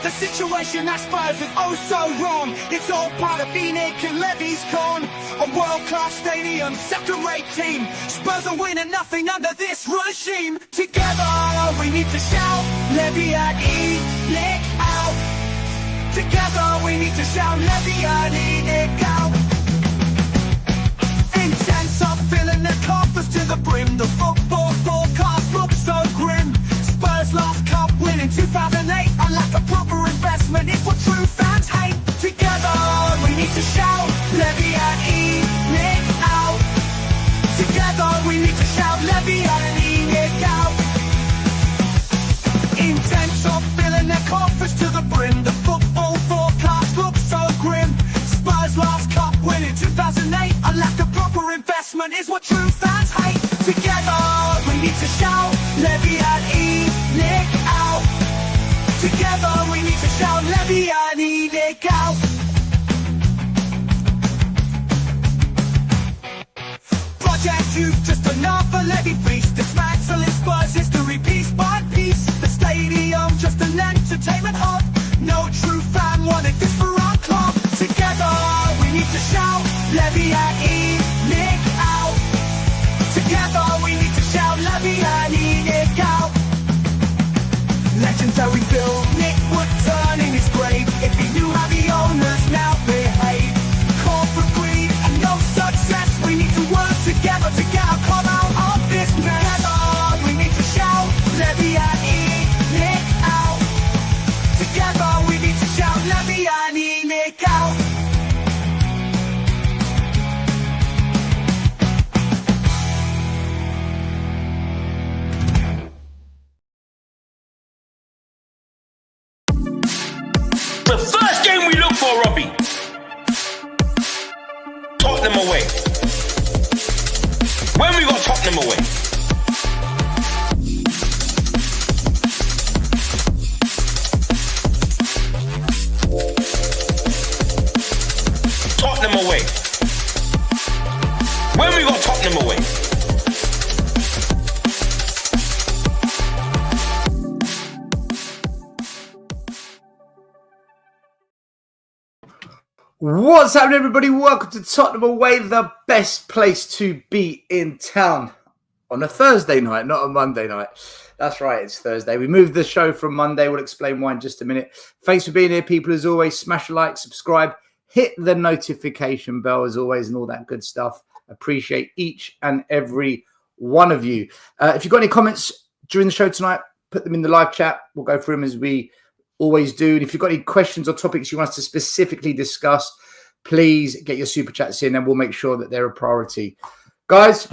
The situation at Spurs is oh so wrong. It's all part of Phoenix and Levy's con. A world-class stadium, second-rate team. Spurs are winning nothing under this regime. Together we need to shout, Levy and Nick out. Together we need to shout, Levy and Nick out. Intense are filling their coffers to the brim. The football forecast looks so grim. Spurs last cup win in 2008. Unlike a proper investment, it's what true fans hate. Together we need to shout, Levy and Nick out. Together we need to shout, Levy and Nick out. Intense of filling their coffers to the brim. The football forecast looks so grim. Spurs last cup win in 2008. Unlike a proper investment, is what true fans hate. Together we need to shout, Levy and Nick out. Together we need to shout, Levy and Nick out. Project Youth, just another Levy feast. Dismantling Spurs history piece by piece. The stadium, just an entertainment hub. No true fan wanted this for our club. Together we need to shout, Levy and Nick out. Together we need to shout, Levy and Nick out. Legendary Bill Nick would turn in his grave if he knew how the owners now behave. Corporate greed and no success. We need to work together to get our club out of this mess. Together we need to shout, Levy and Nick out. Together we need to shout, Levy and Nick out. The first game we look for, Robbie. Tottenham away. When we got Tottenham away. Tottenham away. When we got Tottenham away. What's happening, everybody? Welcome to Tottenham Away, the best place to be in town on a Thursday night, not a Monday night. That's right, it's Thursday. We moved the show from Monday. We'll explain why in just a minute. Thanks for being here, people. As always, smash a like, subscribe, hit the notification bell, as always, and all that good stuff. Appreciate each and every one of you. If you've got any comments during the show tonight, put them in the live chat. We'll go through them as we always do. And if you've got any questions or topics you want us to specifically discuss, please get your super chats in and we'll make sure that they're a priority. Guys,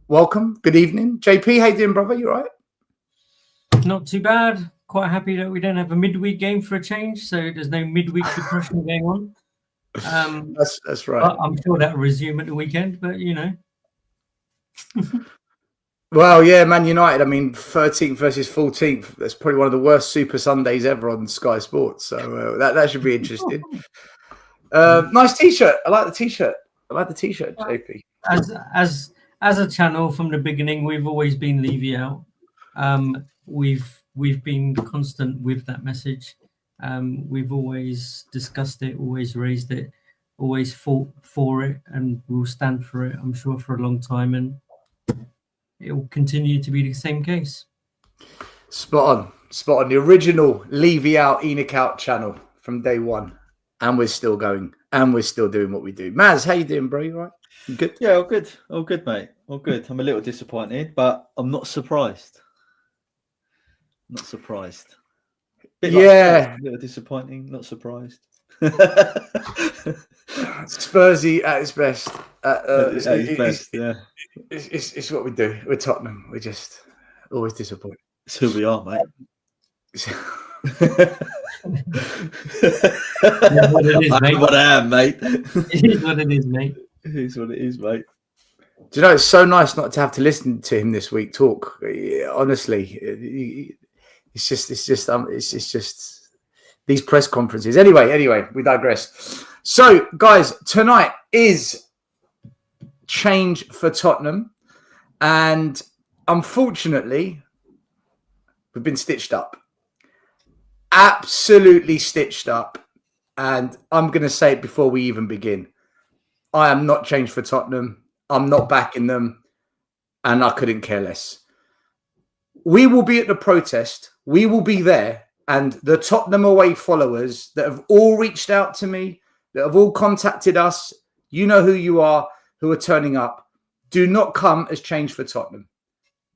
welcome. Good evening. JP, how you doing, brother? You all right? Not too bad. Quite happy that we don't have a midweek game for a change, so there's no midweek depression going on. That's right. I'm sure that'll resume at the weekend, but you know. Well, yeah, Man United, I mean, 13th versus 14th. That's probably one of the worst Super Sundays ever on Sky Sports. So that should be interesting. Nice T-shirt. I like the T-shirt. JP. As a channel from the beginning, we've always been Levy out. We've been constant with that message. We've always discussed it, always raised it, always fought for it, and we'll stand for it, I'm sure, for a long time. And it will continue to be the same case. Spot on. The original Levy out, Enoch out channel from day one. And we're still going. And we're still doing what we do. Maz, how you doing, bro? You all right? You good? Yeah, all good, mate. All good. I'm a little disappointed, but I'm not surprised. Yeah. A little disappointing, not surprised. Spursy at its best. Yeah. It's what we do. We're Tottenham. We're just always disappointed. It's who we are, mate. What I am, mate. It is what it is, mate. It is what it is, mate. Do you know, it's so nice not to have to listen to him this week talk. Honestly, it's just these press conferences. Anyway, we digress. So, guys, tonight is change for Tottenham, and unfortunately, we've been stitched up. absolutely stitched up. And I'm going to say it before we even begin. I am not changed for Tottenham. I'm not backing them. And I couldn't care less. We will be at the protest. We will be there. And the Tottenham away followers that have all reached out to me, that have all contacted us, you know who you are, who are turning up. Do not come as change for Tottenham.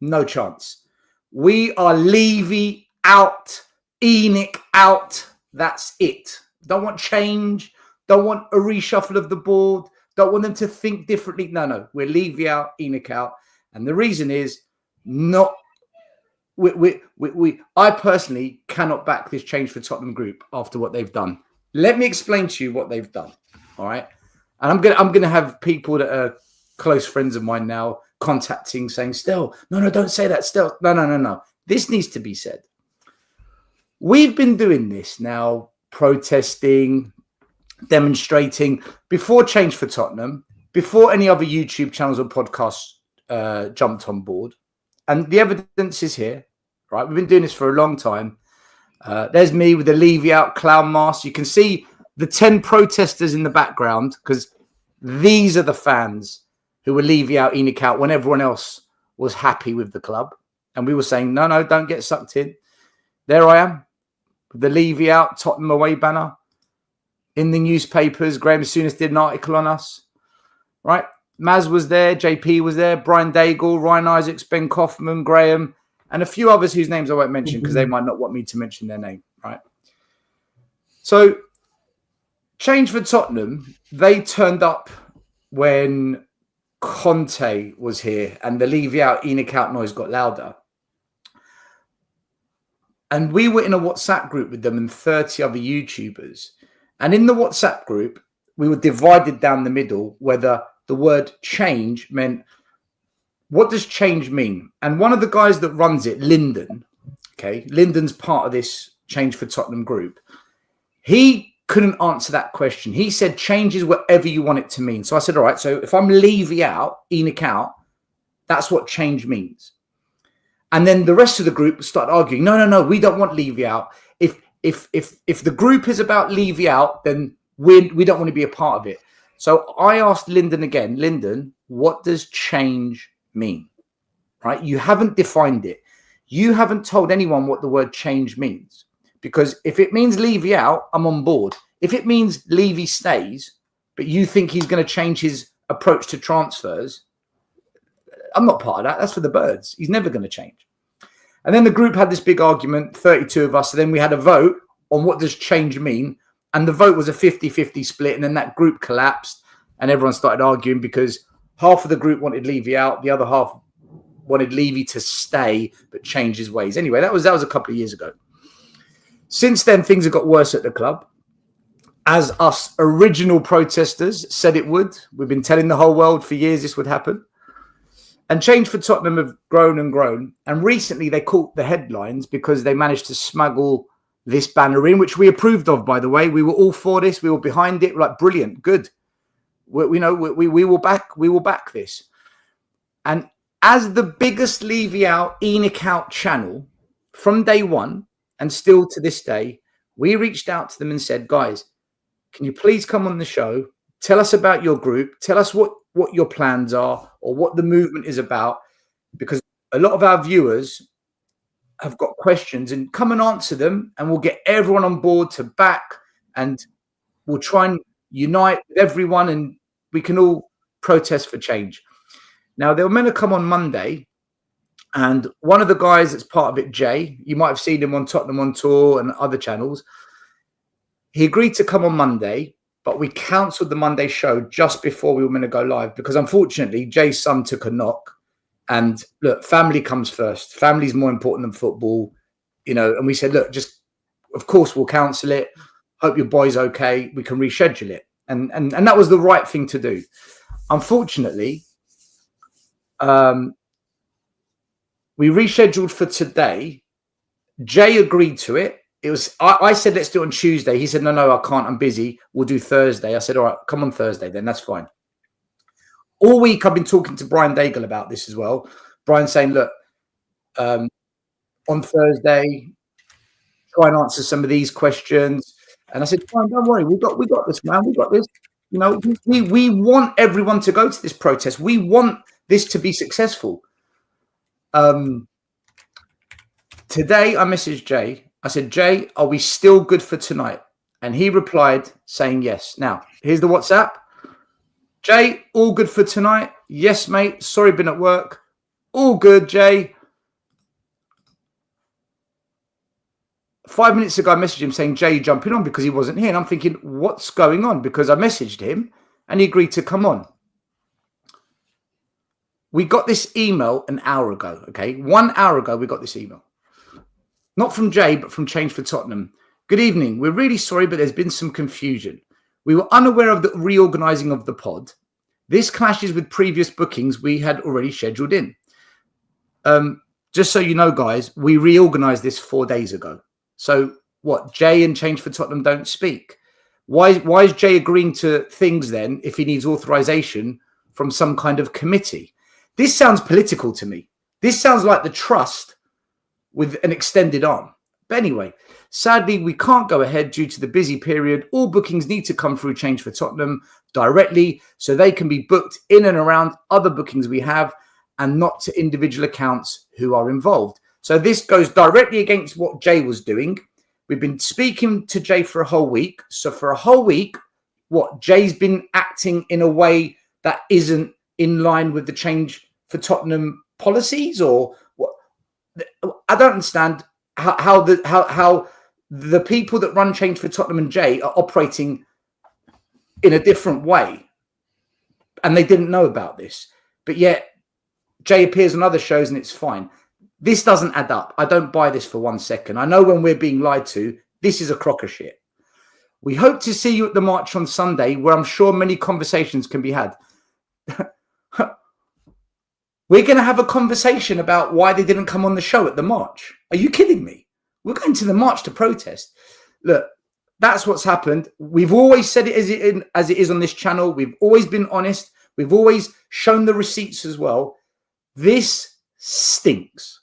No chance. We are Levy out, Enoch out. That's it. Don't want change. Don't want a reshuffle of the board. Don't want them to think differently. No. We're Levy out, Enoch out. And the reason is not... I personally cannot back this change for Tottenham group after what they've done. Let me explain to you what they've done. All right. And I'm gonna have people that are close friends of mine now contacting saying, Stel, no, don't say that, Stel. No. This needs to be said. We've been doing this now, protesting, demonstrating before change for Tottenham, before any other YouTube channels or podcasts jumped on board. And the evidence is here, right? We've been doing this for a long time. There's me with the Levy out clown mask. You can see the 10 protesters in the background because these are the fans who were Levy out, Enoch out when everyone else was happy with the club. And we were saying, no, don't get sucked in. There I am with the Levy out, Tottenham away banner in the newspapers. Graham Souness did an article on us, right? Maz was there, JP was there, Brian Daigle, Ryan Isaacs, Ben Kaufman, Graham, and a few others whose names I won't mention because they might not want me to mention their name, right? So, change for Tottenham, they turned up when Conte was here and the Levy out, Enoch out noise got louder. And we were in a WhatsApp group with them and 30 other YouTubers. And in the WhatsApp group, we were divided down the middle whether the word change meant, what does change mean? And one of the guys that runs it, Lyndon, okay, Lyndon's part of this change for Tottenham group. He couldn't answer that question. He said change is whatever you want it to mean. So I said, all right, so if I'm Levy out, Enoch out, that's what change means. And then the rest of the group started arguing, no, we don't want Levy out. If the group is about Levy out, then we don't want to be a part of it. So I asked Lyndon again, Lyndon, what does change mean? Right? You haven't defined it. You haven't told anyone what the word change means. Because if it means Levy out, I'm on board. If it means Levy stays, but you think he's going to change his approach to transfers, I'm not part of that. That's for the birds. He's never going to change. And then the group had this big argument, 32 of us. So then we had a vote on what does change mean. And the vote was a 50-50 split. And then that group collapsed and everyone started arguing because half of the group wanted Levy out. The other half wanted Levy to stay, but change his ways. Anyway, that was a couple of years ago. Since then, things have got worse at the club. As us original protesters said it would. We've been telling the whole world for years this would happen. And change for Tottenham have grown and grown. And recently they caught the headlines because they managed to smuggle this banner in, which we approved of, by the way. We were all for this. We were behind it. We're like, brilliant, good. We will back this. And as the biggest Levy out, Enoch out channel from day one and still to this day, we reached out to them and said, guys, can you please come on the show? Tell us about your group. Tell us what your plans are or what the movement is about, because a lot of our viewers have got questions, and come and answer them and we'll get everyone on board to back and we'll try and unite with everyone and we can all protest for change. Now, they were meant to come on Monday, and one of the guys that's part of it, Jay, you might have seen him on Tottenham on Tour and other channels. He agreed to come on Monday, but we cancelled the Monday show just before we were going to go live because, unfortunately, Jay's son took a knock. And look, family comes first. Family's more important than football, you know. And we said, look, just, of course, we'll cancel it. Hope your boy's okay. We can reschedule it. And that was the right thing to do. Unfortunately, we rescheduled for today. Jay agreed to it. It was I said, let's do it on Tuesday. He said, no, I can't. I'm busy. We'll do Thursday. I said, all right, come on Thursday then. That's fine. All week I've been talking to Brian Daigle about this as well. Brian saying, look, on Thursday, try and answer some of these questions. And I said, fine, don't worry, we got this, man. We got this. You know, we want everyone to go to this protest. We want this to be successful. Today, I messaged Jay. I said, Jay, are we still good for tonight? And he replied saying yes. Now, here's the WhatsApp. Jay, all good for tonight? Yes, mate. Sorry, been at work. All good, Jay. 5 minutes ago, I messaged him saying, Jay, jumping on because he wasn't here. And I'm thinking, what's going on? Because I messaged him and he agreed to come on. We got this email an hour ago, okay? 1 hour ago, we got this email. Not from Jay, but from Change for Tottenham. Good evening. We're really sorry, but there's been some confusion. We were unaware of the reorganizing of the pod. This clashes with previous bookings we had already scheduled in. Just so you know, guys, we reorganized this 4 days ago. So what? Jay and Change for Tottenham don't speak. Why is Jay agreeing to things then if he needs authorization from some kind of committee? This sounds political to me. This sounds like the trust with an extended arm. But anyway, sadly, we can't go ahead due to the busy period. All bookings need to come through Change for Tottenham directly so they can be booked in and around other bookings we have and not to individual accounts who are involved. So this goes directly against what Jay was doing. We've been speaking to Jay for a whole week. So for a whole week, what Jay's been acting in a way that isn't in line with the Change for Tottenham policies, or what? I don't understand how the people that run Change for Tottenham and Jay are operating in a different way, and they didn't know about this. But yet Jay appears on other shows and it's fine. This doesn't add up. I don't buy this for 1 second. I know when we're being lied to, this is a crock of shit. We hope to see you at the march on Sunday, where I'm sure many conversations can be had. We're going to have a conversation about why they didn't come on the show at the march. Are you kidding me? We're going to the march to protest. Look, that's what's happened. We've always said it as it is on this channel. We've always been honest. We've always shown the receipts as well. This stinks.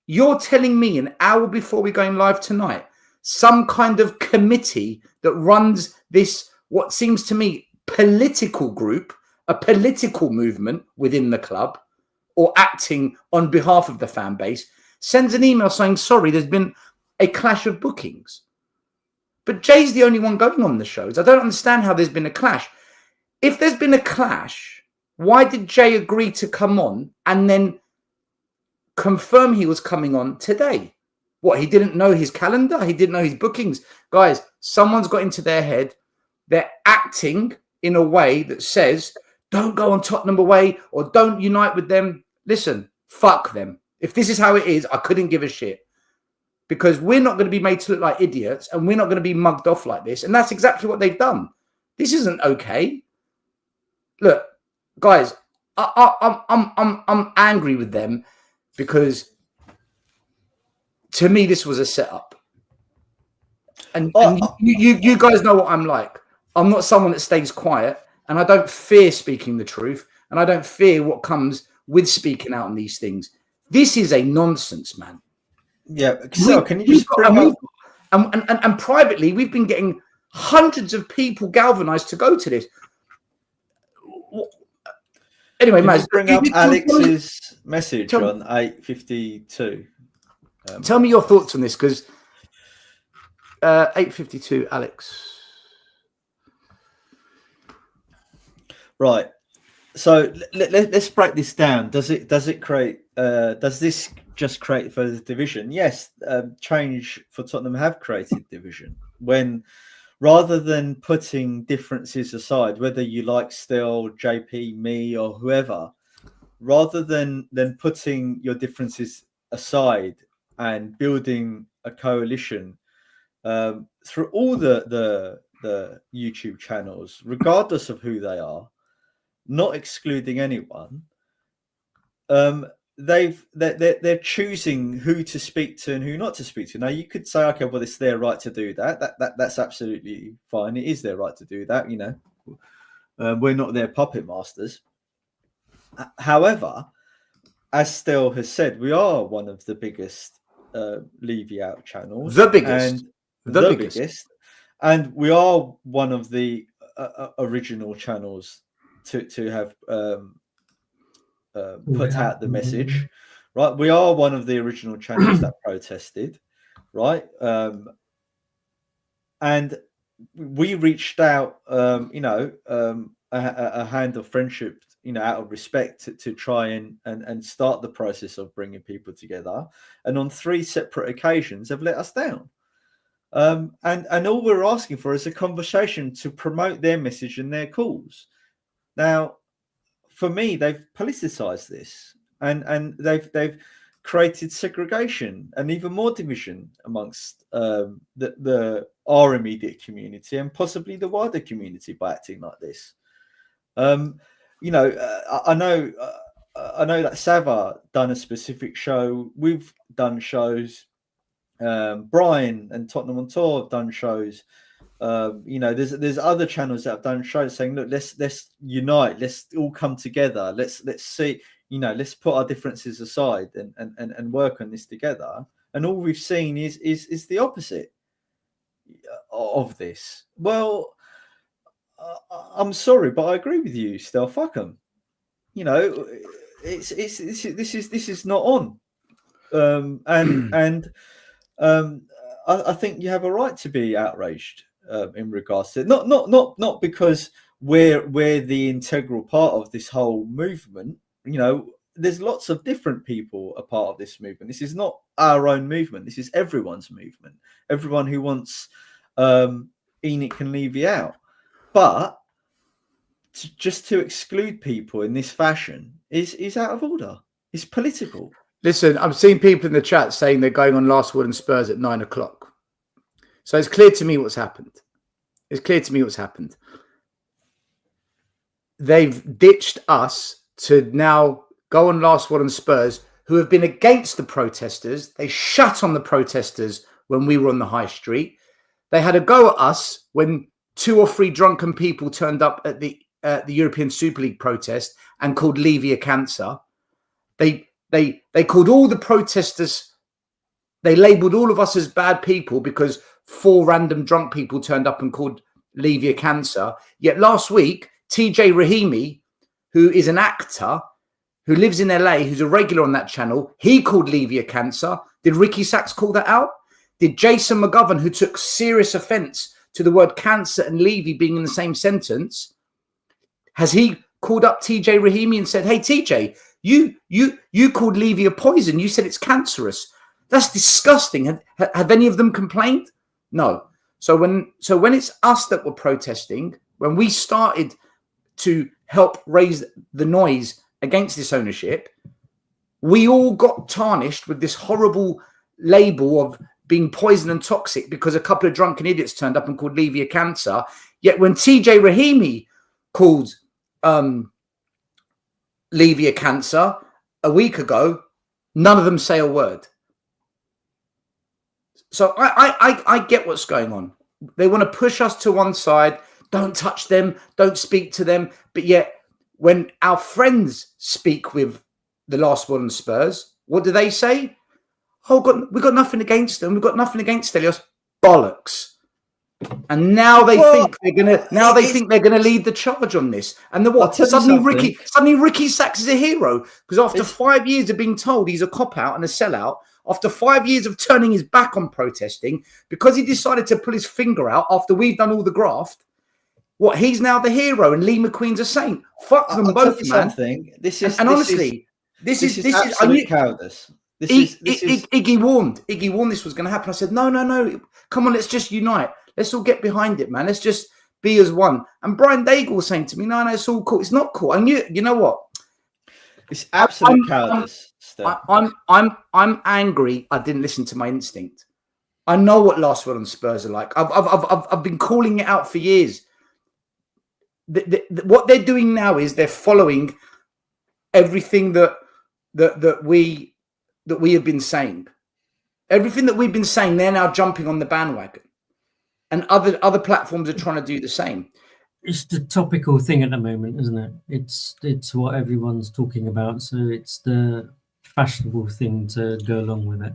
You're telling me an hour before we're going live tonight, some kind of committee that runs this, what seems to me, political group, a political movement within the club, or acting on behalf of the fan base, sends an email saying, sorry, there's been a clash of bookings. But Jay's the only one going on the shows. I don't understand how there's been a clash. If there's been a clash, why did Jay agree to come on and then confirm he was coming on today? What, he didn't know his calendar? He didn't know his bookings? Guys, someone's got into their head. They're acting in a way that says, don't go on Tottenham away or don't unite with them. Listen, fuck them. If this is how it is, I couldn't give a shit. Because we're not going to be made to look like idiots and we're not going to be mugged off like this. And that's exactly what they've done. This isn't okay. Look, guys, I'm angry with them because to me, this was a setup. And you guys know what I'm like. I'm not someone that stays quiet, and I don't fear speaking the truth, and I don't fear what comes with speaking out on these things. This is a nonsense, man. Yeah. So can you just bring up... And privately, we've been getting hundreds of people galvanized to go to this. Anyway, Maz, bring up Alex's message on 8:52. Tell me your thoughts on this, because 8:52, Alex. Right. So let's break this down. Does it create? Does this just create further division? Yes. Change for Tottenham have created division when, rather than putting differences aside, whether you like Stel, JP, me, or whoever, rather than putting your differences aside and building a coalition through all the YouTube channels, regardless of who they are, not excluding anyone, they're choosing who to speak to and who not to speak to. Now you could say, okay, well, it's their right to do that. That's absolutely fine. It is their right to do that. You know, we're not their puppet masters. However, as Stel has said, we are one of the biggest Levy out channels, The biggest. and The biggest. and we are one of the original channels to have put out the message, right? We are one of the original channels that protested, right? And we reached out, a hand of friendship, out of respect to try and start the process of bringing people together. And on 3 separate occasions have let us down. And all we're asking for is a conversation to promote their message and their cause. Now, for me, they've politicized this, and they've created segregation and even more division amongst our immediate community and possibly the wider community by acting like this. I know that Sava done a specific show. We've done shows. Brian and Tottenham on Tour have done shows. There's other channels that have done shows saying, look, let's unite, let's all come together, let's see, let's put our differences aside and work on this together. And all we've seen is the opposite of this. Well, I'm sorry, but I agree with you, Stel. Fuck them. This is not on. I think you have a right to be outraged in regards to it. Not because we're the integral part of this whole movement. There's lots of different people a part of this movement. This is not our own movement. This is everyone's movement. Everyone who wants Enoch and Levy out. But just to exclude people in this fashion is out of order. It's political. Listen, I'm seeing people in the chat saying they're going on Last Word and Spurs at 9 o'clock. So it's clear to me what's happened. They've ditched us to now go on Last Word and Spurs, who have been against the protesters. They shut on the protesters when we were on the high street. They had a go at us when 2 or 3 drunken people turned up at the European Super League protest and called Levy a cancer. They called all the protesters, they labelled all of us as bad people because 4 random drunk people turned up and called Levy a cancer. Yet last week, TJ Rahimi, who is an actor, who lives in LA, who's a regular on that channel, he called Levy a cancer. Did Ricky Sachs call that out? Did Jason McGovern, who took serious offence to the word cancer and Levy being in the same sentence, has he called up TJ Rahimi and said, hey, TJ, you called Levy a poison. You said it's cancerous. That's disgusting. Have any of them complained? No. So when it's us that were protesting, when we started to help raise the noise against this ownership, we all got tarnished with this horrible label of being poison and toxic because a couple of drunken idiots turned up and called Levy a cancer. Yet when TJ Rahimi called Levy a cancer a week ago, none of them say a word. So I get what's going on. They want to push us to one side. Don't touch them. Don't speak to them. But yet, when our friends speak with the Last Word and Spurs, what do they say? Oh, we've got nothing against them. We've got nothing against Stelios. Bollocks. And now they think they're gonna lead the charge on this. And suddenly Ricky Sachs is a hero because after 5 years of being told he's a cop out and a sellout, after 5 years of turning his back on protesting, because he decided to pull his finger out after we've done all the graft, he's now the hero and Lee McQueen's a saint. Fuck them both, man. This is absolute cowardice. Iggy warned this was going to happen. I said, no, come on, let's just unite. Let's all get behind it, man. Let's just be as one. And Brian Daigle was saying to me, no, it's all cool. It's not cool. And you know what? It's absolute cowardice. I'm angry. I didn't listen to my instinct. I know what Last Word on Spurs are like. I've been calling it out for years. What they're doing now is they're following everything that we have been saying. Everything that we've been saying, they're now jumping on the bandwagon. And other platforms are trying to do the same. It's the topical thing at the moment, isn't it? It's what everyone's talking about. So it's the fashionable thing to go along with it.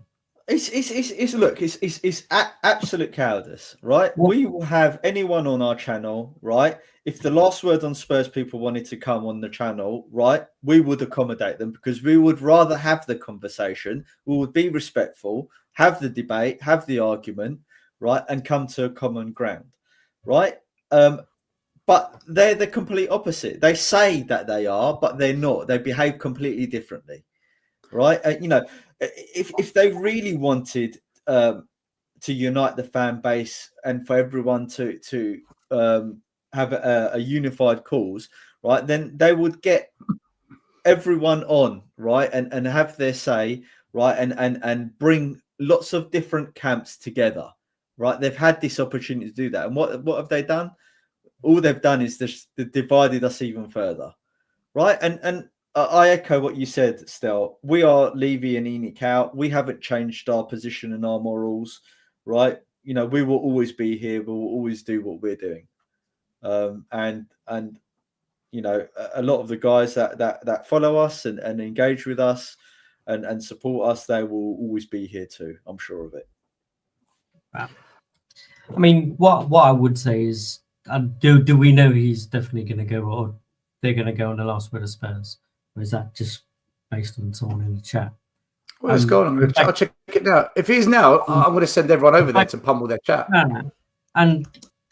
It's absolute cowardice, right? What- We will have anyone on our channel, right? If the last word on Spurs people wanted to come on the channel, right, we would accommodate them because we would rather have the conversation. We would be respectful, have the debate, have the argument, right, and come to a common ground, right? But they're the complete opposite. They say that they are, but they're not. They behave completely differently, right? If they really wanted to unite the fan base and for everyone to have a unified cause, right, then they would get everyone on, right, and have their say, right, and bring lots of different camps together, right? They've had this opportunity to do that, and what have they done? All they've done is they've divided us even further, right? And I echo what you said, Stel. We are Levy and Enoch out. We haven't changed our position and our morals, right? You know, we will always be here. We will always do what we're doing. And you know, a lot of the guys that follow us and engage with us and support us, they will always be here too. I'm sure of it. I mean, what I would say is, do we know he's definitely going to go, or they're going to go on the last word of Spurs, or is that just based on someone in the chat? Well, let's go on. I'll check it now. If he's now, I'm going to send everyone over there to pummel their chat. No.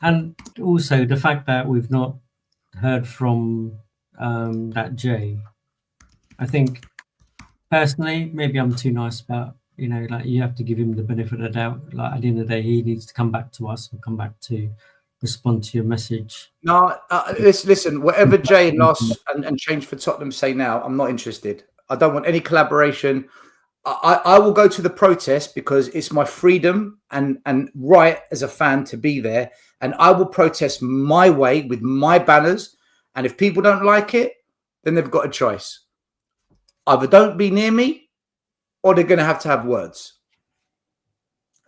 And also the fact that we've not heard from that Jay, I think personally, maybe I'm too nice, but you know, like you have to give him the benefit of the doubt. Like at the end of the day, he needs to come back to us or come back to respond to your message. No, listen. Whatever Jay and Change for Tottenham say now, I'm not interested. I don't want any collaboration. I will go to the protest because it's my freedom and right as a fan to be there, and I will protest my way with my banners. And if people don't like it, then they've got a choice: either don't be near me, or they're going to have words.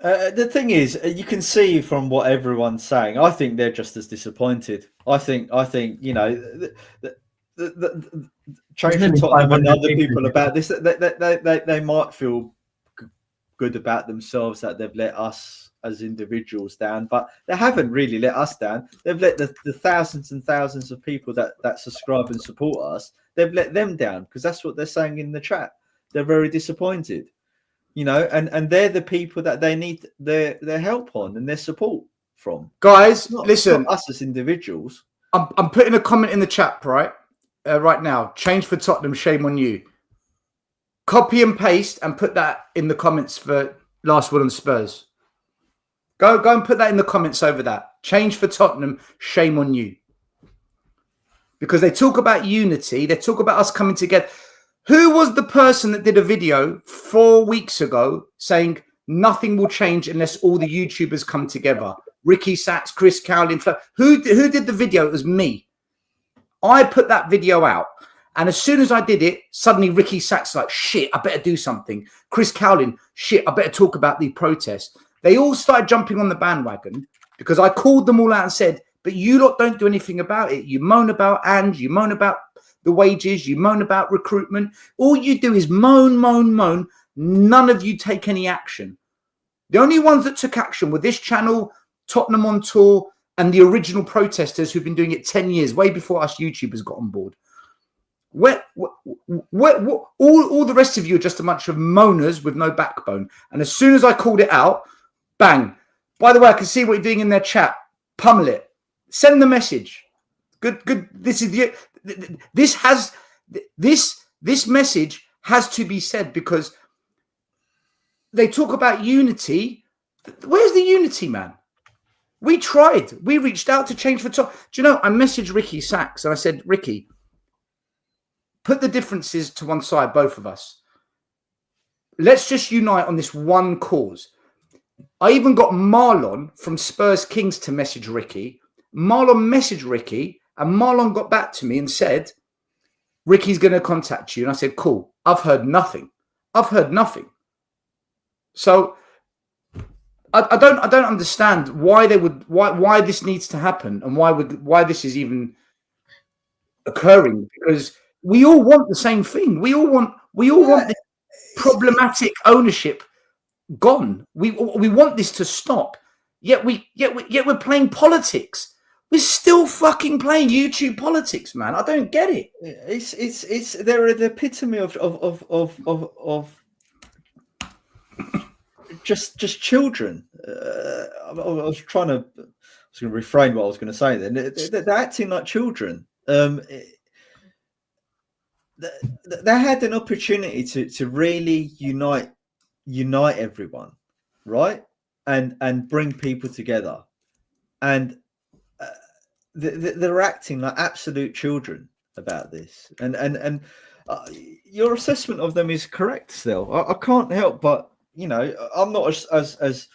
The thing is, you can see from what everyone's saying. I think they're just as disappointed. I think you know, the Change for Tottenham and other people about this. They might feel good about themselves that they've let us as individuals down, but they haven't really let us down. They've let the thousands and thousands of people that subscribe and support us. They've let them down because that's what they're saying in the chat. They're very disappointed. You know, and they're the people that they need their help on and their support from. Guys, listen, not us as individuals. I'm putting a comment in the chat right now. Change for Tottenham, shame on you. Copy and paste and put that in the comments for last word on Spurs. Go and put that in the comments over that. Change for Tottenham, shame on you. Because they talk about unity, they talk about us coming together. Who was the person that did a video 4 weeks ago saying nothing will change unless all the YouTubers come together? Ricky Sachs, Chris Cowlin. Who did the video? It was me. I put that video out. And as soon as I did it, suddenly Ricky Sachs like, shit, I better do something. Chris Cowlin, shit, I better talk about the protest. They all started jumping on the bandwagon because I called them all out and said, but you lot don't do anything about it. You moan about Ange, you moan about the wages, you moan about recruitment. All you do is moan, moan, moan. None of you take any action. The only ones that took action were this channel, Tottenham on Tour, and the original protesters who've been doing it 10 years, way before us YouTubers got on board. All the rest of you are just a bunch of moaners with no backbone. And as soon as I called it out, bang. By the way, I can see what you're doing in their chat. Pummel it. Send the message. Good. This message has to be said because they talk about unity. Where's the unity, man? We tried. We reached out to Change for Tottenham. Do you know, I messaged Ricky Sachs and I said, Ricky, put the differences to one side, both of us. Let's just unite on this one cause. I even got Marlon from Spurs Kings to message Ricky. Marlon messaged Ricky and Marlon got back to me and said, Ricky's going to contact you. And I said, cool. I've heard nothing. So I don't understand why why this needs to happen and why this is even occurring, because we all want the same thing. We all want this problematic ownership gone. We want this to stop. Yet we're playing politics. We're still fucking playing YouTube politics, man. I don't get it. It's they're the epitome of just children. I was going to refrain what I was going to say. Then they're acting like children. They had an opportunity to really unite everyone, right, and bring people together, and they're acting like absolute children about this. And your assessment of them is correct. Still, I can't help but, you know, I'm not as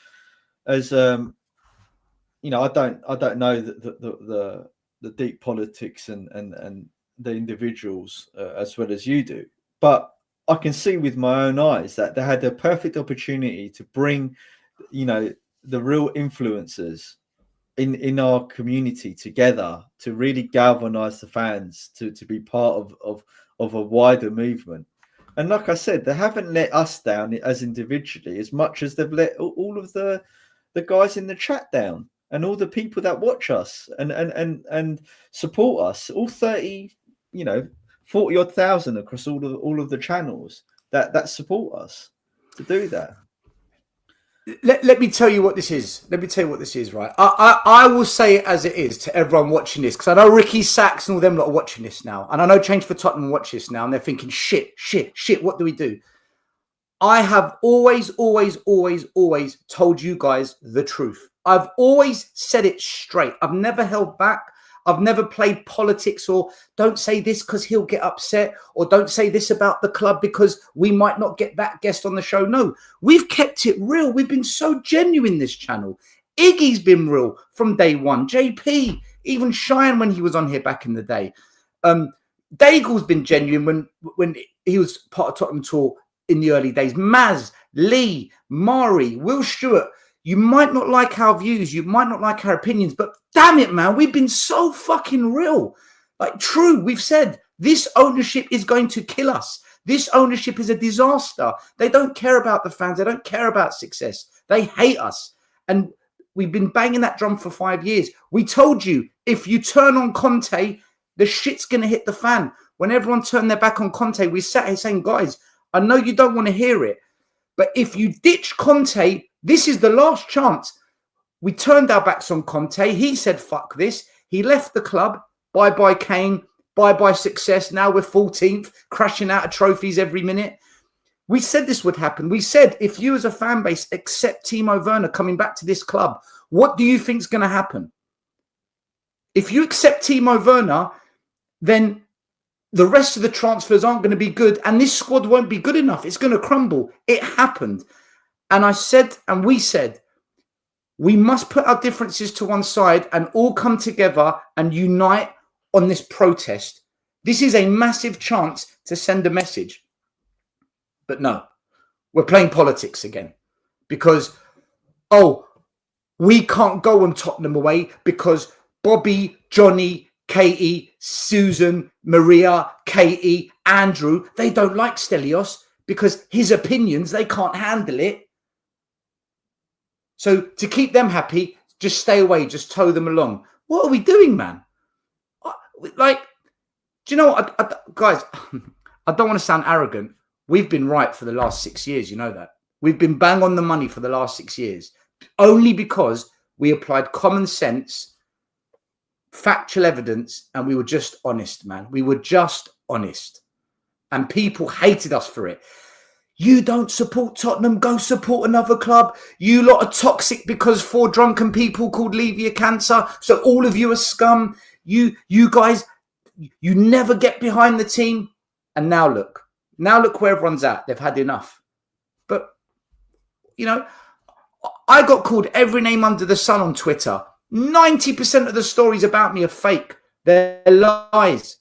you know, I don't know the deep politics and the individuals as well as you do, but I can see with my own eyes that they had a perfect opportunity to bring, you know, the real influencers in our community together to really galvanize the fans to be part of a wider movement. And like I said, they haven't let us down as individually as much as they've let all of the guys in the chat down, and all the people that watch us and support us, all 30, you know, 40 odd thousand across all of the channels that support us to do that. Let me tell you what this is. Let me tell you what this is, right? I will say it as it is to everyone watching this, because I know Ricky Sachs and all them lot are watching this now. And I know Change for Tottenham watch this now, and they're thinking, shit, what do we do? I have always told you guys the truth. I've always said it straight. I've never held back. I've never played politics, or don't say this because he'll get upset, or don't say this about the club because we might not get that guest on the show. No, we've kept it real. We've been so genuine this channel. Iggy's been real from day one. JP, even Cheyenne when he was on here back in the day. Daigle's been genuine when he was part of Tottenham Tour in the early days. Maz, Lee, Mari, Will Stewart. You might not like our views, you might not like our opinions, but damn it, man, we've been so fucking real. Like, true, we've said this ownership is going to kill us. This ownership is a disaster. They don't care about the fans. They don't care about success. They hate us. And we've been banging that drum for 5 years. We told you, if you turn on Conte, the shit's going to hit the fan. When everyone turned their back on Conte, we sat here saying, guys, I know you don't want to hear it, but if you ditch Conte, this is the last chance. We turned our backs on Conte. He said, fuck this. He left the club. Bye-bye Kane. Bye-bye success. Now we're 14th, crashing out of trophies every minute. We said this would happen. We said, if you as a fan base accept Timo Werner coming back to this club, what do you think is going to happen? If you accept Timo Werner, then the rest of the transfers aren't going to be good, and this squad won't be good enough. It's going to crumble. It happened. And I said, and we said, we must put our differences to one side and all come together and unite on this protest. This is a massive chance to send a message. But no, we're playing politics again because, oh, we can't go on Tottenham away because Bobby, Johnny, Katie, Susan, Maria, Katie, Andrew, they don't like Stelios because his opinions, they can't handle it. So to keep them happy, just stay away, just tow them along. What are we doing, man? Like, do you know what, guys, I don't want to sound arrogant. We've been right for the last 6 years. You know that. We've been bang on the money for the last 6 years, only because we applied common sense, factual evidence, and we were just honest, man. We were just honest. And people hated us for it. You don't support Tottenham, go support another club. You lot are toxic because 4 drunken people called Levy a cancer. So all of you are scum. You guys, you never get behind the team. And now look where everyone's at. They've had enough. But, you know, I got called every name under the sun on Twitter. 90% of the stories about me are fake. They're lies.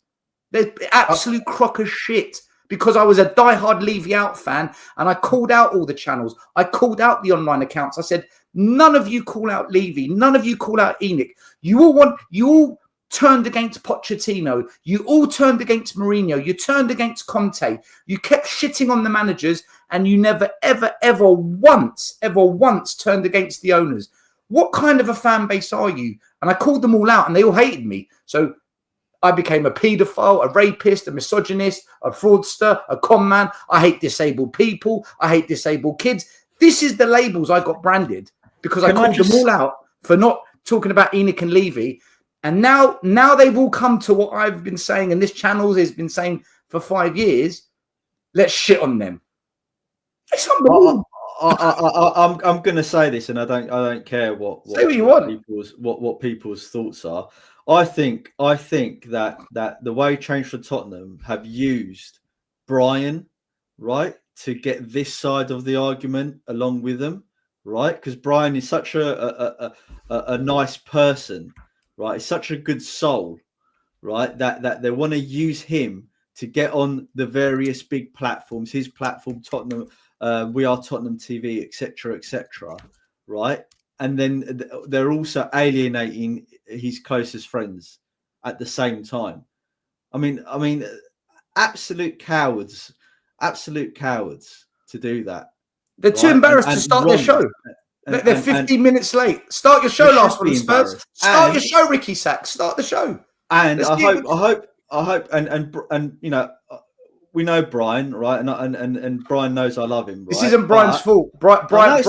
They're absolute crock of shit. Because I was a diehard Levy out fan and I called out all the channels. I called out the online accounts. I said, none of you call out Levy. None of you call out Enoch. You all turned against Pochettino. You all turned against Mourinho. You turned against Conte. You kept shitting on the managers and you never, ever once turned against the owners. What kind of a fan base are you? And I called them all out and they all hated me. So I became a paedophile, a rapist, a misogynist, a fraudster, a con man. I hate disabled people. I hate disabled kids. This is the labels I got branded because I called them all out for not talking about Enoch and Levy. And now they've all come to what I've been saying, and this channel has been saying for 5 years. Let's shit on them. It's unbelievable. I'm going to say this, and I don't care what people's thoughts are. I think that the way Change for Tottenham have used Brian, right, to get this side of the argument along with them, right, because Brian is such a nice person, right, he's such a good soul, right, that they want to use him to get on the various big platforms, his platform, Tottenham, We Are Tottenham TV, etc., right? And then they're also alienating his closest friends at the same time. I mean, absolute cowards to do that. They're too embarrassed to start their show. They're 15 minutes late. Start your show, last one, Spurs. Start your show, Ricky Sacks. Start the show. And I hope, and you know, we know Brian, right? And Brian knows I love him. Right? This isn't Brian's fault. Brian's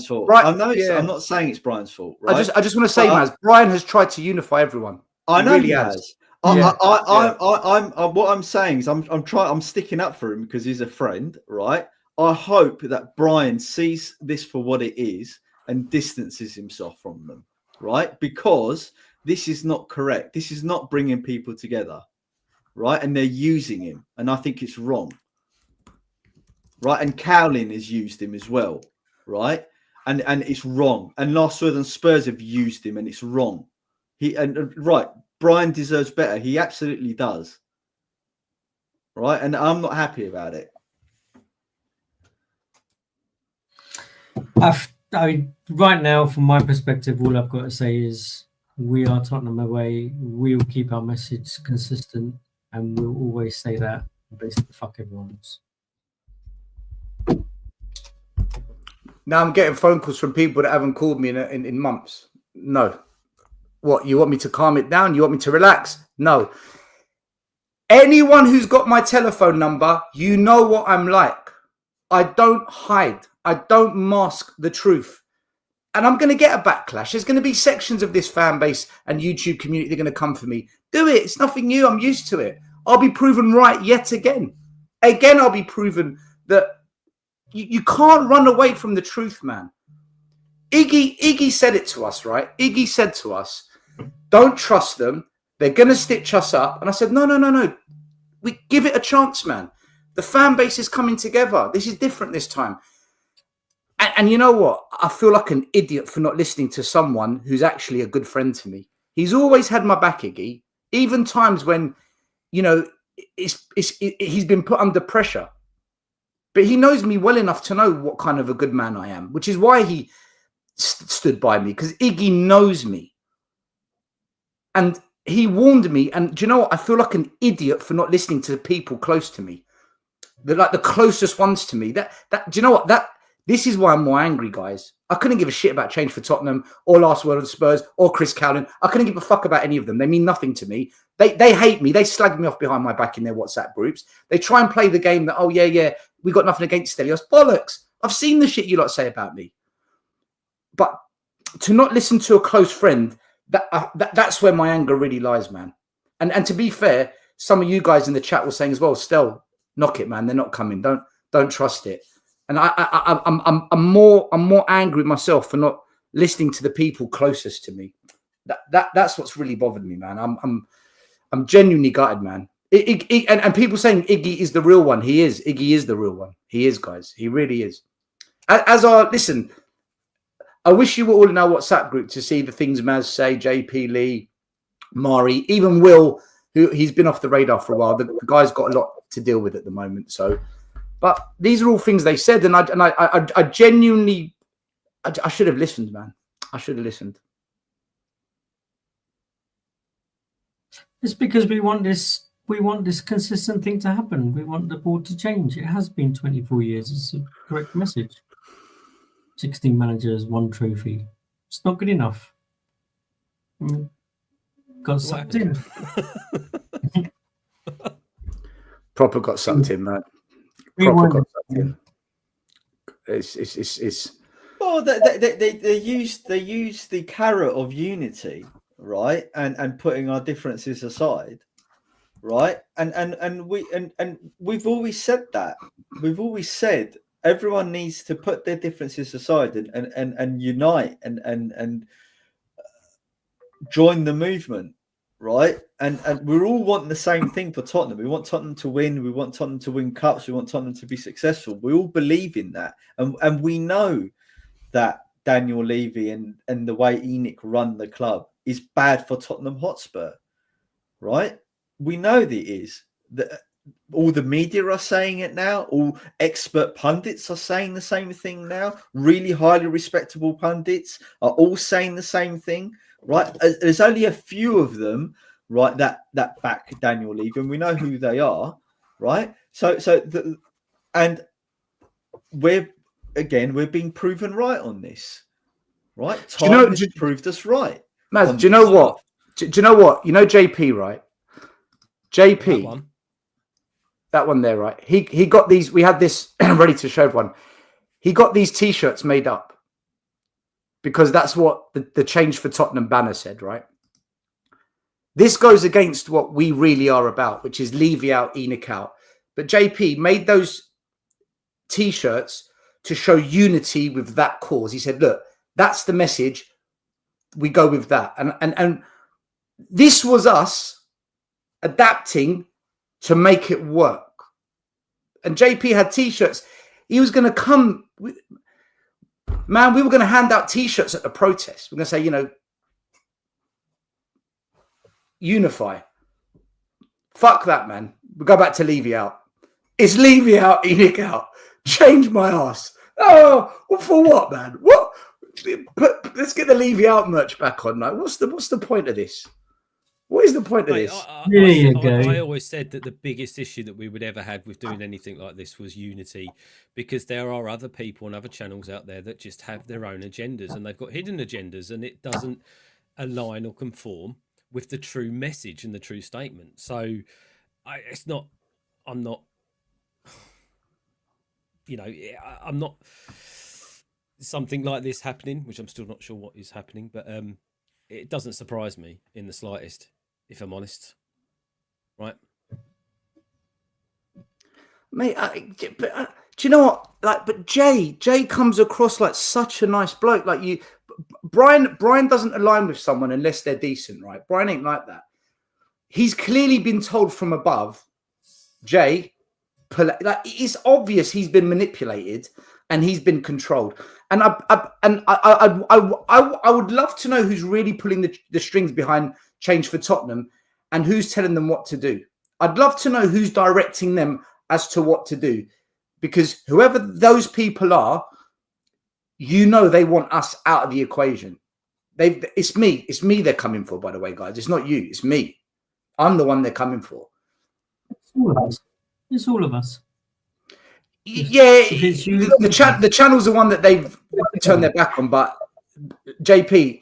fault. I know I'm not saying it's Brian's fault. Right? I just want to say, Maz, Brian has tried to unify everyone. I know really he has. What I'm saying is I'm sticking up for him because he's a friend, right? I hope that Brian sees this for what it is and distances himself from them, right? Because this is not correct. This is not bringing people together, right? And they're using him, and I think it's wrong, right? And Cowling has used him as well, right? And it's wrong. And Last Word on Spurs have used him, and it's wrong. Right, Brian deserves better. He absolutely does, right? And I'm not happy about it. Right now, from my perspective, all I've got to say is we are Tottenham away. We'll keep our message consistent, and we'll always say that. Basically, fuck everyone else. Now I'm getting phone calls from people that haven't called me in months. No. What, you want me to calm it down? You want me to relax? No. Anyone who's got my telephone number, you know what I'm like. I don't hide. I don't mask the truth. And I'm going to get a backlash. There's going to be sections of this fan base and YouTube community that are going to come for me. Do it. It's nothing new. I'm used to it. I'll be proven right yet again. Again, I'll be proven that you can't run away from the truth, man. Iggy said it to us, right? Iggy said to us, don't trust them. They're going to stitch us up. And I said, no. We give it a chance, man. The fan base is coming together. This is different this time. And you know what? I feel like an idiot for not listening to someone who's actually a good friend to me. He's always had my back, Iggy. Even times when, you know, he's been put under pressure. But he knows me well enough to know what kind of a good man I am, which is why he stood by me, because Iggy knows me. And he warned me. And do you know what? I feel like an idiot for not listening to the people close to me. The closest ones to me. Do you know what? This is why I'm more angry, guys. I couldn't give a shit about Change for Tottenham or Last Word on Spurs or Chris Cowling. I couldn't give a fuck about any of them. They mean nothing to me. They hate me. They slag me off behind my back in their WhatsApp groups. They try and play the game that, oh, yeah, we got nothing against Stelios. Bollocks. I've seen the shit you lot say about me. But to not listen to a close friend, that's where my anger really lies, man. And to be fair, some of you guys in the chat were saying as well, Stel, knock it, man. They're not coming. Don't trust it. And I'm more angry with myself for not listening to the people closest to me. That's what's really bothered me, man. I'm genuinely gutted, man. And people saying Iggy is the real one. He is. Iggy is the real one. He is, guys. He really is. Listen, I wish you were all in our WhatsApp group to see the things Maz say, JP Lee, Mari, even Will, who he's been off the radar for a while. The guy's got a lot to deal with at the moment. So, but these are all things they said, and I genuinely, I should have listened, man. I should have listened. It's because we want this we want this consistent thing to happen. We want the board to change. It has been 24 years. It's a correct message. 16 managers, 1 trophy. It's not good enough. Got sucked in. Proper got sucked in, man. Proper Rewind. got sucked in. It's Well, they used the carrot of unity, right, and putting our differences aside, right, and we've always said that. We've always said everyone needs to put their differences aside and unite and join the movement, right? And we're all wanting the same thing for Tottenham. We want Tottenham to win. We want Tottenham to win cups. We want Tottenham to be successful. We all believe in that, and we know that Daniel Levy and the way Enoch run the club is bad for Tottenham Hotspur, right? We know that it is. All the media are saying it now. All expert pundits are saying the same thing now. Really highly respectable pundits are all saying the same thing, right? There's only a few of them, right, that back Daniel Levy, and we know who they are, right? And we're being proven right on this, right? Time has proved us right. Maz, do you know what? Do you know what? You know JP, right? JP. That one there, right? He got these. We had this ready to show everyone. He got these T-shirts made up because that's what the Change for Tottenham banner said, right? This goes against what we really are about, which is Levy out, Enoch out. But JP made those T-shirts to show unity with that cause. He said, look, that's the message. We go with that. And this was us adapting to make it work. And JP had T-shirts. He was going to come. Man, we were going to hand out T-shirts at the protest. We're going to say, unify. Fuck that, man. We go back to Levy out. It's Levy out, Enoch out. Change my ass. Oh, well, for what, man? What? Let's get the Levy out merch back on. Like, what's the point of this? What is the point of this? I always said that the biggest issue that we would ever have with doing anything like this was unity, because there are other people and other channels out there that just have their own agendas, and they've got hidden agendas, and it doesn't align or conform with the true message and the true statement. So I'm not something like this happening, which I'm still not sure what is happening, but it doesn't surprise me in the slightest, if I'm honest. Right, mate. Do you know what? Like, but Jay comes across like such a nice bloke. Like you, Brian doesn't align with someone unless they're decent, right? Brian ain't like that. He's clearly been told from above, Jay. Like, it's obvious he's been manipulated and he's been controlled. And I would love to know who's really pulling the strings behind Change for Tottenham and who's telling them what to do. I'd love to know who's directing them as to what to do, because whoever those people are, they want us out of the equation. It's me they're coming for, by the way, guys. It's not you, it's me. I'm the one they're coming for. It's all of us. It's all of us. Yeah, the channel's the one that they've turned their back on. But JP,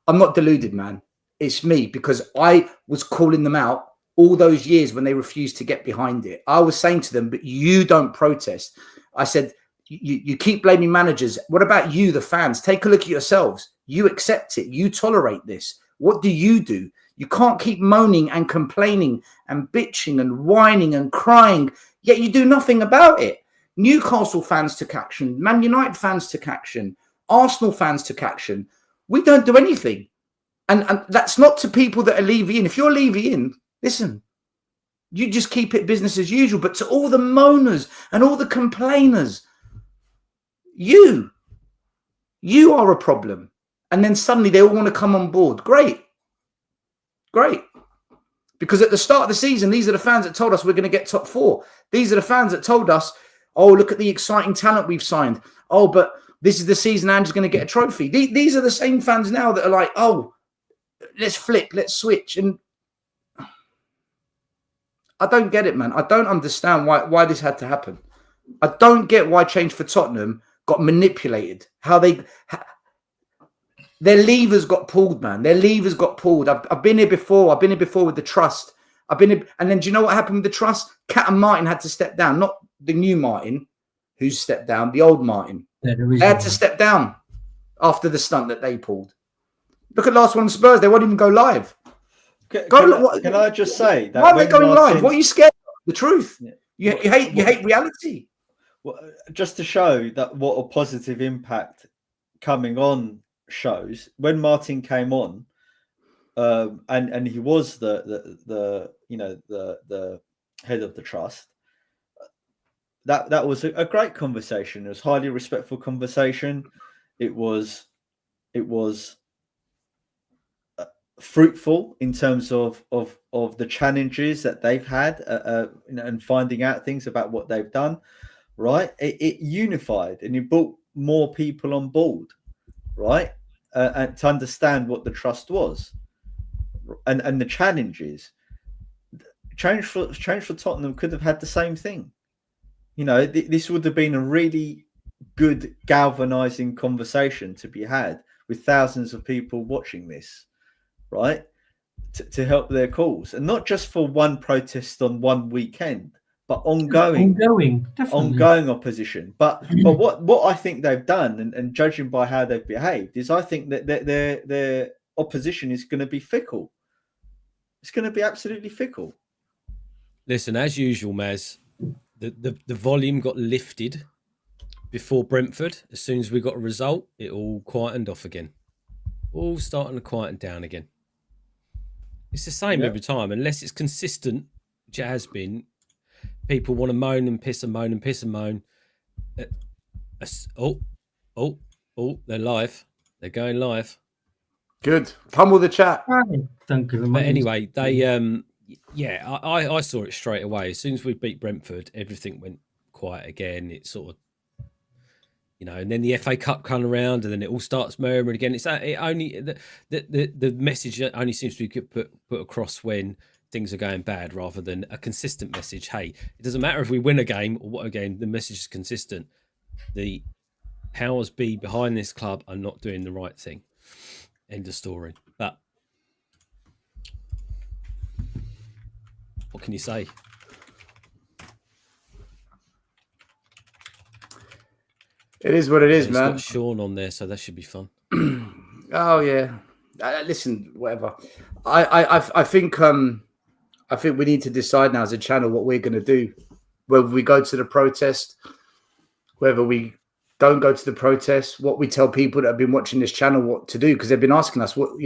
I'm not deluded, man. It's me, because I was calling them out all those years when they refused to get behind it. I was saying to them, but you don't protest. I said, you keep blaming managers. What about you, the fans? Take a look at yourselves. You accept it. You tolerate this. What do? You can't keep moaning and complaining and bitching and whining and crying, yet you do nothing about it. Newcastle fans took action. Man United fans took action. Arsenal fans took action. We don't do anything. And that's not to people that are Levy in. If you're Levy in, listen, you just keep it business as usual. But to all the moaners and all the complainers, you are a problem. And then suddenly they all want to come on board. Great. Because at the start of the season, these are the fans that told us we're going to get top 4. These are the fans that told us, oh, look at the exciting talent we've signed. Oh, but this is the season Ange's going to get a trophy. These are the same fans now that are like, oh, let's flip, let's switch. And I don't get it, man. I don't understand why this had to happen. I don't get why Change for Tottenham got manipulated. Their levers got pulled, man. Their levers got pulled. I've been here before. I've been here before with the trust. And then do you know what happened with the trust? Cat and Martin had to step down, not the new Martin who stepped down, the old Martin. Yeah, they had to step down after the stunt that they pulled. Look at last one on Spurs. They won't even go live. Can I just say that why are they going live? What are you scared of? The truth. Yeah. You hate reality. Well, just to show that what a positive impact coming on shows, when Martin came on, and he was the head of the trust. That was a great conversation. It was highly respectful conversation. It was fruitful in terms of the challenges that they've had and finding out things about what they've done. Right, it unified and it brought more people on board. Right, and to understand what the trust was and the challenges. Change for Tottenham could have had the same thing. You know, this would have been a really good galvanizing conversation to be had with thousands of people watching this, right? To help their cause, and not just for one protest on one weekend, but ongoing opposition. But what I think they've done, and judging by how they've behaved, is I think that their opposition is going to be fickle. It's going to be absolutely fickle. Listen, as usual, Maz, the volume got lifted before Brentford. As soon as we got a result, it all quietened off again. All starting to quieten down again. It's the same every time, unless it's consistent, which it has been. People want to moan and piss and moan and piss and moan. They're live. They're going live. Good. Pummel the chat. Don't give them. But anyway, they I saw it straight away. As soon as we beat Brentford, everything went quiet again. It sort of, and then the FA Cup come around, and then it all starts murmuring again. The message only seems to be put across when things are going bad, rather than a consistent message. Hey, it doesn't matter if we win a game or what a game. The message is consistent. The powers be behind this club are not doing the right thing. End of story. But what can you say? It is what it is, man. It's got Sean on there, so that should be fun. Oh yeah. Listen, whatever. I think we need to decide now as a channel what we're going to do. Whether we go to the protest, whether we don't go to the protest, what we tell people that have been watching this channel what to do, because they've been asking us what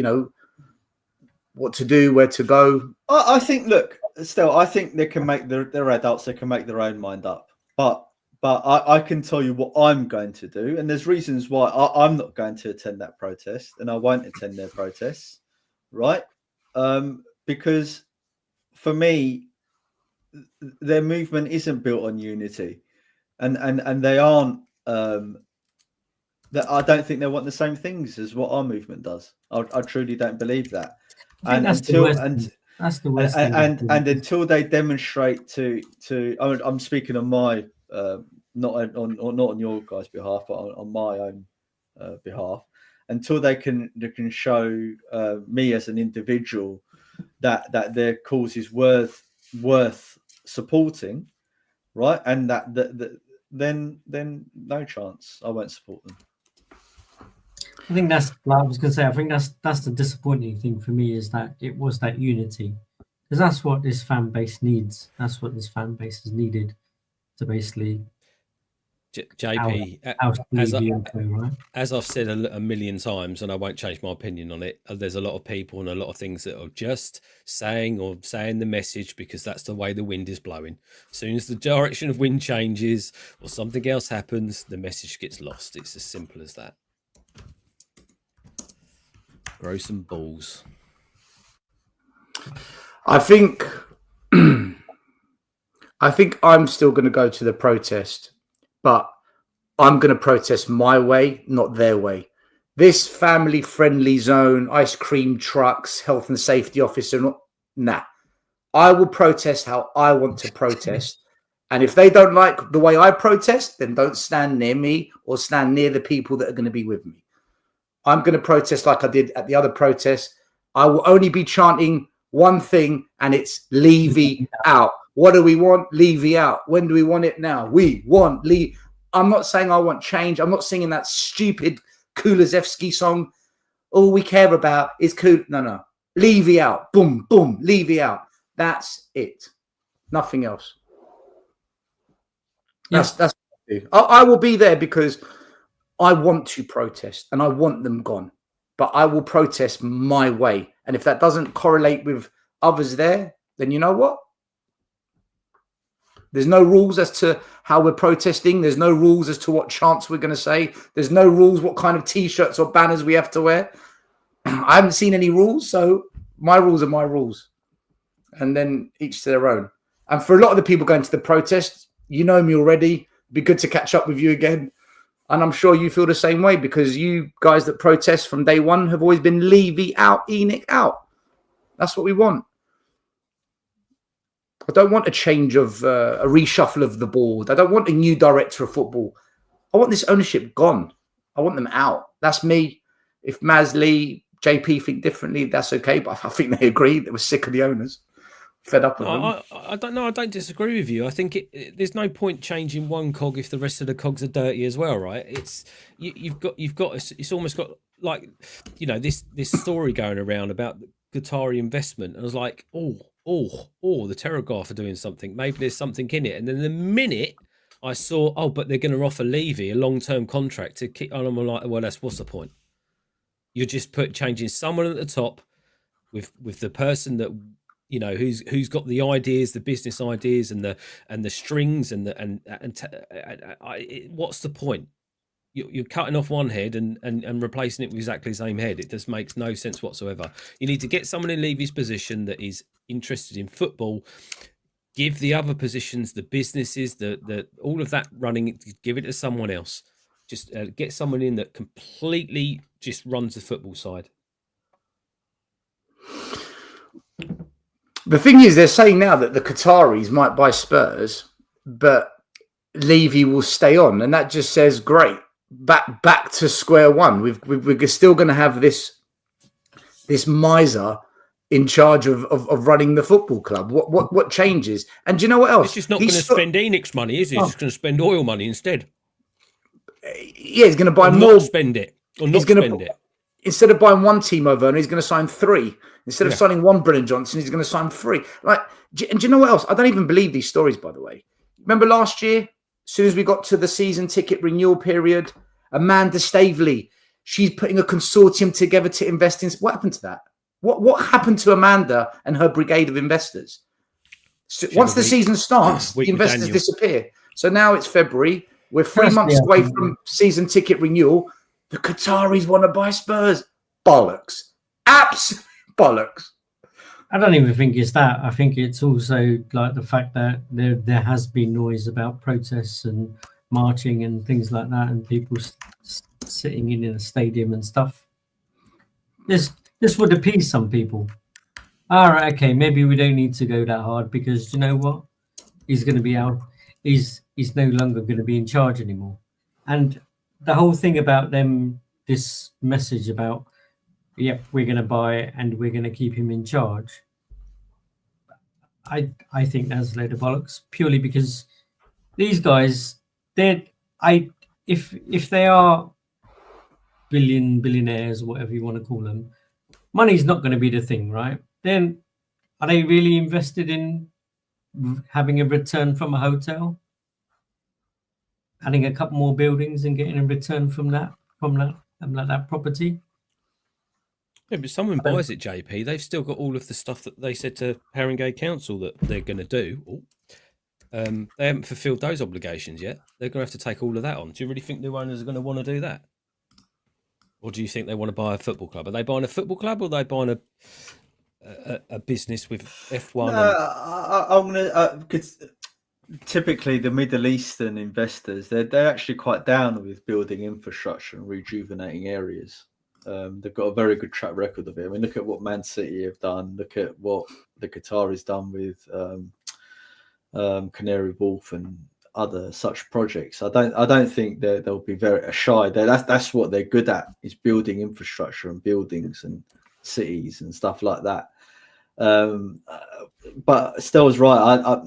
to do, where to go. I think, look, still, I think they can make they're adults. They can make their own mind up. But I can tell you what I'm going to do, and there's reasons why I'm not going to attend that protest, and I won't attend their protests, right? Because for me, their movement isn't built on unity, and they aren't. That I don't think they want the same things as what our movement does. I truly don't believe that. And until they demonstrate to I'm speaking on my not on your guys' behalf, but on my own behalf. Until they can show me as an individual that their cause is worth supporting, right? And then no chance. I won't support them. I think that's like I was going to say. I think that's the disappointing thing for me, is that it was that unity, because that's what this fan base needs. That's what this fan base has needed to basically. JP, as I've said a million times, and I won't change my opinion on it, there's a lot of people and a lot of things that are just saying the message because that's the way the wind is blowing. As soon as the direction of wind changes or something else happens, the message gets lost. It's as simple as that. Grow some balls. I think I'm still going to go to the protest, but I'm going to protest my way, not their way. This family-friendly zone, ice cream trucks, health and safety officer, nah. I will protest how I want to protest. And if they don't like the way I protest, then don't stand near me or stand near the people that are going to be with me. I'm going to protest like I did at the other protest. I will only be chanting one thing, and it's Levy out. What do we want? Levy out. When do we want it? Now. We want Levy. I'm not saying I want change. I'm not singing that stupid Kulizevsky song. All we care about is Kul. No. Levy out. Boom, boom. Levy out. That's it. Nothing else. That's what I do. I will be there because I want to protest and I want them gone. But I will protest my way. And if that doesn't correlate with others there, then you know what? There's no rules as to how we're protesting. There's no rules as to what chants we're going to say. There's no rules what kind of T-shirts or banners we have to wear. I haven't seen any rules, so my rules are my rules. And then each to their own. And for a lot of the people going to the protest, you know me already. It'd be good to catch up with you again. And I'm sure you feel the same way because you guys that protest from day one have always been Levy out, Enoch out. That's what we want. I don't want a change of a reshuffle of the board. I don't want a new director of football. I want this ownership gone. I want them out. That's me. If Masley, JP think differently, that's okay. But I think they agree. They were sick of the owners. Fed up with them. I don't know. I don't disagree with you. I think there's no point changing one cog if the rest of the cogs are dirty as well, right? It's you've got it's almost got like this story going around about Qatari investment. And I was like, the Telegraph are doing something. Maybe there's something in it. And then the minute I saw, but they're going to offer Levy a long-term contract to keep on. I'm like, well, what's the point? You're just changing someone at the top with the person that. Who's got the ideas, the business ideas, and the strings, what's the point? You're cutting off one head and replacing it with exactly the same head. It just makes no sense whatsoever. You need to get someone in Levy's position that is interested in football. Give the other positions, the businesses, the all of that running. Give it to someone else. Just get someone in that completely just runs the football side. The thing is, they're saying now that the Qataris might buy Spurs, but Levy will stay on, and that just says, great, back to square one. We're still going to have this miser in charge of running the football club. What changes? And do you know what else? He's just not going to spend Enoch's money, is he? He's just going to spend oil money instead. Yeah, he's going to buy or more. Not spend it, or not spend it. Instead of buying one team over, he's going to sign 3. Instead of signing one Brennan Johnson, he's going to sign 3. And do you know what else? I don't even believe these stories, by the way. Remember last year, as soon as we got to the season ticket renewal period, Amanda Staveley, she's putting a consortium together to invest in. What happened to that? What happened to Amanda and her brigade of investors? So once the season starts, the investors disappear. So now it's February. We're 3 months away from season ticket renewal. The Qataris want to buy Spurs. Bollocks. Absolute bollocks. I don't even think it's that. I think it's also like the fact that there has been noise about protests and marching and things like that, and people sitting in a stadium and stuff. This would appease some people. All right, okay, maybe we don't need to go that hard because you know what? He's going to be out. He's no longer going to be in charge anymore. And the whole thing about them, this message about, we're going to buy and we're going to keep him in charge. I think that's a load of bollocks purely because these guys, if they are billionaires, whatever you want to call them, money's not going to be the thing, right? Then are they really invested in having a return from a hotel, adding a couple more buildings and getting a return from that property? Yeah, but someone buys it, JP. They've still got all of the stuff that they said to Haringey Council that they're going to do. They haven't fulfilled those obligations yet. They're going to have to take all of that on. Do you really think new owners are going to want to do that? Or do you think they want to buy a football club? Are they buying a football club or are they buying a business with F1? I'm going to... because typically the Middle Eastern investors, they're actually quite down with building infrastructure and rejuvenating areas. They've got a very good track record of it. I mean, look at what Man City have done. Look at what the Qataris done with Canary Wharf and other such projects. I don't think they'll be very shy. That's what they're good at, is building infrastructure and buildings and cities and stuff like that. But Stel's right.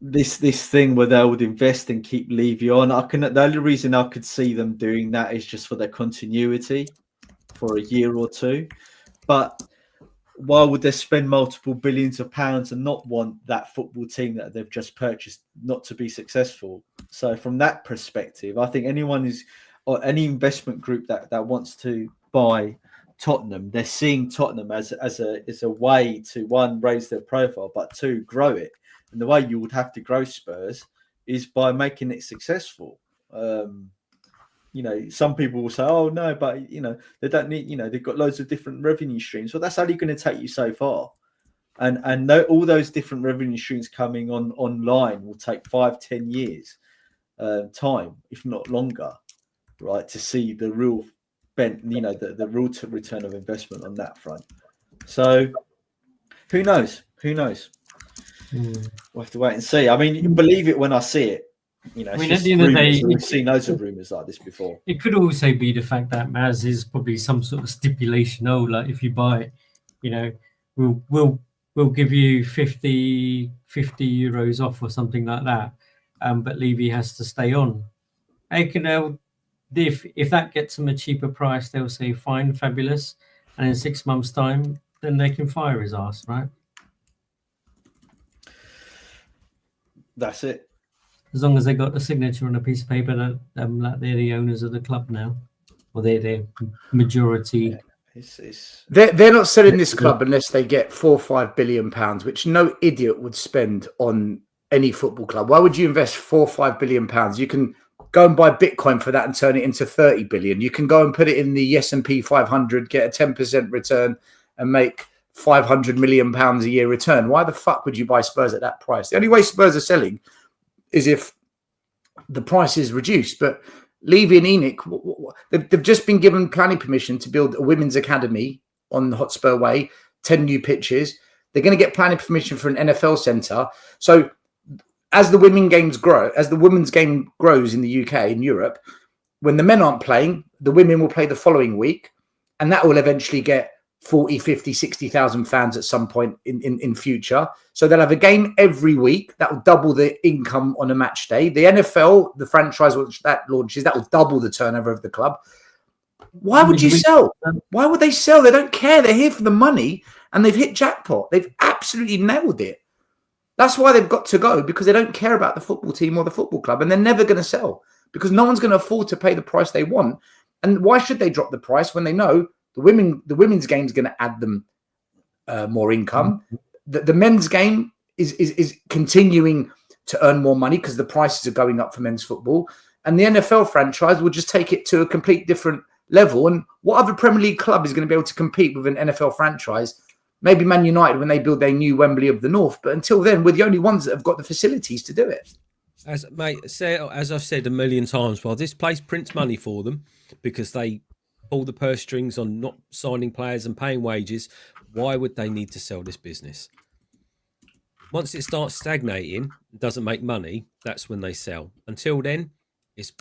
This thing where they would invest and keep Levy on, the only reason I could see them doing that is just for their continuity for a year or two. But why would they spend multiple billions of pounds and not want that football team that they've just purchased not to be successful? So from that perspective, I think or any investment group that wants to buy Tottenham, they're seeing Tottenham as a way to, one, raise their profile, but two, grow it. And the way you would have to grow Spurs is by making it successful. Some people will say, "Oh no, but they don't need. They've got loads of different revenue streams." Well, that's only going to take you so far, and all those different revenue streams coming online will take 5-10 years time, if not longer, right, to see the real the real return of investment on that front. So, who knows? We'll have to wait and see. I mean, you believe it when I see it. At the end of the day, we've seen loads of rumours like this before. It could also be the fact that Maz is probably some sort of stipulation. Oh, like if you buy it, we'll give you 50 euros off or something like that. But Levy has to stay on. If that gets them a cheaper price, they'll say fine, fabulous, and in 6 months' time, then they can fire his ass, right? That's it. As long as they got the signature on a piece of paper that they're the owners of the club now, or they're the majority. They're not selling this club unless they get £4 or £5 billion, which no idiot would spend on any football club. Why would you invest £4 or £5 billion? You can go and buy Bitcoin for that and turn it into 30 billion. You can go and put it in the S&P 500, get a 10% return, and make £500 million a year return. Why the fuck would you buy Spurs at that price? The only way Spurs are selling is if the price is reduced. But Levy and Enoch, they've just been given planning permission to build a women's academy on the Hotspur Way, 10 new pitches. They're going to get planning permission for an NFL centre. So as the women's game grows in the UK and Europe, when the men aren't playing, the women will play the following week, and that will eventually get 40, 50, 60,000 fans at some point in future. So they'll have a game every week. That will double the income on a match day. The NFL, the franchise which that launches, that will double the turnover of the club. Why would you sell? Why would they sell? They don't care. They're here for the money, and they've hit jackpot. They've absolutely nailed it. That's why they've got to go, because they don't care about the football team or the football club, and they're never going to sell because no one's going to afford to pay the price they want. And why should they drop the price when they know the women's game is going to add them more income? The men's game is continuing to earn more money because the prices are going up for men's football, and the NFL franchise will just take it to a complete different level. And what other Premier League club is going to be able to compete with an NFL franchise? Maybe Man United when they build their new Wembley of the North, but until then, we're the only ones that have got the facilities to do it. As I've said a million times, well, this place prints money for them because they pull the purse strings on not signing players and paying wages. Why would they need to sell this business? Once it starts stagnating, doesn't make money, that's when they sell. Until then, it's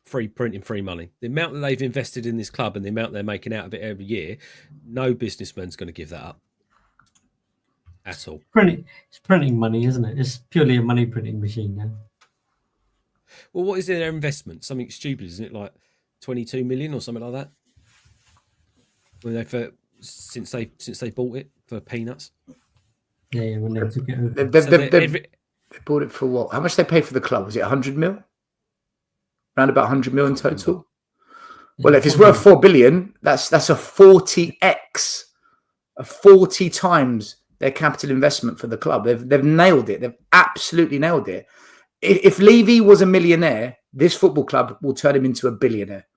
free printing, free money. The amount that they've invested in this club and the amount they're making out of it every year, no businessman's going to give that up at all. It's printing money, isn't it? It's purely a money printing machine now. Well, what is their investment? Something stupid, isn't it? Like 22 million or something like that. Since they bought it for peanuts. Yeah, when they took it over. They bought it for what? How much they pay for the club? Was it 100 mil? Around about 100 mil in total. Well, if it's worth 4 billion, that's a 40x, 40 times their capital investment for the club. They've nailed it. They've absolutely nailed it. If Levy was a millionaire, this football club will turn him into a billionaire.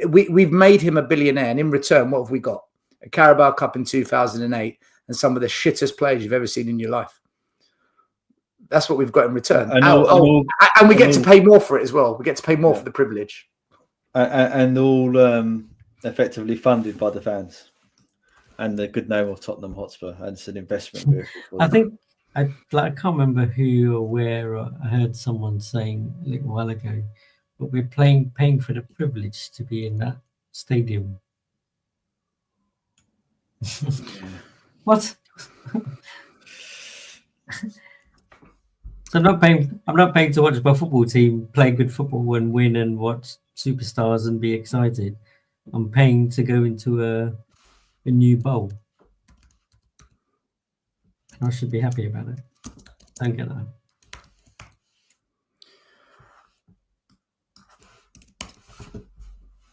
We've made him a billionaire, and in return, what have we got? A Carabao Cup in 2008 and some of the shittest players you've ever seen in your life. That's what we've got in return. And we get to pay more for it as well. We get to pay more for the privilege. And all effectively funded by the fans. and the good name of Tottenham Hotspur, and it's an investment vehicle for I them. think I can't remember who or where I heard someone saying a little while ago, but we're paying for the privilege to be in that stadium. What? So I'm not paying to watch my football team play good football and win and watch superstars and be excited. I'm paying to go into a new bowl. I should be happy about it. Don't get that.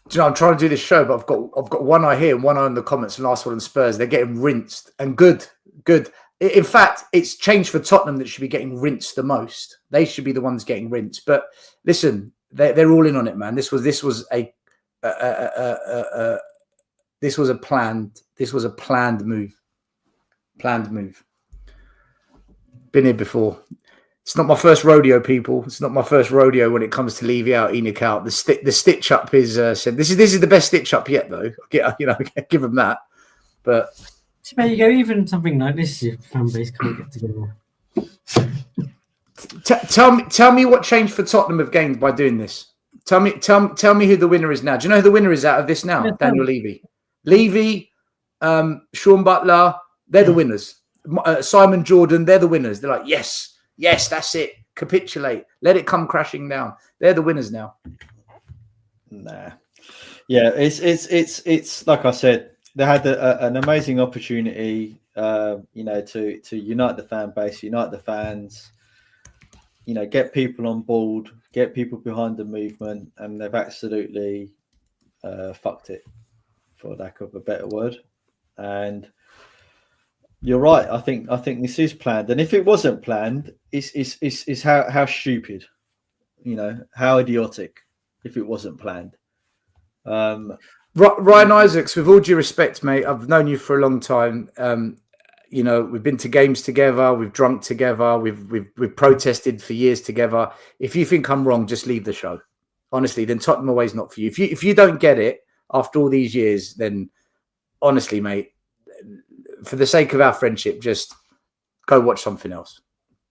Do you know, I'm trying to do this show, but I've got one eye here and one eye in the comments, and last one on Spurs. They're getting rinsed, and good. In fact, it's changed for Tottenham that should be getting rinsed the most. They should be the ones getting rinsed. But listen, they're all in on it, man. This was a planned move. Been here before. It's not my first rodeo, people. It's not my first rodeo when it comes to Levy out, Enoch out. The stitch up is said. This is the best stitch up yet, though. Give them that. But So there you go. Even something like this, your fan base can't get together. tell me what changed for Tottenham have gained by doing this. Tell me who the winner is now. Do you know who the winner is out of this now? Daniel Levy, Sean Butler. They're the winners. Simon Jordan. They're the winners. They're like, yes, that's it. Capitulate. Let it come crashing down. They're the winners now. Nah. Yeah, it's like I said. They had an amazing opportunity, to unite the fan base, unite the fans, get people on board, get people behind the movement, and they've absolutely fucked it, for lack of a better word. And you're right. I think this is planned, and if it wasn't planned, it's how stupid, how idiotic, if it wasn't planned. Ryan Isaacs, with all due respect, mate, I've known you for a long time. We've been to games together, we've drunk together, we've protested for years together. If you think I'm wrong, just leave the show. Honestly, then Tottenham Away's not for you. If you don't get it after all these years, then honestly, mate, for the sake of our friendship, just go watch something else,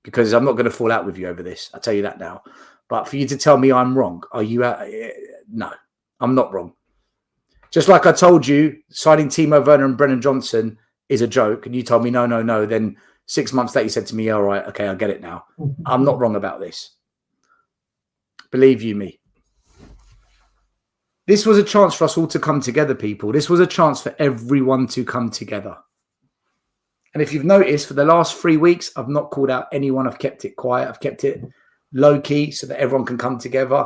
because I'm not going to fall out with you over this. I'll tell you that now. But for you to tell me I'm wrong, are you? No, I'm not wrong. Just like I told you, signing Timo Werner and Brennan Johnson is a joke, and you told me no. Then 6 months later, you said to me, all right, okay, I get it now. I'm not wrong about this. Believe you me. This was a chance for us all to come together, people. This was a chance for everyone to come together. And if you've noticed, for the last 3 weeks, I've not called out anyone. I've kept it quiet. I've kept it low key so that everyone can come together.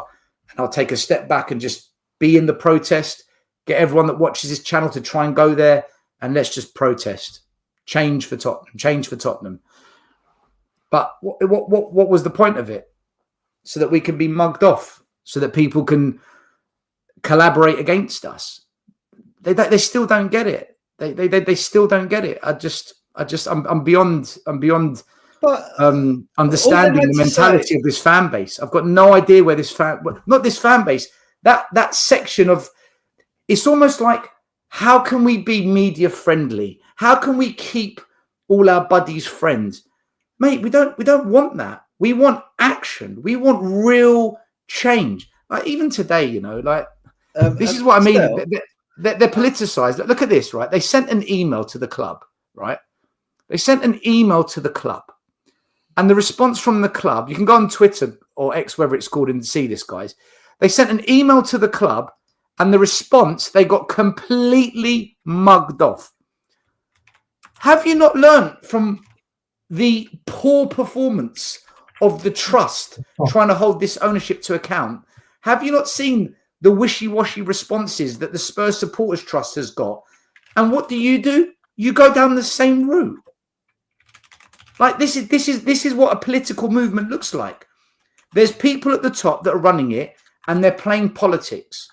And I'll take a step back and just be in the protest. Get everyone that watches this channel to try and go there, and let's just protest. Change for Tottenham. But what was the point of it? So that we can be mugged off, so that people can collaborate against us. They still don't get it. They still don't get it. I'm beyond understanding the mentality of this fan base. I've got no idea where not this fan base, that section of. It's almost like, how can we be media friendly? How can we keep all our buddies friends? Mate, we don't want that. We want action. We want real change. Like even today, this is what I mean. They're politicized. Look at this, right? They sent an email to the club, right? They sent an email to the club. And the response from the club, you can go on Twitter or X, whatever it's called, and see this, guys. They sent an email to the club. And the response, they got completely mugged off. Have you not learned from the poor performance of the trust trying to hold this ownership to account? Have you not seen the wishy-washy responses that the Spurs Supporters Trust has got? And what do? You go down the same route. Like this is what a political movement looks like. There's people at the top that are running it, and they're playing politics.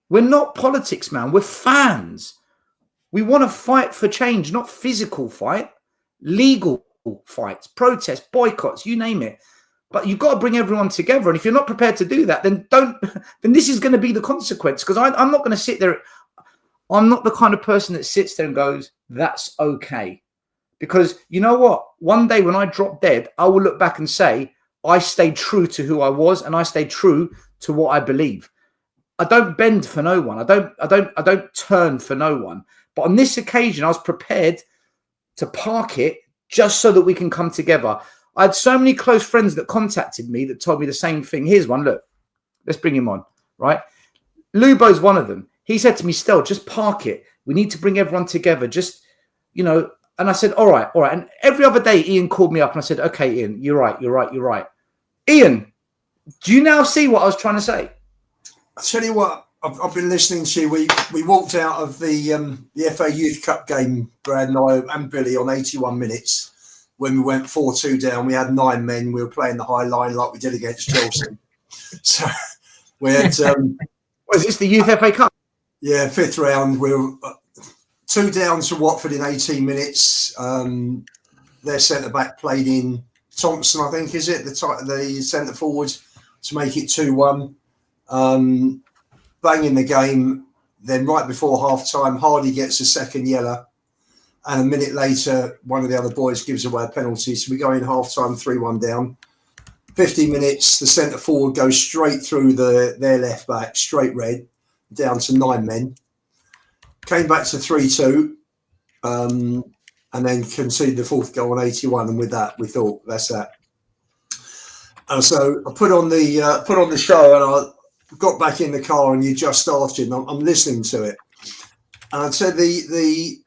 We're not politics, man. We're fans. We want to fight for change, not physical fight, legal fights, protests, boycotts, you name it. But you've got to bring everyone together. And if you're not prepared to do that, then this is going to be the consequence. Because I'm not going to sit there. I'm not the kind of person that sits there and goes, that's okay. Because you know what? One day when I drop dead, I will look back and say, I stayed true to who I was and I stayed true to what I believe. I don't bend for no one. I don't turn for no one. But on this occasion, I was prepared to park it just so that we can come together. I had so many close friends that contacted me that told me the same thing. Here's one. Look, let's bring him on, right? Lubo's one of them. He said to me, Stel, just park it. We need to bring everyone together. Just, you know, and I said, all right. And every other day, Ian called me up and I said, okay, Ian, you're right. Ian, do you now see what I was trying to say? I tell you what, I've been listening to you. We walked out of the FA Youth Cup game, Brad and I and Billy, on 81 minutes when we went 4-2 down. We had 9 men. We were playing the high line like we did against Chelsea. So we had... Was this the Youth FA Cup? Yeah, 5th round. We were 2 down to Watford in 18 minutes. Their centre-back played in Thompson, I think, is it? The centre-forward to make it 2-1. Banging the game. Then right before half-time, Hardy gets a second yellow. And a minute later, one of the other boys gives away a penalty. So we go in half-time, 3-1 down. 50 minutes, the centre-forward goes straight through their left-back, straight red, down to 9 men. Came back to 3-2, and then conceded the 4th goal on 81. And with that, we thought, that's that. And so I put on the show, and I got back in the car, and you just started, and I'm listening to it. And I said the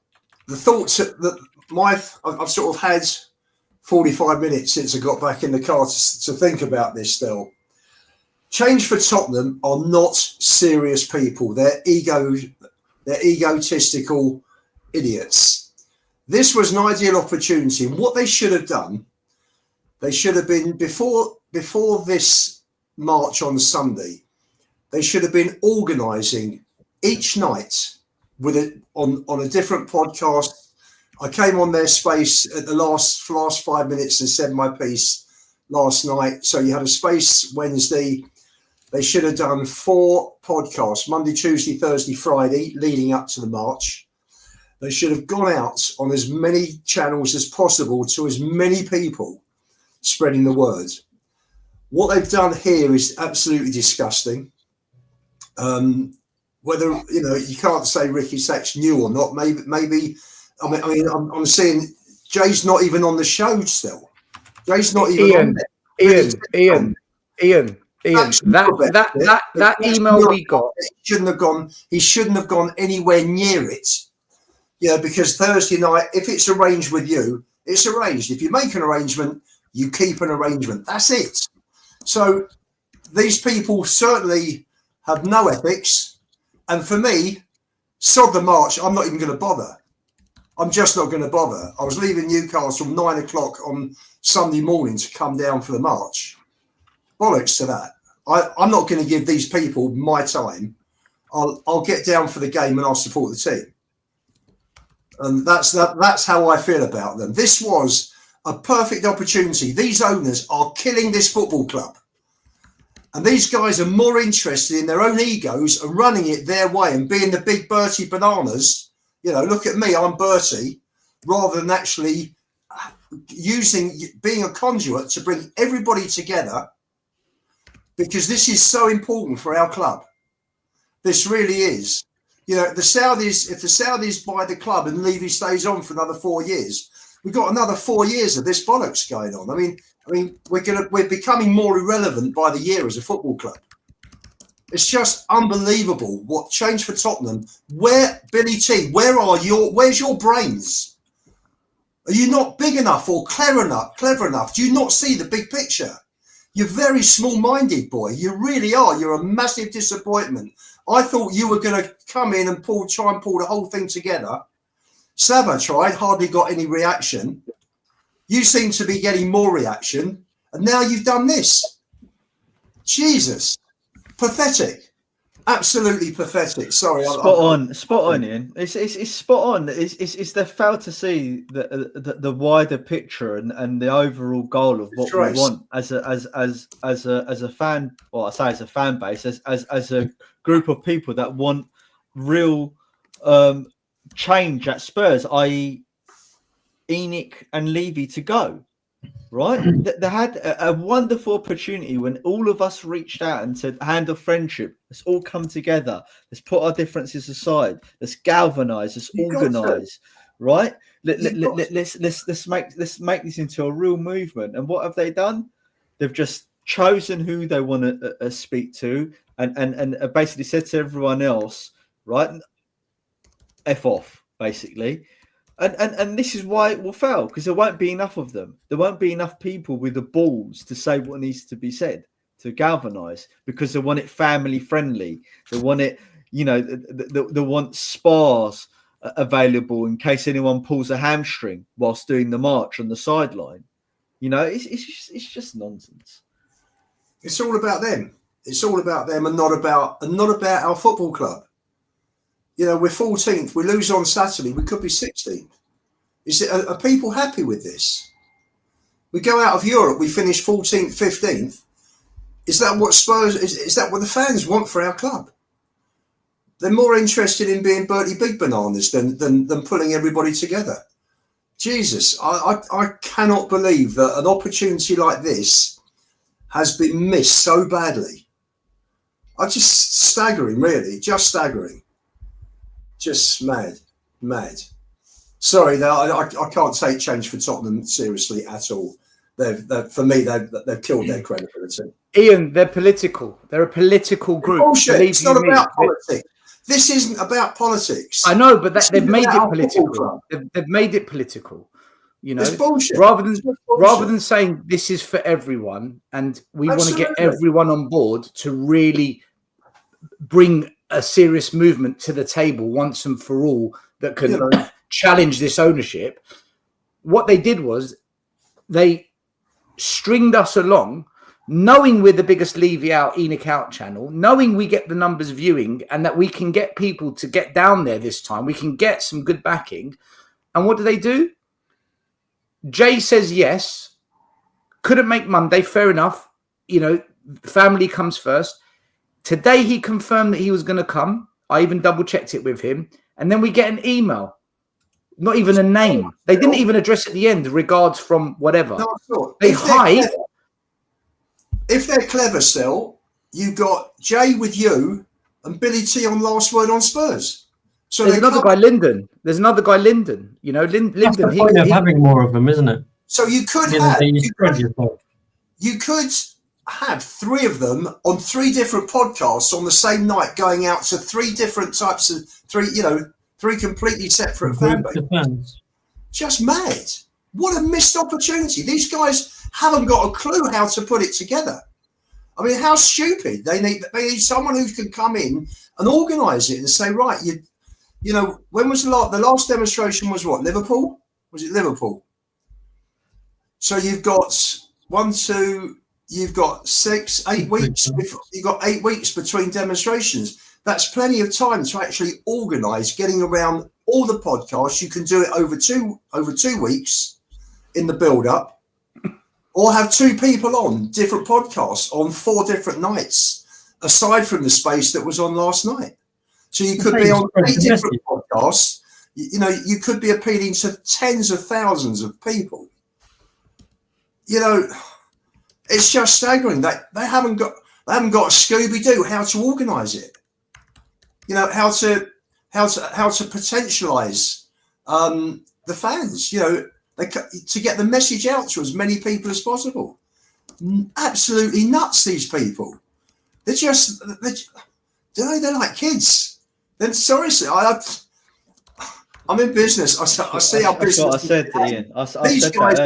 thoughts that I've sort of had 45 minutes since I got back in the car to think about this still. Change for Tottenham are not serious people. They're egotistical idiots. This was an ideal opportunity. And what they should have done, they should have been, before this march on Sunday, they should have been organising each night on a different podcast. I came on their space at the last 5 minutes and said my piece last night. So you had a space Wednesday. They should have done 4 podcasts, Monday, Tuesday, Thursday, Friday, leading up to the march. They should have gone out on as many channels as possible to as many people, spreading the word. What they've done here is absolutely disgusting. Whether, you know, you can't say Ricky Sachs knew or not. Maybe. I mean, I'm seeing Jay's not even on the show still. Jay's not even on there. Ian. That email we got. He shouldn't have gone anywhere near it. Yeah, because Thursday night, if it's arranged with you, it's arranged. If you make an arrangement, you keep an arrangement. That's it. So these people certainly have no ethics. And for me, sod the march, I'm not even going to bother. I'm just not going to bother. I was leaving Newcastle 9 o'clock on Sunday morning to come down for the march. Bollocks to that. I'm not going to give these people my time. I'll get down for the game and I'll support the team. And that's how I feel about them. This was a perfect opportunity. These owners are killing this football club. And these guys are more interested in their own egos and running it their way and being the big Bertie bananas. You know, look at me, I'm Bertie, rather than actually being a conduit to bring everybody together, because this is so important for our club. This really is. You know, if the Saudis buy the club and Levy stays on for another 4 years, we've got another 4 years of this bollocks going on. I mean, we're becoming more irrelevant by the year as a football club. It's just unbelievable what changed for Tottenham. Where, Billy T, where's your brains? Are you not big enough or clever enough? Do you not see the big picture? You're very small-minded, boy. You really are. You're a massive disappointment. I thought you were going to come in and try and pull the whole thing together. Sava tried, hardly got any reaction. You seem to be getting more reaction, and now you've done this. Jesus. Pathetic, absolutely pathetic. Sorry, spot on, Ian. It's spot on. It's they fail to see the wider picture and the overall goal of what we want as a fan, or I say as a fan base, as a group of people that want real change at Spurs, i.e., Enoch and Levy to go. Right? They had a wonderful opportunity when all of us reached out and said, "Hand of friendship. Let's all come together. Let's put our differences aside. Let's galvanize. Let's organize." Right? Let's make this into a real movement. And what have they done? They've just chosen who they want to speak to, and basically said to everyone else, right, F off, basically. And this is why it will fail, because there won't be enough of them. There won't be enough people with the balls to say what needs to be said, to galvanize, because they want it family friendly. They want it, they want spars available in case anyone pulls a hamstring whilst doing the march on the sideline. It's just nonsense. It's all about them. It's all about them, and not about our football club. We're 14th. We lose on Saturday. We could be 16th. Are people happy with this? We go out of Europe. We finish 14th, 15th. Is that what Spurs? Is that what the fans want for our club? They're more interested in being Bertie Big Bananas than pulling everybody together. Jesus, I cannot believe that an opportunity like this has been missed so badly. Just staggering, really. Just staggering. Just mad. Sorry, I can't take change for Tottenham seriously at all. For me, they've killed their credibility. Ian, they're political. They're a political group. Bullshit. It's not about politics. This isn't about politics. I know, but they've made it political. They've made it political. It's bullshit. Rather than saying this is for everyone, and we want to get everyone on board to really bring a serious movement to the table once and for all that can challenge this ownership. What they did was they stringed us along, knowing we're the biggest Levy out, Enoch out channel, knowing we get the numbers viewing and that we can get people to get down there this time. We can get some good backing. And what do? Jay says yes. Couldn't make Monday. Fair enough. Family comes first. Today, he confirmed that he was going to come. I even double-checked it with him. And then we get an email. Not even a name. They didn't even address at the end, regards from whatever. No, sure. They hide. If they're clever still, you got Jay with you and Billy T on Last Word on Spurs. So there's another guy, Lyndon. Lyndon. That's the point of having more of them, isn't it? So you could have three of them on three different podcasts on the same night, going out to three different types of three completely separate fan bases. Just mad. What a missed opportunity. These guys haven't got a clue how to put it together. I mean, how stupid. They need someone who can come in and organise it and say, right, when was the last demonstration was what? Liverpool? Was it Liverpool? So you've got 6, 8 weeks. You've got 8 weeks between demonstrations. That's plenty of time to actually organise getting around all the podcasts. You can do it over two weeks in the build-up, or have two people on different podcasts on 4 different nights, aside from the space that was on last night. So you could be on 8 different podcasts. You could be appealing to tens of thousands of people. It's just staggering. They haven't got a Scooby-Doo how to organise it. How to potentialise the fans. To get the message out to as many people as possible. Absolutely nuts. These people. They're like kids. Then seriously, I'm in business. I see how business. That's what I said, Ian. These guys,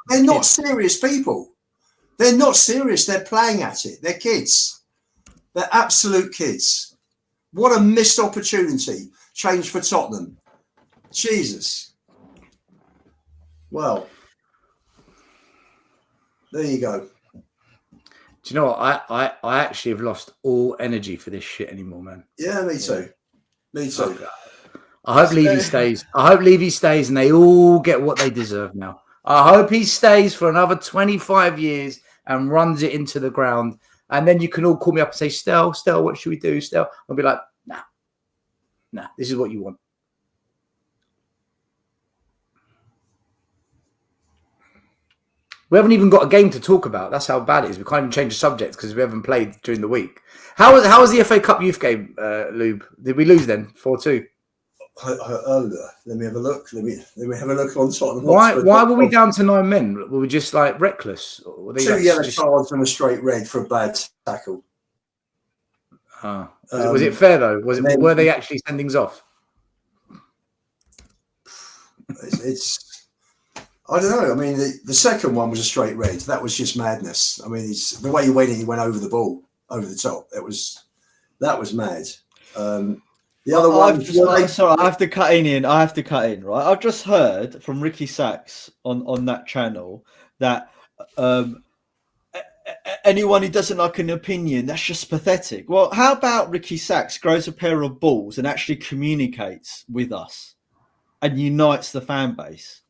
they're not serious people. They're not serious. They're playing at it. They're kids. They're absolute kids. What a missed opportunity. Change for Tottenham. Jesus. Well, there you go. Do you know what? I actually have lost all energy for this shit anymore, man. Yeah, me too. Me too. Okay. I hope Levy stays. I hope Levy stays and they all get what they deserve now. I hope he stays for another 25 years and runs it into the ground. And then you can all call me up and say, Stel, what should we do, Stel? I'll be like, nah, this is what you want. We haven't even got a game to talk about. That's how bad it is. We can't even change the subject because we haven't played during the week. How was the FA Cup youth game, Lube? Did we lose then? 4-2. Let me have a look. Let me have a look on Tottenham. Why were we down to 9 men? Were we just like reckless? Or were they 2 like, yellow just... cards and a straight red for a bad tackle. Was it fair though? Were they actually sendings off? It's I don't know. I mean, the second one was a straight red. That was just madness. I mean, the way he went over the ball, over the top. That was mad. The other one. Sorry, I have to cut in. I have to cut in. Right, I've just heard from Ricky Sachs on that channel that anyone who doesn't like an opinion, that's just pathetic. Well, how about Ricky Sachs grows a pair of balls and actually communicates with us and unites the fan base?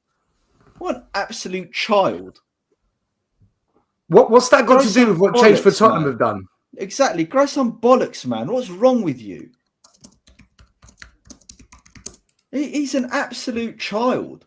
What an absolute child. What's that got to do with what Change for Tottenham have done? Exactly. Grow some bollocks, man. What's wrong with you? He's an absolute child.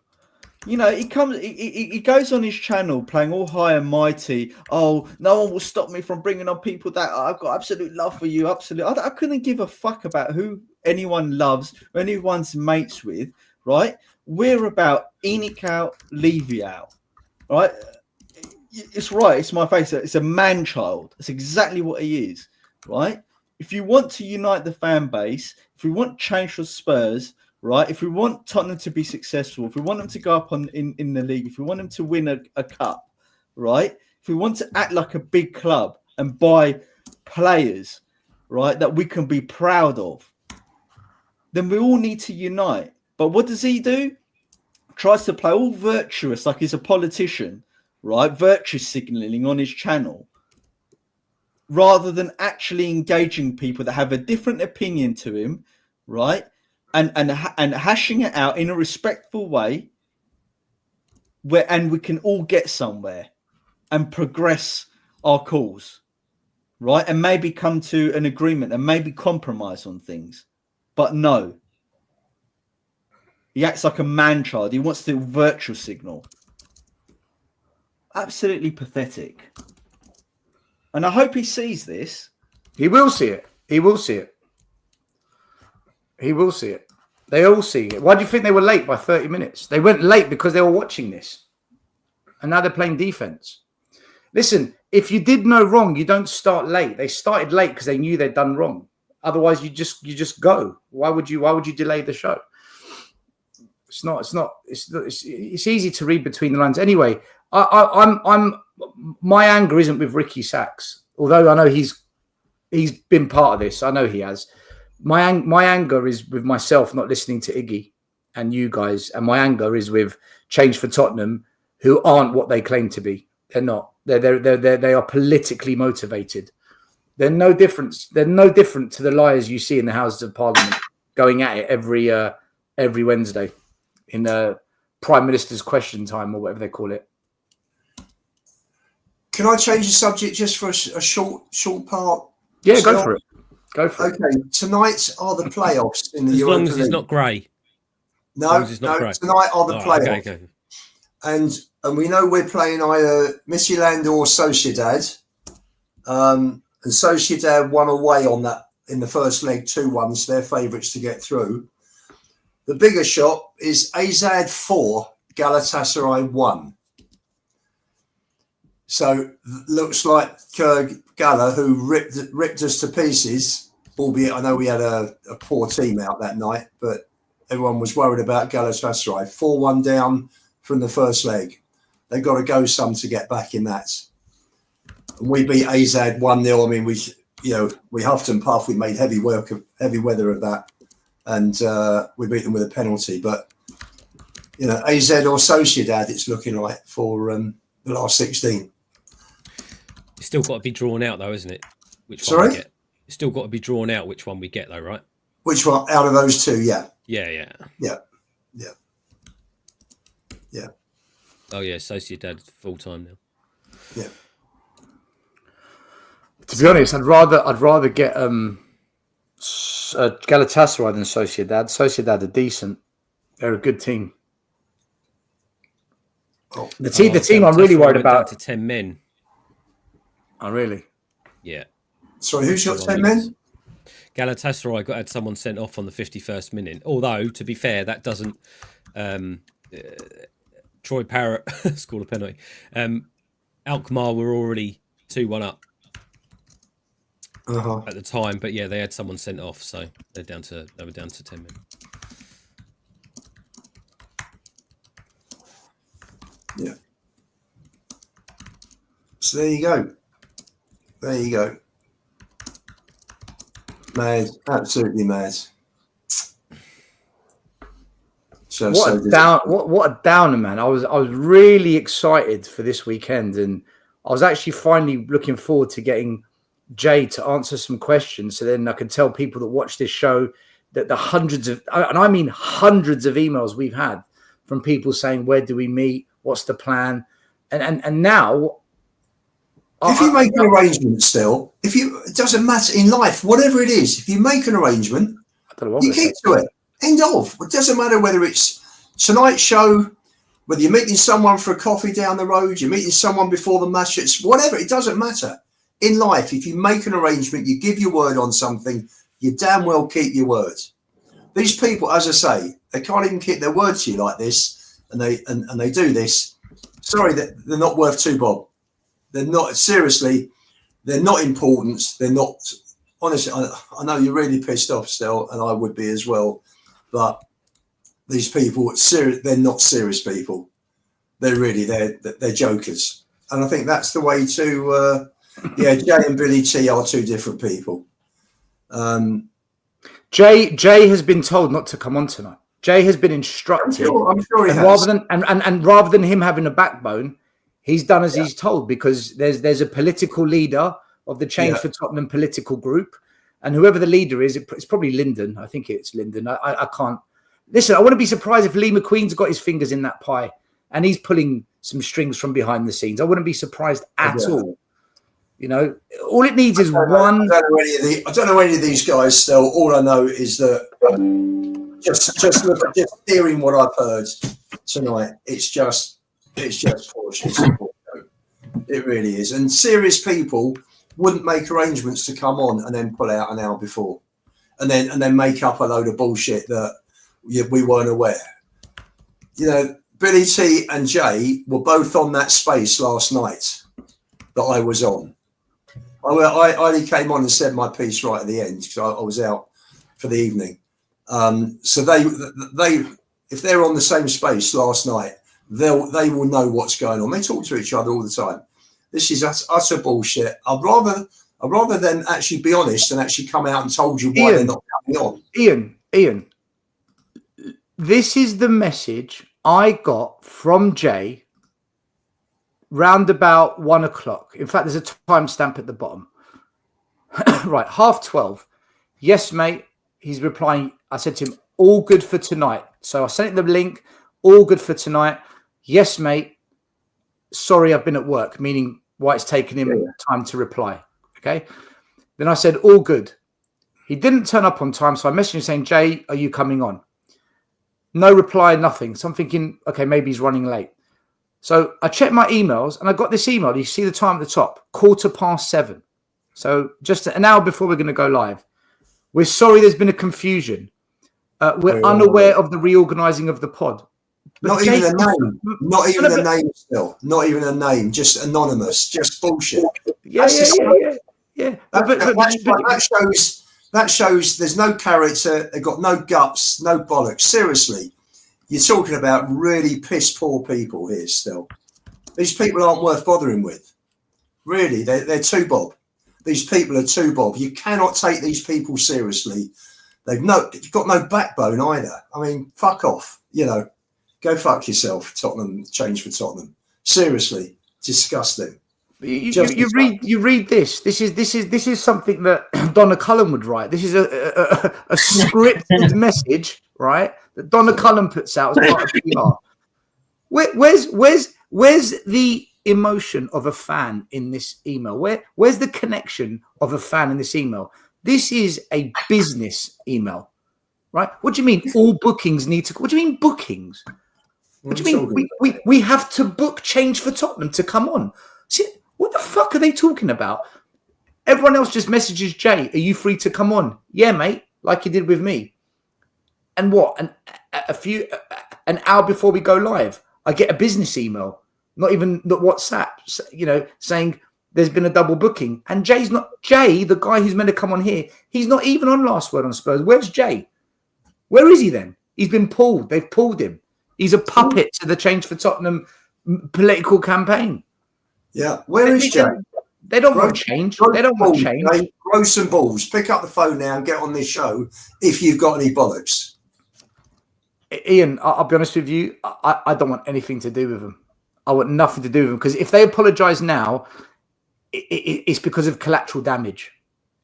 You know, he goes on his channel playing all high and mighty. Oh, no one will stop me from bringing on people that I've got absolute love for you. Absolute. I couldn't give a fuck about who anyone loves, who anyone's mates with, right? We're about Enoch out, Levy out, right? It's right. It's my face. It's a man child. It's exactly what he is, right? If you want to unite the fan base, if we want change for Spurs, right? If we want Tottenham to be successful, if we want them to go up in the league, if we want them to win a cup, right? If we want to act like a big club and buy players, right, that we can be proud of, then we all need to unite. But what does he do? Tries to play all virtuous like he's a politician, right? Virtue signaling on his channel, rather than actually engaging people that have a different opinion to him, right? And hashing it out in a respectful way, and we can all get somewhere and progress our cause, right? And maybe come to an agreement and maybe compromise on things. But no, he acts like a man child. He wants to virtual signal. Absolutely pathetic. And I hope he sees this. He will see it. He will see it. He will see it. They all see it. Why do you think they were late by 30 minutes? They went late because they were watching this. And now they're playing defense. Listen, if you did no wrong, you don't start late. They started late because they knew they'd done wrong. Otherwise, you just go. Why would you delay the show? It's easy to read between the lines. Anyway, my anger isn't with Ricky Sachs, although I know he's been part of this. I know he has. My anger is with myself not listening to Iggy and you guys, and my anger is with Change for Tottenham, who aren't what they claim to be. They're not. They are politically motivated. They're no different. They're no different to the liars you see in the Houses of Parliament going at it every Wednesday in Prime Minister's Question Time or whatever they call it. Can I change the subject just for a short part? Yeah, go for it. Go for it. Okay, tonight are the playoffs in the As Europa long as League. it's not grey. No, tonight are the playoffs. Okay. And we know we're playing either Midtjylland or Sociedad. And Sociedad won away on that in the first leg 2-1, so they're favourites to get through. The bigger shot is AZ 4, Galatasaray 1. So looks like Gala, who ripped us to pieces, albeit I know we had a poor team out that night, but everyone was worried about Galatasaray. 4-1 down from the first leg. They've got to go some to get back in that. And we beat AZ 1-0. I mean, we huffed and puffed. We made heavy weather of that, and we beat them with a penalty. But AZ or Sociedad, it's looking like for the last 16. It's still got to be drawn out, though, isn't it? Sorry? We get. It's still got to be drawn out which one we get, though, right? Which one out of those two? Yeah. Yeah. Oh yeah, Sociedad full time now. Yeah. To be honest, I'd rather get Galatasaray than Sociedad. Sociedad are decent. They're a good team. The team I'm really worried went down about. to 10 men. Oh, really? Yeah. Sorry, who's got 10 men? Galatasaray had someone sent off on the 51st minute. Although, to be fair, that doesn't. Troy Parrott scored a penalty. Alkmaar were already 2-1 up at the time, but yeah, they had someone sent off, so they were down to 10 men. Yeah. So there you go. There you go. Mad, absolutely mad. What a downer, man! I was really excited for this weekend, and I was actually finally looking forward to getting Jay to answer some questions, so then I could tell people that watch this show that the hundreds of, and I mean hundreds of emails we've had from people saying, "Where do we meet? What's the plan?" And now, if you make an arrangement, still, it doesn't matter in life, whatever it is. If you make an arrangement, you keep to it. End of. It doesn't matter whether it's tonight's show, whether you're meeting someone for a coffee down the road, you're meeting someone before the match, it's whatever. It doesn't matter. In life, if you make an arrangement, you give your word on something, you damn well keep your word. These people, as I say, they can't even keep their word to you like this, and they do this. Sorry, that they're not worth two bob. They're not, seriously, they're not important. They're not, honestly, I know you're really pissed off still, and I would be as well. But these people, they're not serious people. They're jokers. And I think that's the way to, Jay and Billy T are two different people. Jay has been told not to come on tonight. Jay has been instructed. I'm sure he has. Rather than him having a backbone, he's done as he's told, because there's a political leader of the Change for Tottenham political group. And whoever the leader is, it's probably Lyndon. I think it's Lyndon. I can't. Listen, I wouldn't be surprised if Lee McQueen's got his fingers in that pie and he's pulling some strings from behind the scenes. I wouldn't be surprised at all. You know, all it needs is one. I don't know any of these guys still. All I know is that just hearing what I've heard tonight, it's just bullshit. It really is. And serious people wouldn't make arrangements to come on and then pull out an hour before, and then make up a load of bullshit that we weren't aware. You know, Billy T and Jay were both on that space last night that I was on. I only came on and said my piece right at the end because I was out for the evening. So they if they're on the same space last night, they will know what's going on. They talk to each other all the time. This is utter bullshit. I'd rather than actually be honest and actually come out and told you why they're not coming on. Ian, this is the message I got from Jay round about 1 o'clock. In fact, there's a timestamp at the bottom. Right, 12:30. Yes, mate. He's replying. I said to him, all good for tonight. So I sent him the link. All good for tonight. Yes, mate. Sorry, I've been at work, meaning why it's taken him time to reply. Okay. Then I said, all good. He didn't turn up on time. So I messaged him saying, Jay, are you coming on? No reply, nothing. So I'm thinking, okay, maybe he's running late. So I checked my emails and I got this email. You see the time at the top, 7:15. So just an hour before we're going to go live. We're sorry there's been a confusion. We're unaware of the reorganizing of the pod. But not even a name. Not even a name still. Not even a name. Just anonymous. Just bullshit. Yeah. That shows there's no character. They've got no guts, no bollocks. Seriously. You're talking about really piss poor people here still. These people aren't worth bothering with. Really, they're two bob. These people are two bob. You cannot take these people seriously. You've got no backbone either. I mean, fuck off. You know, go fuck yourself, Tottenham. Change for Tottenham. Seriously, disgusting. You read this. This is something that Donna Cullen would write. This is a scripted message, right? That Donna Cullen puts out as part of PR. Where's the emotion of a fan in this email? Where's the connection of a fan in this email? This is a business email, right? What do you mean all bookings need to? What do you mean bookings? What do you mean? We have to book change for Tottenham to come on. See, what the fuck are they talking about? Everyone else just messages Jay, are you free to come on? Yeah, mate, like you did with me. And what? An hour before we go live, I get a business email, not even the WhatsApp, saying there's been a double booking. And Jay, the guy who's meant to come on here, he's not even on Last Word on Spurs. Where's Jay? Where is he then? He's been pulled. They've pulled him. He's a puppet to the Change for Tottenham political campaign. Yeah. Where is Jay? They don't want change. They don't want change. Jay, grow some balls. Pick up the phone now and get on this show if you've got any bollocks. Ian, I'll be honest with you. I don't want anything to do with them. I want nothing to do with them, because if they apologise now, it's because of collateral damage.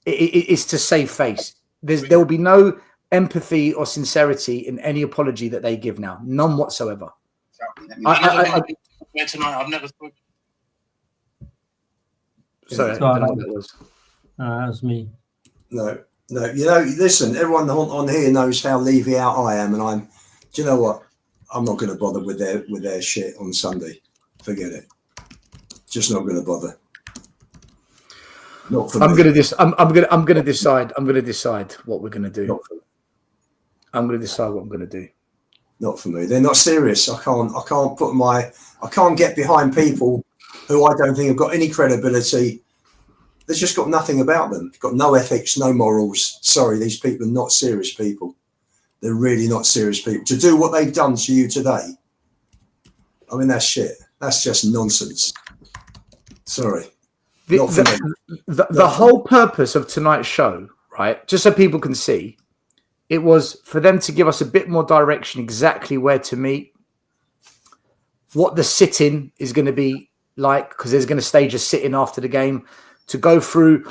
It's to save face. There will be no empathy or sincerity in any apology that they give now. None whatsoever. Tonight, I've never spoken. Sorry, I don't know what that was. That was me. No. Listen, everyone on here knows how Levy out I am, and do you know what? I'm not going to bother with their shit on Sunday. Forget it. Just not going to bother. Not for I'm me. going to decide. I'm going to decide what we're going to do. I'm going to decide what I'm going to do. Not for me. They're not serious. I can't get behind people who I don't think have got any credibility. They've just got nothing about them. They've got no ethics, no morals. Sorry, these people are not serious people. They're really not serious people. To do what they've done to you today, I mean, that's shit. That's just nonsense. Sorry. The whole purpose of tonight's show, right, just so people can see, it was for them to give us a bit more direction, exactly where to meet, what the sit-in is going to be like, because there's going to stage a sit-in after the game, to go through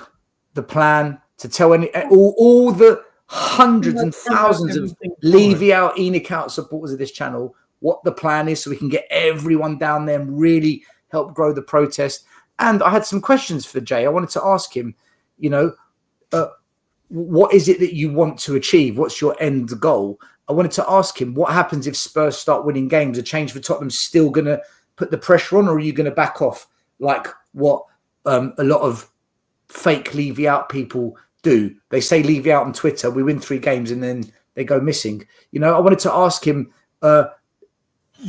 the plan, to tell all the hundreds and thousands of Levy out, Enoch out supporters of this channel what the plan is, so we can get everyone down there and really help grow the protest. And I had some questions for Jay. I wanted to ask him, what is it that you want to achieve? What's your end goal? I wanted to ask him, what happens if Spurs start winning games? A change for Tottenham still going to put the pressure on, or are you going to back off like what a lot of fake Levy out people do? They say Levy out on Twitter, we win 3 games and then they go missing. I wanted to ask him,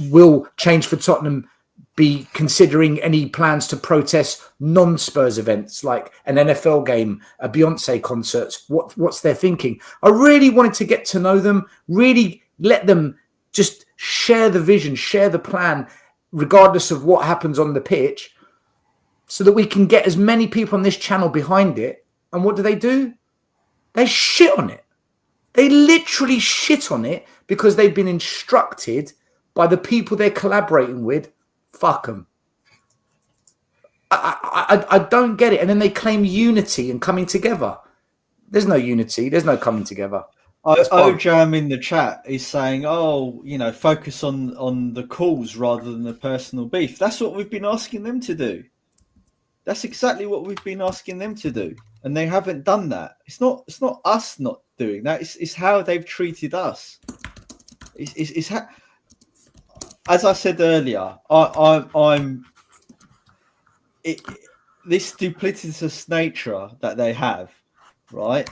will Change for Tottenham be considering any plans to protest non-Spurs events like an NFL game, a Beyonce concert? What's their thinking? I really wanted to get to know them, really let them just share the vision, share the plan, regardless of what happens on the pitch, so that we can get as many people on this channel behind it. And what do? They shit on it. They literally shit on it because they've been instructed by the people they're collaborating with. Fuck them. I don't get it. And then they claim unity and coming together. There's no unity. There's no coming together. Ojam in the chat is saying, focus on the cause rather than the personal beef. That's what we've been asking them to do. That's exactly what we've been asking them to do. And they haven't done that. It's not us not doing that. It's how they've treated us. It's how, as I said earlier, this duplicitous nature that they have, right?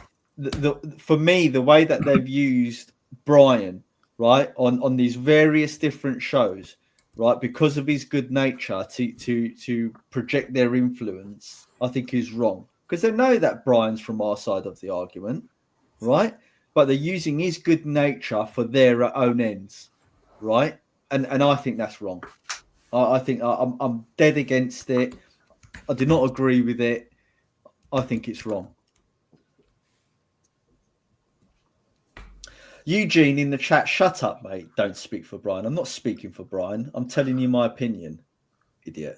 For me, the way that they've used Brian, right, on these various different shows, right, because of his good nature to project their influence, I think is wrong. Because they know that Brian's from our side of the argument, right? But they're using his good nature for their own ends, right? And I think that's wrong. I think I'm dead against it. I do not agree with it. I think it's wrong. Eugene in the chat, shut up, mate. Don't speak for Brian. I'm not speaking for Brian. I'm telling you my opinion, idiot.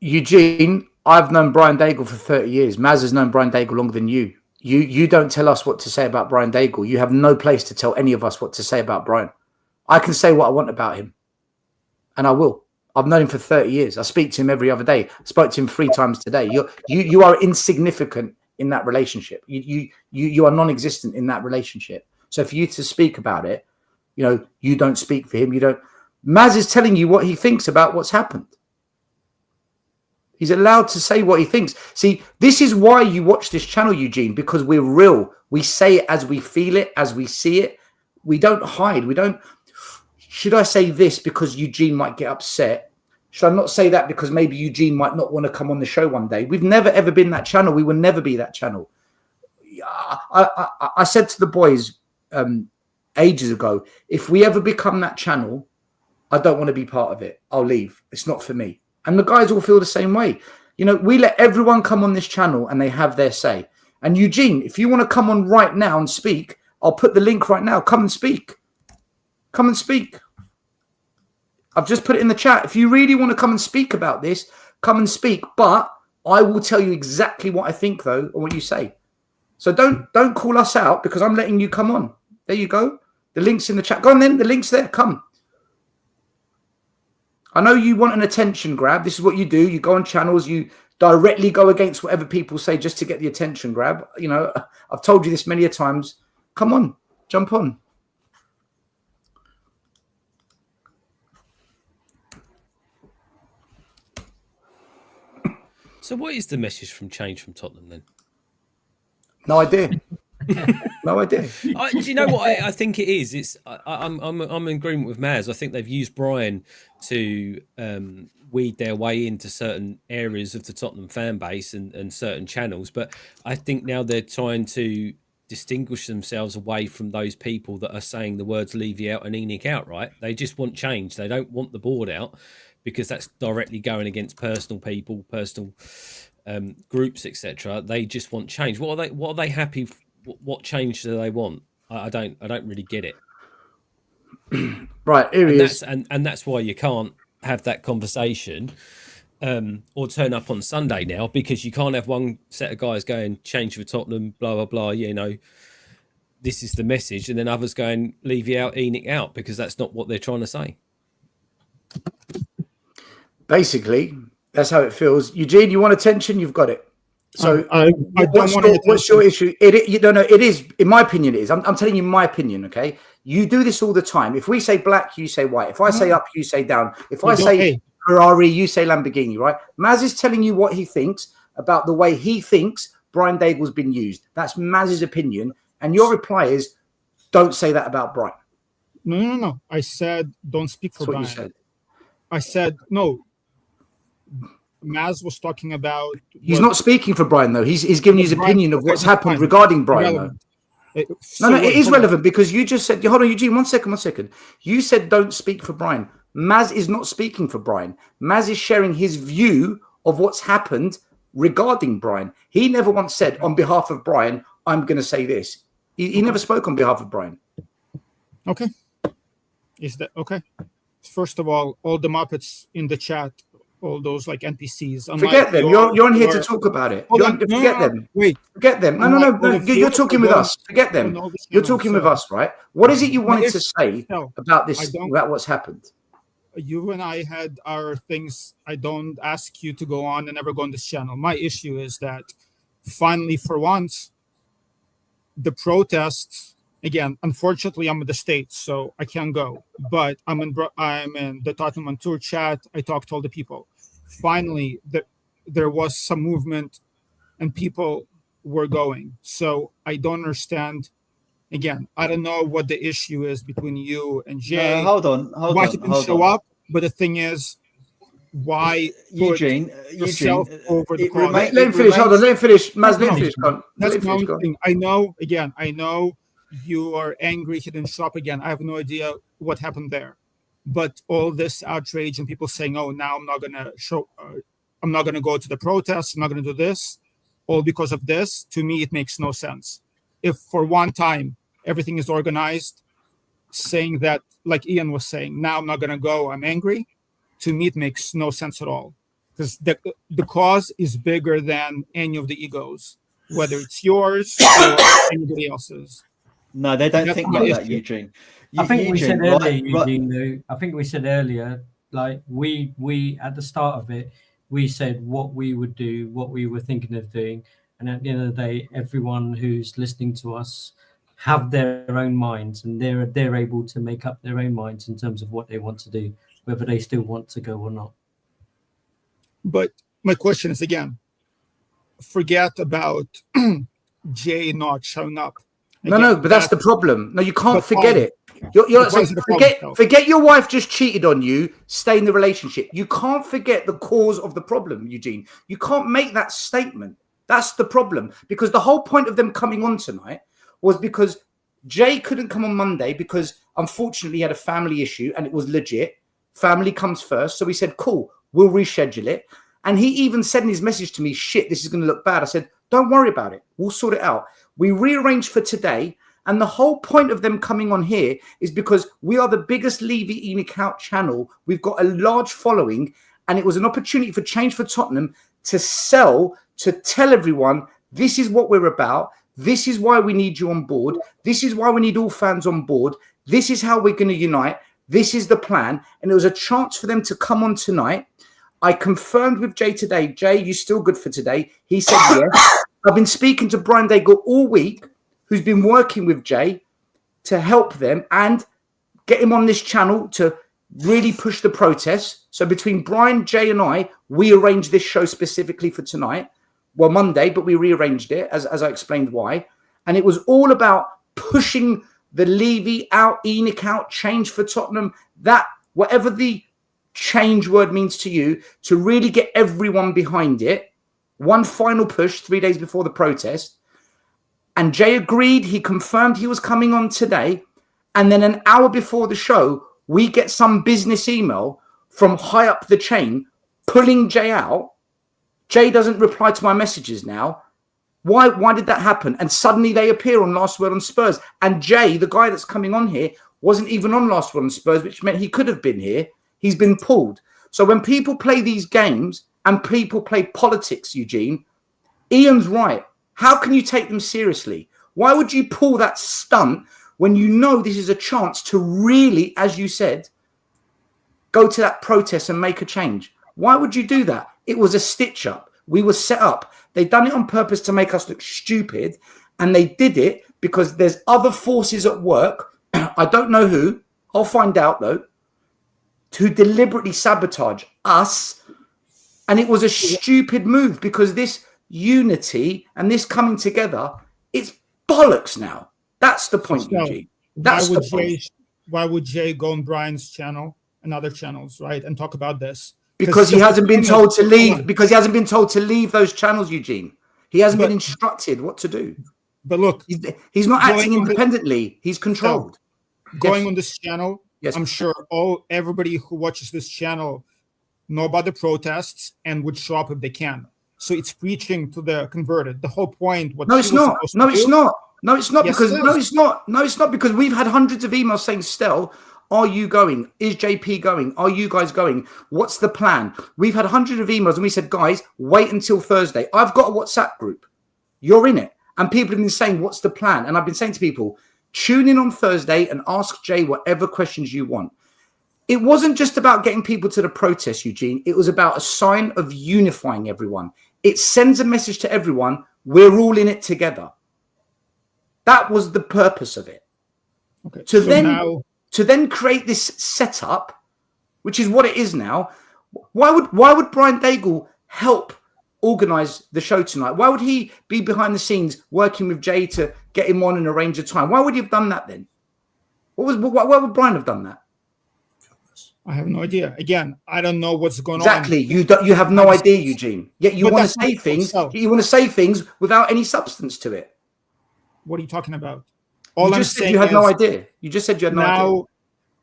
Eugene, I've known Brian Daigle for 30 years. Maz has known Brian Daigle longer than you. You don't tell us what to say about Brian Daigle. You have no place to tell any of us what to say about Brian. I can say what I want about him, and I will. I've known him for 30 years. I speak to him every other day. I spoke to him 3 times today. You are insignificant in that relationship. You are non-existent in that relationship. So for you to speak about it, you don't speak for him. You don't. Maz is telling you what he thinks about what's happened. He's allowed to say what he thinks. See, this is why you watch this channel, Eugene, because we're real. We say it as we feel it, as we see it. We don't hide. We don't, should I say this because Eugene might get upset? Should I not say that because maybe Eugene might not want to come on the show one day? We've never, ever been that channel. We will never be that channel. I said to the boys ages ago, if we ever become that channel, I don't want to be part of it. I'll leave. It's not for me. And the guys all feel the same way. You know, we let everyone come on this channel and they have their say. And Eugene, if you want to come on right now and speak, I'll put the link right now. Come and speak. Come and speak. I've just put it in the chat. If you really want to come and speak about this, come and speak. But I will tell you exactly what I think, though, or what you say. So don't call us out because I'm letting you come on. There you go. The link's in the chat. Go on then. The link's there. Come. I know you want an attention grab. This is what you do. You go on channels. You directly go against whatever people say just to get the attention grab. You know, I've told you this many a times. Come on. Jump on. So what is the message from Change from Tottenham then? No idea. No idea. Do you know what I think it is? It's I'm in agreement with Maz. I think they've used Brian to weed their way into certain areas of the Tottenham fan base and certain channels. But I think now they're trying to distinguish themselves away from those people that are saying the words Levy out and Enoch out, right? They just want change. They don't want the board out because that's directly going against personal people, personal groups, etc. They just want change. What are they happy? What change do they want? I don't really get it. Right, here he is. And that's why you can't have that conversation or turn up on Sunday now, because you can't have one set of guys going change for Tottenham, blah blah blah. You know, this is the message, and then others going Levy out, Enoch out, because that's not what they're trying to say. Basically, that's how it feels. Eugene, you want attention? You've got it. So, what's your issue? It is, in my opinion, it is. I'm telling you my opinion, okay? You do this all the time. If we say black, you say white. If I say up, you say down. If I say Ferrari, you say Lamborghini, right? Maz is telling you what he thinks about the way he thinks Brian Daigle's been used. That's Maz's opinion. And your reply is, don't say that about Brian. No. I said, don't speak for Brian. What you said. I said, no. Maz was talking about... He's not speaking for Brian, though. He's giving his opinion of what's happened regarding Brian, though. No, it is relevant because you just said... Hold on, Eugene, one second. You said don't speak for Brian. Maz is not speaking for Brian. Maz is sharing his view of what's happened regarding Brian. He never once said, on behalf of Brian, I'm going to say this. He never spoke on behalf of Brian. Okay. Is that... Okay. First of all the Muppets in the chat, all those like NPCs. Forget them. You're on here to talk about it. Forget them. Wait. Forget them. No. You're talking with us. Forget them. You're talking with us, right? What is it you wanted to say about this, about what's happened? You and I had our things. I don't ask you to go on and never go on this channel. My issue is that finally, for once, the protests, again, unfortunately, I'm in the States, so I can't go. But I'm in the Tottenham Tour chat. I talked to all the people. Finally, there was some movement, and people were going. So I don't understand. Again, I don't know what the issue is between you and Jay. Hold on. Why he didn't show up? But the thing is, why Eugene over the cause? Let him finish. Hold on. Let him finish. Maz, let him finish. That's my own thing. I know. You are angry. He didn't show up again. I have no idea what happened there. But all this outrage and people saying, "Oh, now I'm not gonna show. I'm not gonna go to the protests. I'm not gonna do this," all because of this. To me, it makes no sense. If for one time everything is organized, saying that, like Ian was saying, now I'm not gonna go. I'm angry. To me, it makes no sense at all, because the cause is bigger than any of the egos, whether it's yours or anybody else's. No, they don't think like that, Eugene. I think we said earlier, Eugene, though. I think we said earlier, like we at the start of it, we said what we would do, what we were thinking of doing, and at the end of the day, everyone who's listening to us have their own minds, and they're able to make up their own minds in terms of what they want to do, whether they still want to go or not. But my question is again, forget about Jay not showing up. No, but that's the problem. No, you can't forget it. You're But why is it a problem, though? forget your wife just cheated on you, stay in the relationship. You can't forget the cause of the problem, Eugene. You can't make that statement. That's the problem. Because the whole point of them coming on tonight was because Jay couldn't come on Monday because unfortunately he had a family issue and it was legit. Family comes first. So we said, cool, we'll reschedule it. And he even said in his message to me, shit, this is going to look bad. I said, don't worry about it. We'll sort it out. We rearranged for today. And the whole point of them coming on here is because we are the biggest Levy account channel. We've got a large following. And it was an opportunity for Change for Tottenham to sell, to tell everyone, this is what we're about. This is why we need you on board. This is why we need all fans on board. This is how we're going to unite. This is the plan. And it was a chance for them to come on tonight. I confirmed with Jay today. Jay, you still good for today? He said yes. I've been speaking to Brian Daigle all week, who's been working with Jay to help them and get him on this channel to really push the protest. So between Brian, Jay, and I, we arranged this show specifically for tonight. Well, Monday, but we rearranged it, as I explained why. And it was all about pushing the Levy out, ENIC out, Change for Tottenham, that, whatever the change word means to you, to really get everyone behind it. One final push 3 days before the protest. And Jay agreed. He confirmed he was coming on today. And then an hour before the show, we get some business email from high up the chain pulling Jay out. Jay doesn't reply to my messages now. Why did that happen? And suddenly they appear on Last Word on Spurs. And Jay, the guy that's coming on here, wasn't even on Last Word on Spurs, which meant he could have been here. He's been pulled. So when people play these games and people play politics, Eugene, Ian's right. How can you take them seriously? Why would you pull that stunt when you know this is a chance to really, as you said, go to that protest and make a change? Why would you do that? It was a stitch up. We were set up. They'd done it on purpose to make us look stupid. And they did it because there's other forces at work. I don't know who. I'll find out, though. To deliberately sabotage us. And it was a stupid move because this unity and this coming together, it's bollocks now. That's the point, Eugene. That's the point. Why would Jay go on Brian's channel and other channels, right, and talk about this? Because he hasn't been told to leave. Because he hasn't been told to leave those channels, Eugene. He hasn't been instructed what to do. But look, he's not acting independently. He's controlled. Going on this channel, yes. I'm sure everybody who watches this channel know about the protests and would show up if they can. So it's preaching to the converted. The whole point. No, it's not. No, it's not. No, it's not because no, it's not because we've had hundreds of emails saying, Stel, are you going? Is JP going? Are you guys going? What's the plan? We've had hundreds of emails and we said, guys, wait until Thursday. I've got a WhatsApp group. You're in it. And people have been saying, what's the plan? And I've been saying to people, tune in on Thursday and ask Jay whatever questions you want. It wasn't just about getting people to the protest, Eugene. It was about a sign of unifying everyone. It sends a message to everyone. We're all in it together. That was the purpose of it. Okay. To then create this setup, which is what it is now. Why would Brian Daigle help organize the show tonight? Why would he be behind the scenes working with Jay to get him on and arrange a time? Why would he have done that then? Why would Brian have done that? I have no idea. Again, I don't know what's going on. Exactly. You have no idea, Eugene. Yet you want to say things. You want to say things without any substance to it. What are you talking about? All I'm saying you had no idea. You just said you had no idea. Now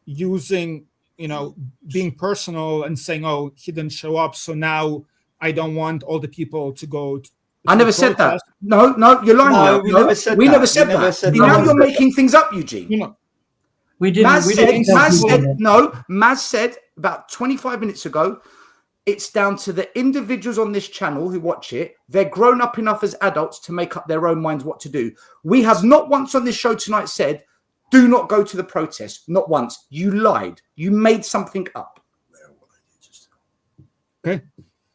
using, being personal and saying, oh, he didn't show up, so now I don't want all the people to go. I never said that. No, you're lying. No, we never said that. Now you're making things up, Eugene. We didn't. Maz said about 25 minutes ago, it's down to the individuals on this channel who watch it. They're grown up enough as adults to make up their own minds what to do. We have not once on this show tonight said, do not go to the protest. Not once. You lied. You made something up. Okay.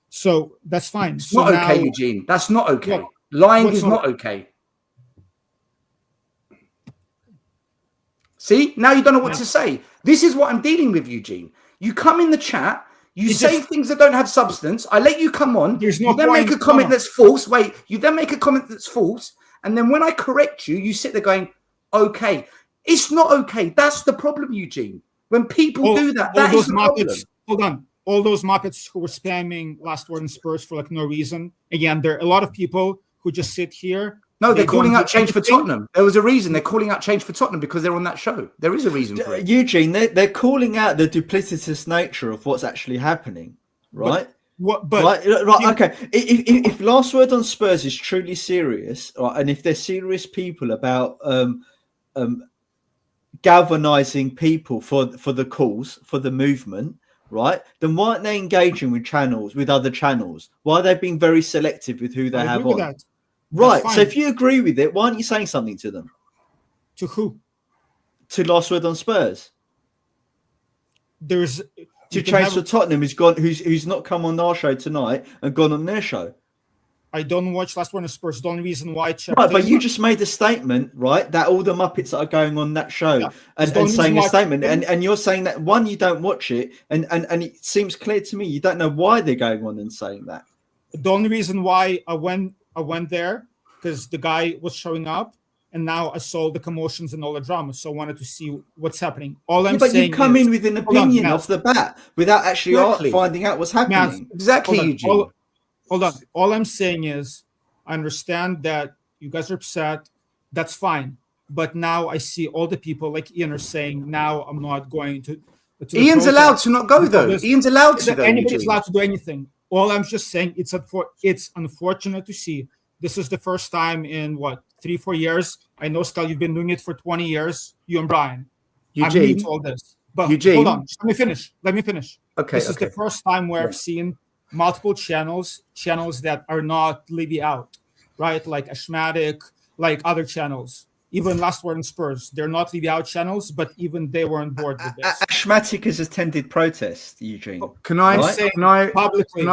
So that's fine. It's not okay, Eugene. That's not okay. Lying is not okay. See, now you don't know what to say. This is what I'm dealing with, Eugene. You come in the chat, you say things that don't have substance. I let you come on. There's no you then point. make a comment that's false. Wait, you then make a comment that's false. And then when I correct you, you sit there going, okay. It's not okay. That's the problem, Eugene. When people do that, that is the problem. Hold on. All those Muppets who were spamming last word in Spurs for like no reason. Again, there are a lot of people who just sit here. No, they're calling out change for Tottenham. There was a reason. They're calling out change for Tottenham because they're on that show. There is a reason for it. Eugene, they're calling out the duplicitous nature of what's actually happening, right? Right, okay. If last word on Spurs is truly serious, right, and if they're serious people about galvanizing people for the cause, for the movement, right, then why aren't they engaging with other channels? Why are they being very selective with who they have on? That. Right. So if you agree with it, why aren't you saying something to them? To who? To last word on Spurs. There's to change for Tottenham who's not come on our show tonight and gone on their show. I don't watch last one of Spurs. The only reason why I checked. Right, but you just made a statement, right? That all the Muppets that are going on that show and saying a statement, and you're saying that one, you don't watch it, and it seems clear to me you don't know why they're going on and saying that. The only reason why I went there because the guy was showing up, and now I saw the commotions and all the drama, so I wanted to see what's happening. All I'm saying, but you come in with an opinion off the bat without actually finding out what's happening. Exactly, Eugene. Hold on. All I'm saying is, I understand that you guys are upset. That's fine. But now I see all the people like Ian are saying, now I'm not going to Ian's allowed to not go, though. Ian's allowed to go. Anybody's allowed to do anything. All I'm just saying, it's unfortunate to see. This is the first time in, 3-4 years? I know, Stel, you've been doing it for 20 years, you and Brian. Eugene. I'm new to all this. But Eugene. Hold on. Let me finish. Okay. This is the first time where I've seen multiple channels that are not Levy out, right? Like Ashmatic, like other channels. Even Last Word in Spurs, they're not Levy out channels, but even they were on board with this. Ashmatic has attended protest, Eugene. Can I just publicly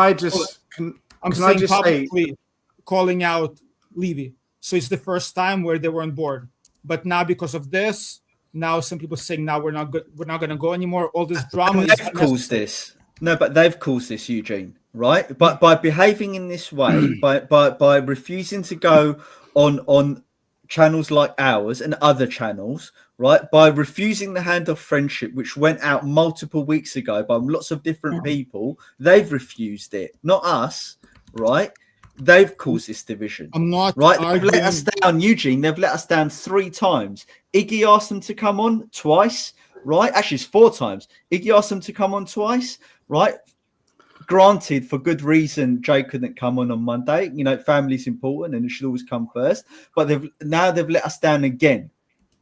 calling out Levy. So it's the first time where they were on board. But now because of this, now some people saying now we're not going to go anymore. All this drama. And they've caused this. No, but they've caused this, Eugene. Right? But by behaving in this way, by refusing to go on channels like ours and other channels, right? By refusing the hand of friendship, which went out multiple weeks ago by lots of different people, they've refused it, not us, right? They've caused this division. I'm not right. They've let us down, Eugene. They've let us down 3 times. Iggy asked them to come on twice, right? Actually, it's 4 times. Iggy asked them to come on twice, right? Granted, for good reason, Jay couldn't come on Monday. You know, family's important and it should always come first. But they've let us down again,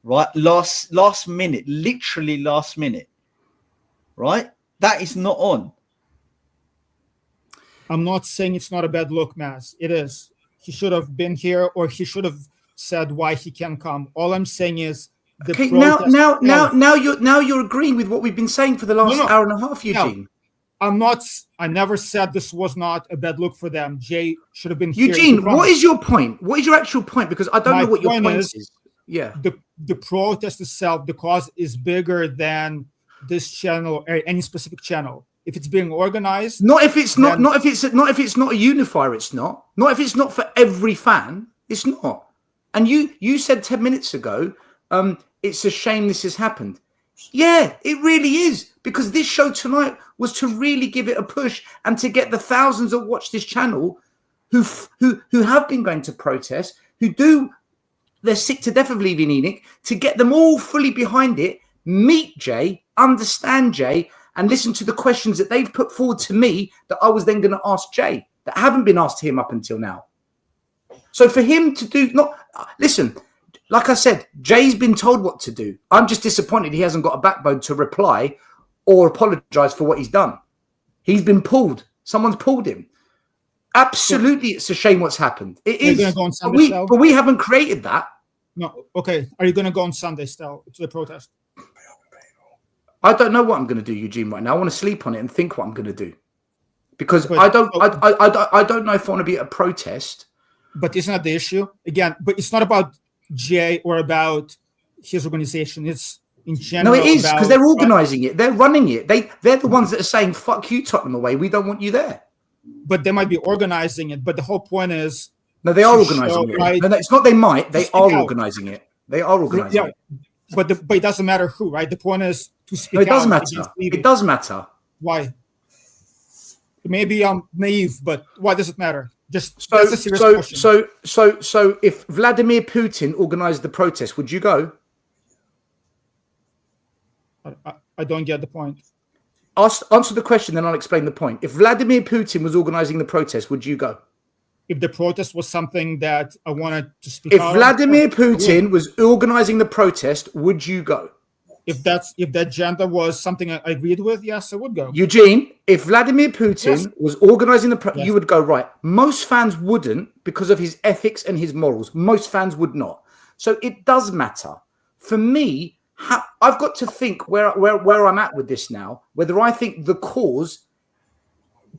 right? Last minute, literally last minute, right? That is not on. I'm not saying it's not a bad look, Maz. It is. He should have been here, or he should have said why he can't come. All I'm saying is now you're agreeing with what we've been saying for the last hour and a half, Eugene. No, I never said this was not a bad look for them. Jay should have been here. Eugene, what is your point? What is your actual point? Because I don't know what your point is. Yeah. The protest itself, the cause is bigger than this channel or any specific channel. If it's being organized, not if it's not a unifier, it's not if it's not for every fan, it's not. And you said 10 minutes ago, it's a shame this has happened. Yeah, it really is, because this show tonight was to really give it a push and to get the thousands that watch this channel who have been going to protest, they're sick to death of leaving Enoch, to get them all fully behind it, meet Jay, understand Jay, and listen to the questions that they've put forward to me that I was then going to ask Jay that haven't been asked to him up until now. So for him to listen, like I said, Jay's been told what to do. I'm just disappointed he hasn't got a backbone to reply or apologize for what he's done. He's been pulled. Someone's pulled him. Absolutely, it's a shame what's happened. It is. Go on Sunday, but we haven't created that. No. Okay. Are you going to go on Sunday, Stel, to the protest? I don't know what I'm going to do, Eugene, right now. I want to sleep on it and think what I'm going to do. Because I don't know if I want to be at a protest. But isn't that the issue? Again, but it's not about Jay or about his organization. It's in general. No, it is because they're about- organising it. They're running it. They're the ones that are saying, "Fuck you, Tottenham away. We don't want you there." But they might be organizing it. But the whole point is, No, they are to organising show, it. right, No, it's not. They might. They speak are out. organising it. They are organising yeah, it. but it doesn't matter who, right? The point is to speak No, it does out matter. against Levy. It does matter. Why? Maybe I'm naive, but why does it matter? Just So, that's a serious question. so, if Vladimir Putin organised the protest, would you go? I don't get the point. Answer the question, then I'll explain the point. If Vladimir Putin was organising the protest, would you go? If the protest was something that I wanted to speak If out, Vladimir I would. Putin was organising the protest, would you go? If that agenda was something I agreed with, yes, I would go. Eugene, if Vladimir Putin Yes. was organising the Yes. you would go, right. Most fans wouldn't because of his ethics and his morals. Most fans would not. So it does matter. For me, I've got to think where I'm at with this now, whether I think the cause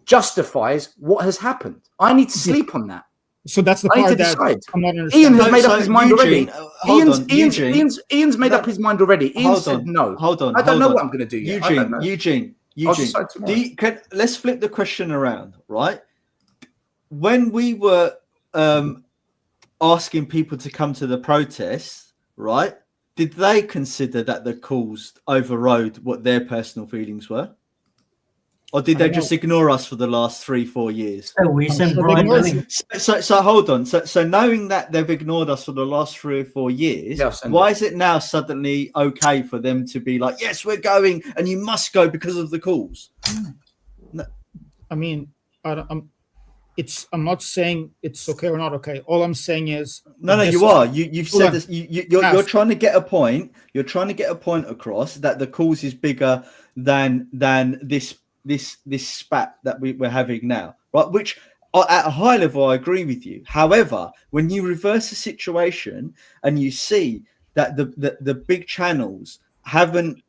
justifies what has happened. I need to sleep on that. So that's the I need part to that decide. I'm not Ian understanding. has made So, up his mind Eugene, already. Ian's made up his mind already. Ian said no. Hold on. I don't know hold what on. I'm going to do yet. I don't know. Eugene. I'll decide tomorrow. Let's flip the question around, right? When we were asking people to come to the protests, right? Did they consider that the calls overrode what their personal feelings were? Or did they just ignore us for the last 3-4 years? So we sent sure bright they ignored money. you. So hold on. So knowing that they've ignored us for the last 3 or 4 years, Yeah, send why is it now suddenly okay for them to be like, yes, we're going and you must go because of the calls? I mean, I'm not saying it's okay or not okay. All I'm saying is No, this you is- are. You've Hold said on. this. You're trying to get a point. You're trying to get a point across that the cause is bigger than this spat that we're having now, right? Which at a high level, I agree with you. However, when you reverse the situation and you see that the big channels haven't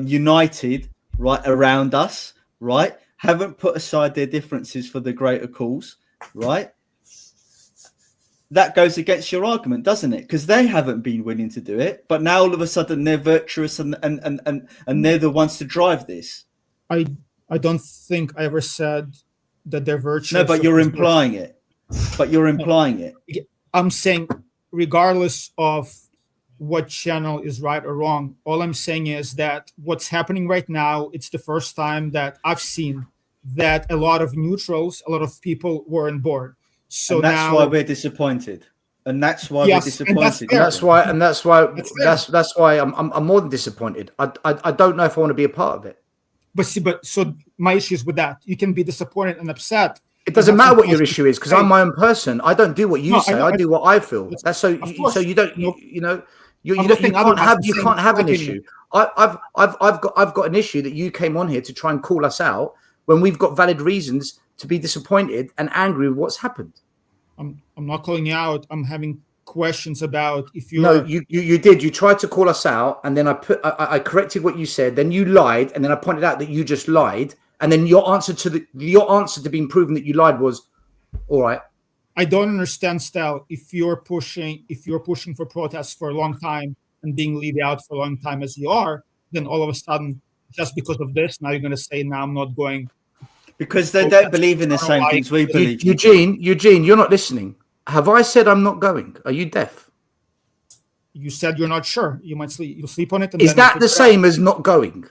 united right around us, right, haven't put aside their differences for the greater cause, right, that goes against your argument, doesn't it? Because they haven't been willing to do it, but now all of a sudden they're virtuous and they're the ones to drive this. I don't think I ever said that they're virtuous. No, but you're implying it. I'm saying, regardless of what channel is right or wrong, all I'm saying is that what's happening right now, it's the first time that I've seen that a lot of neutrals, a lot of people were on board. So And that's now, why we're disappointed. And that's why Yes, we're and that's disappointed. fair. That's why I'm more than disappointed. I don't know if I want to be a part of it. but so my issue is with that. You can be disappointed and upset. It doesn't And matter that's what your sometimes issue is because okay. I'm my own person. I don't do what you No, say. I I do what I feel. That's so. Of course. So you don't. Nope. You know. I'm You looking can't otherwise. have. I'm You saying can't have an my issue. opinion. I've got an issue that you came on here to try and call us out when we've got valid reasons to be disappointed and angry with what's happened. I'm not calling you out. I'm having questions about if you're. No, you did. You tried to call us out, and then I corrected what you said. Then you lied, and then I pointed out that you just lied. And then your answer to being proven that you lied was, all right. I don't understand, Stel. If you're pushing for protests for a long time and being leaved out for a long time as you are, then all of a sudden, just because of this, now you're going to say, "Now I'm not going." Because they don't believe in the same things we believe. Eugene, you're not listening. Have I said I'm not going? Are you deaf? You said you're not sure. You might sleep. You'll sleep on it. And Is then that figure the it same out. as not going?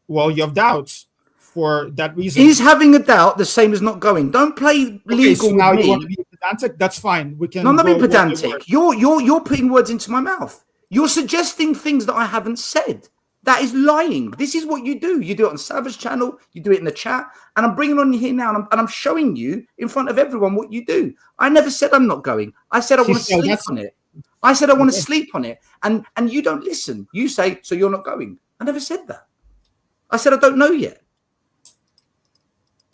Well, you have doubts for that reason. Is having a doubt the same as not going? Don't play Okay, legal so now with you me. want to be pedantic? That's fine. We can. No, I'm not being go word by word. pedantic. You're putting words into my mouth. You're suggesting things that I haven't said. That is lying. This is what you do. You do it on Savage Channel. You do it in the chat. And I'm bringing on you here now, and I'm showing you in front of everyone what you do. I never said I'm not going. I said I want to sleep on it. I said I want to sleep on it. And you don't listen. You say, so you're not going. I never said that. I said I don't know yet.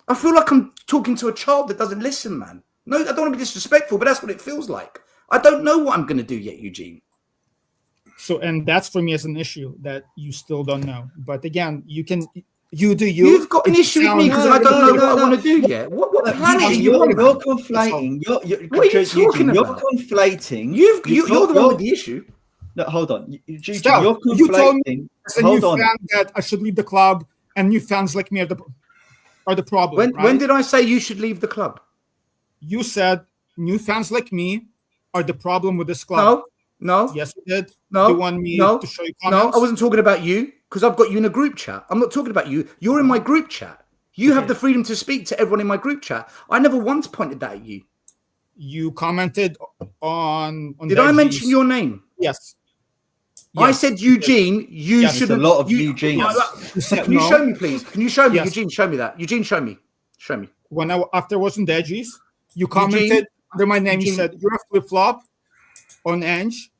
I feel like I'm talking to a child that doesn't listen, man. No, I don't want to be disrespectful, but that's what it feels like. I don't know what I'm going to do yet, Eugene. So, and that's for me as an issue that you still don't know. But again, you do you. You've got an It issue with me because sounds- I don't know what I no. want to do yet. What planet are you You're on? man? conflating. What are you talking You're about? conflating. You're the one with the issue. No, hold on. Eugene, Steph, you're you told me conflating. as a new Hold on. fan that I should leave the club, and new fans like me are the problem. When did I say you should leave the club? You said new fans like me are the problem with this club. No. Yes, you did. No. You want me No. to show you No, comments? I wasn't talking about you because I've got you in a group chat. I'm not talking about you. You're in my group chat. You have the freedom to speak to everyone in my group chat. I never once pointed that at you. You commented on. Did I mention your name? Yes. I said Eugene. You Yes. should. There's a lot of Eugenes. Can you show me, please? Can you show me, Yes. Eugene? Show me that. Eugene, show me. Show me. When after I was in the Edgies, you commented Eugene? under my name. You Eugene? said you're a flip flop on Ange.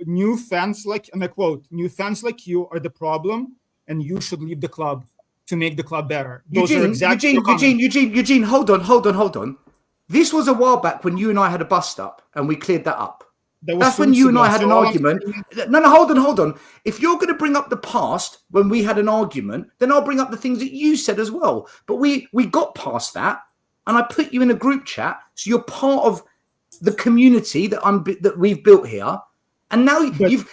New fans like, and I quote, new fans like you are the problem, and you should leave the club to make the club better. Those are exactly your comments. Eugene, hold on. This was a while back when you and I had a bust up and we cleared that up. That's when you and I had an argument. No, hold on. If you're going to bring up the past when we had an argument, then I'll bring up the things that you said as well. But we got past that, and I put you in a group chat, so you're part of the community that we've built here. And now you've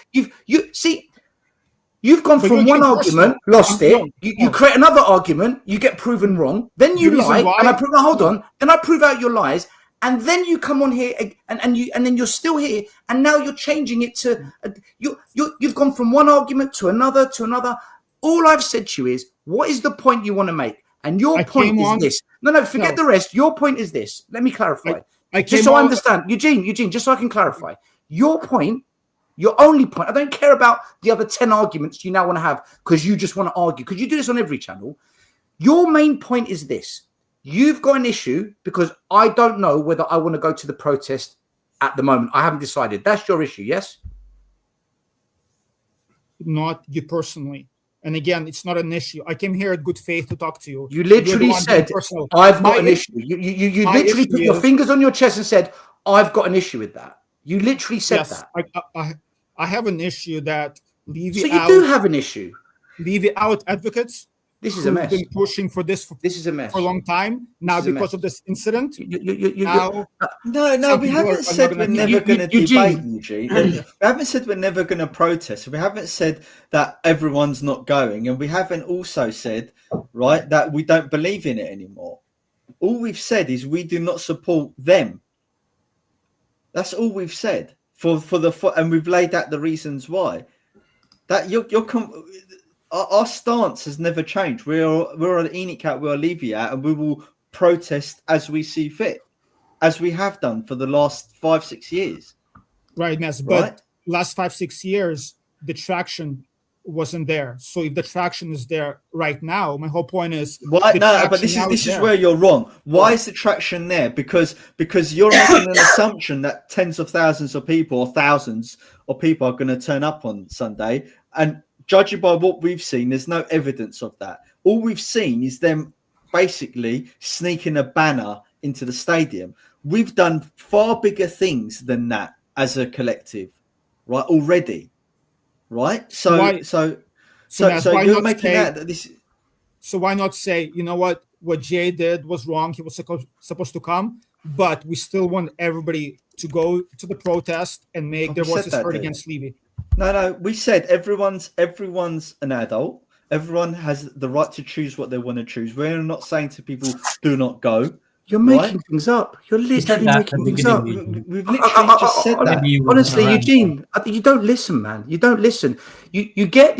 gone from one argument, lost it. You create another argument, you get proven wrong. Then you lie, and I prove. Hold on. Then I prove out your lies, and then you come on here, and then you're still here, and now you're changing it to you've gone from one argument to another. All I've said to you is, what is the point you want to make? And your point is this. No, forget the rest. Your point is this. Let me clarify. Just so I understand, Eugene. Just so I can clarify, your point. Your only point, I don't care about the other 10 arguments you now want to have because you just want to argue, because you do this on every channel. Your main point is this. You've got an issue because I don't know whether I want to go to the protest at the moment. I haven't decided. That's your issue, yes? Not you personally. And again, it's not an issue. I came here at good faith to talk to you. You literally said, I've got an issue. You literally put your fingers on your chest and said, I've got an issue with that. You literally said that. I have an issue that Levy So you do have an issue. Levy out advocates. This is a mess. Been pushing for this. This is a mess for a long time now because of this incident. No, we haven't said we're never going to debate, Eugene. We haven't said we're never going to protest. We haven't said that everyone's not going, and we haven't also said, right, that we don't believe in it anymore. All we've said is we do not support them. That's all we've said and we've laid out the reasons why. That our stance has never changed. We're an Enoch out, we're a Levy out, and we will protest as we see fit, as we have done for the last 5-6 years. Right, Ness. But last 5-6 years, the traction wasn't there. So if the traction is there right now, my whole point is but this is where you're wrong. Why is the traction there? Because you're making an assumption that tens of thousands of people or thousands of people are going to turn up on Sunday, and judging by what we've seen, there's no evidence of that. All we've seen is them basically sneaking a banner into the stadium. We've done far bigger things than that as a collective, right? Already. Right, so you're making that this. So why not say, you know what Jay did was wrong. He was supposed to come, but we still want everybody to go to the protest and make their voices heard against Levy. No, we said everyone's an adult. Everyone has the right to choose what they want to choose. We're not saying to people, do not go. You're making things up. You're literally making things up. We've literally just said that. Honestly, Eugene, you don't listen, man. You don't listen. You get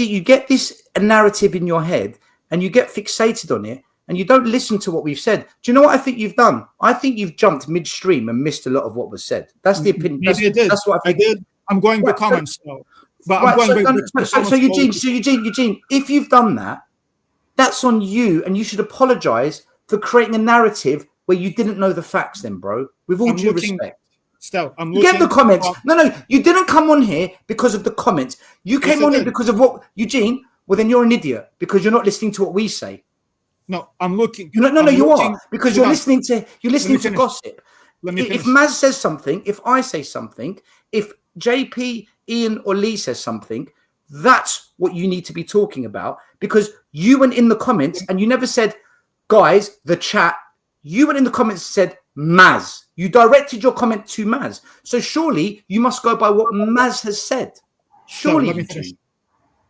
this narrative in your head, and you get fixated on it, and you don't listen to what we've said. Do you know what I think you've done? I think you've jumped midstream and missed a lot of what was said. That's the opinion. That's what I did. I'm going by comments now. So Eugene, if you've done that, that's on you, and you should apologize for creating a narrative where you didn't know the facts then, bro. With all due respect. Still, I'm looking... Get the comments. No, you didn't come on here because of the comments. You came on here because of what... Eugene, well, then you're an idiot because you're not listening to what we say. No, I'm looking... You are. Because you're listening to gossip. If Maz says something, if I say something, if JP, Ian, or Lee says something, that's what you need to be talking about, because you went in the comments and you never said, guys, the chat... You went in the comments and said, Maz. You directed your comment to Maz. So surely you must go by what Maz has said. Surely, let me Eugene. finish.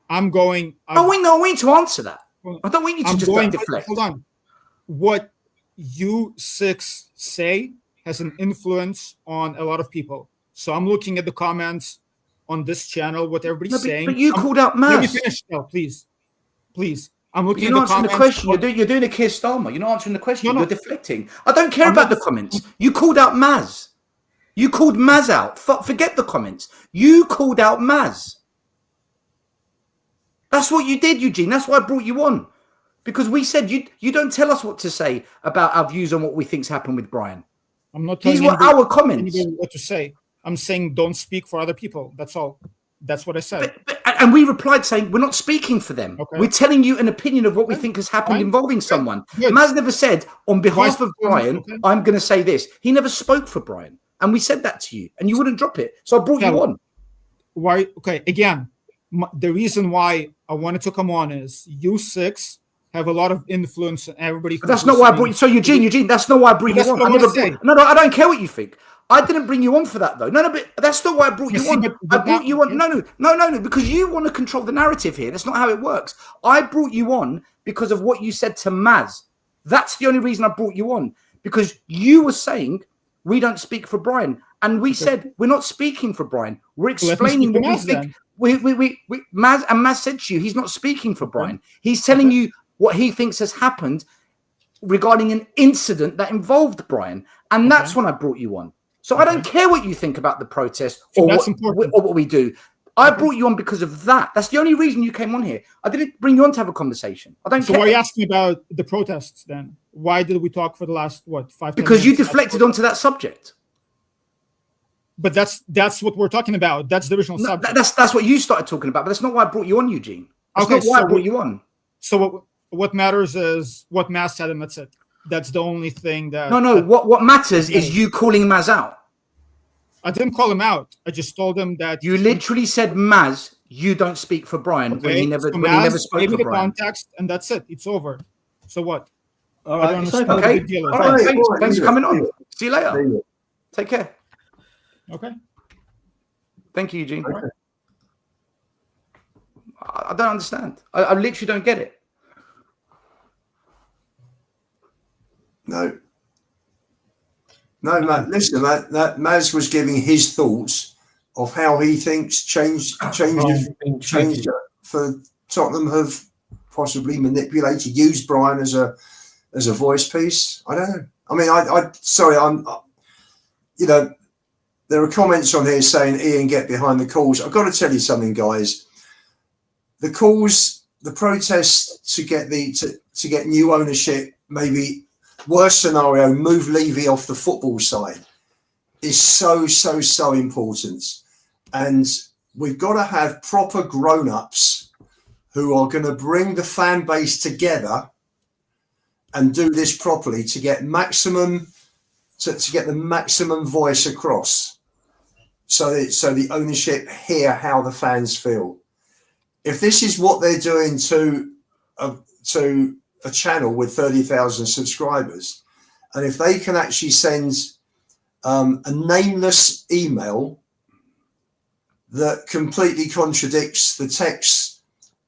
I'm going. I want you to answer that. I don't want you to I'm just going. deflect. Hold on. What you six say has an influence on a lot of people. So I'm looking at the comments on this channel, what everybody's saying. But you called out Maz. Let me finish, though, please. I'm looking You're at not the answering comments. the question. You're doing a Keir Starmer. You're not answering the question. No. You're deflecting. I don't care I'm about not- the comments. You called out Maz. You called Maz out. Forget the comments. You called out Maz. That's what you did, Eugene. That's why I brought you on. Because we said you don't tell us what to say about our views on what we think's happened with Brian. I'm not telling These were our comments. anybody what to say. I'm saying don't speak for other people. That's all. That's what I said. And we replied saying we're not speaking for them. Okay. We're telling you an opinion of what we think has happened Fine. involving someone. Good. Maz never said, on behalf of Brian, Okay. I'm going to say this. He never spoke for Brian. And we said that to you. And you wouldn't drop it. So I brought you on. Why? Okay. Again, the reason why I wanted to come on is you six have a lot of influence on everybody. But that's not why I brought you. So Eugene, that's not why I brought you on. No, I don't care what you think. I didn't bring you on for that, though. No, but that's not why I brought you on. I brought you on. No, because you want to control the narrative here. That's not how it works. I brought you on because of what you said to Maz. That's the only reason I brought you on. Because you were saying we don't speak for Brian. And we said we're not speaking for Brian. We're explaining what we think. Maz said to you, he's not speaking for Brian. He's telling you what he thinks has happened regarding an incident that involved Brian. And that's when I brought you on. So I don't care what you think about the protest or what we do. I brought you on because of that. That's the only reason you came on here. I didn't bring you on to have a conversation. I don't care. So why are you asking about the protests then? Why did we talk for the last, 5 Because you deflected onto that subject. But that's what we're talking about. That's the original subject. That's what you started talking about, but that's not why I brought you on, Eugene. That's not why I brought you on. So what matters is what Maz said, and that's it. That's the only thing that... No. What matters is you calling Maz out. I didn't call him out. I just told him that... You literally said, Maz, you don't speak for Brian when he never spoke for Brian. Gave me the context, and that's it. It's over. So what? All right. Okay. All right. Thanks for coming on. See you later. Take care. Okay. Thank you, Eugene. Okay. I don't understand. I literally don't get it. No, Matt, listen, that Maz was giving his thoughts of how he thinks change for Tottenham have possibly manipulated, used Brian as a voice piece. I don't know. I mean, there are comments on here saying, Ian, get behind the calls. I've got to tell you something, guys. The calls, the protests to get new ownership, maybe worst scenario, move Levy off the football side, is so important. And we've got to have proper grown-ups who are going to bring the fan base together and do this properly to get maximum to get the maximum voice across, so the ownership hear how the fans feel. If this is what they're doing to a channel with 30,000 subscribers, and if they can actually send a nameless email that completely contradicts the text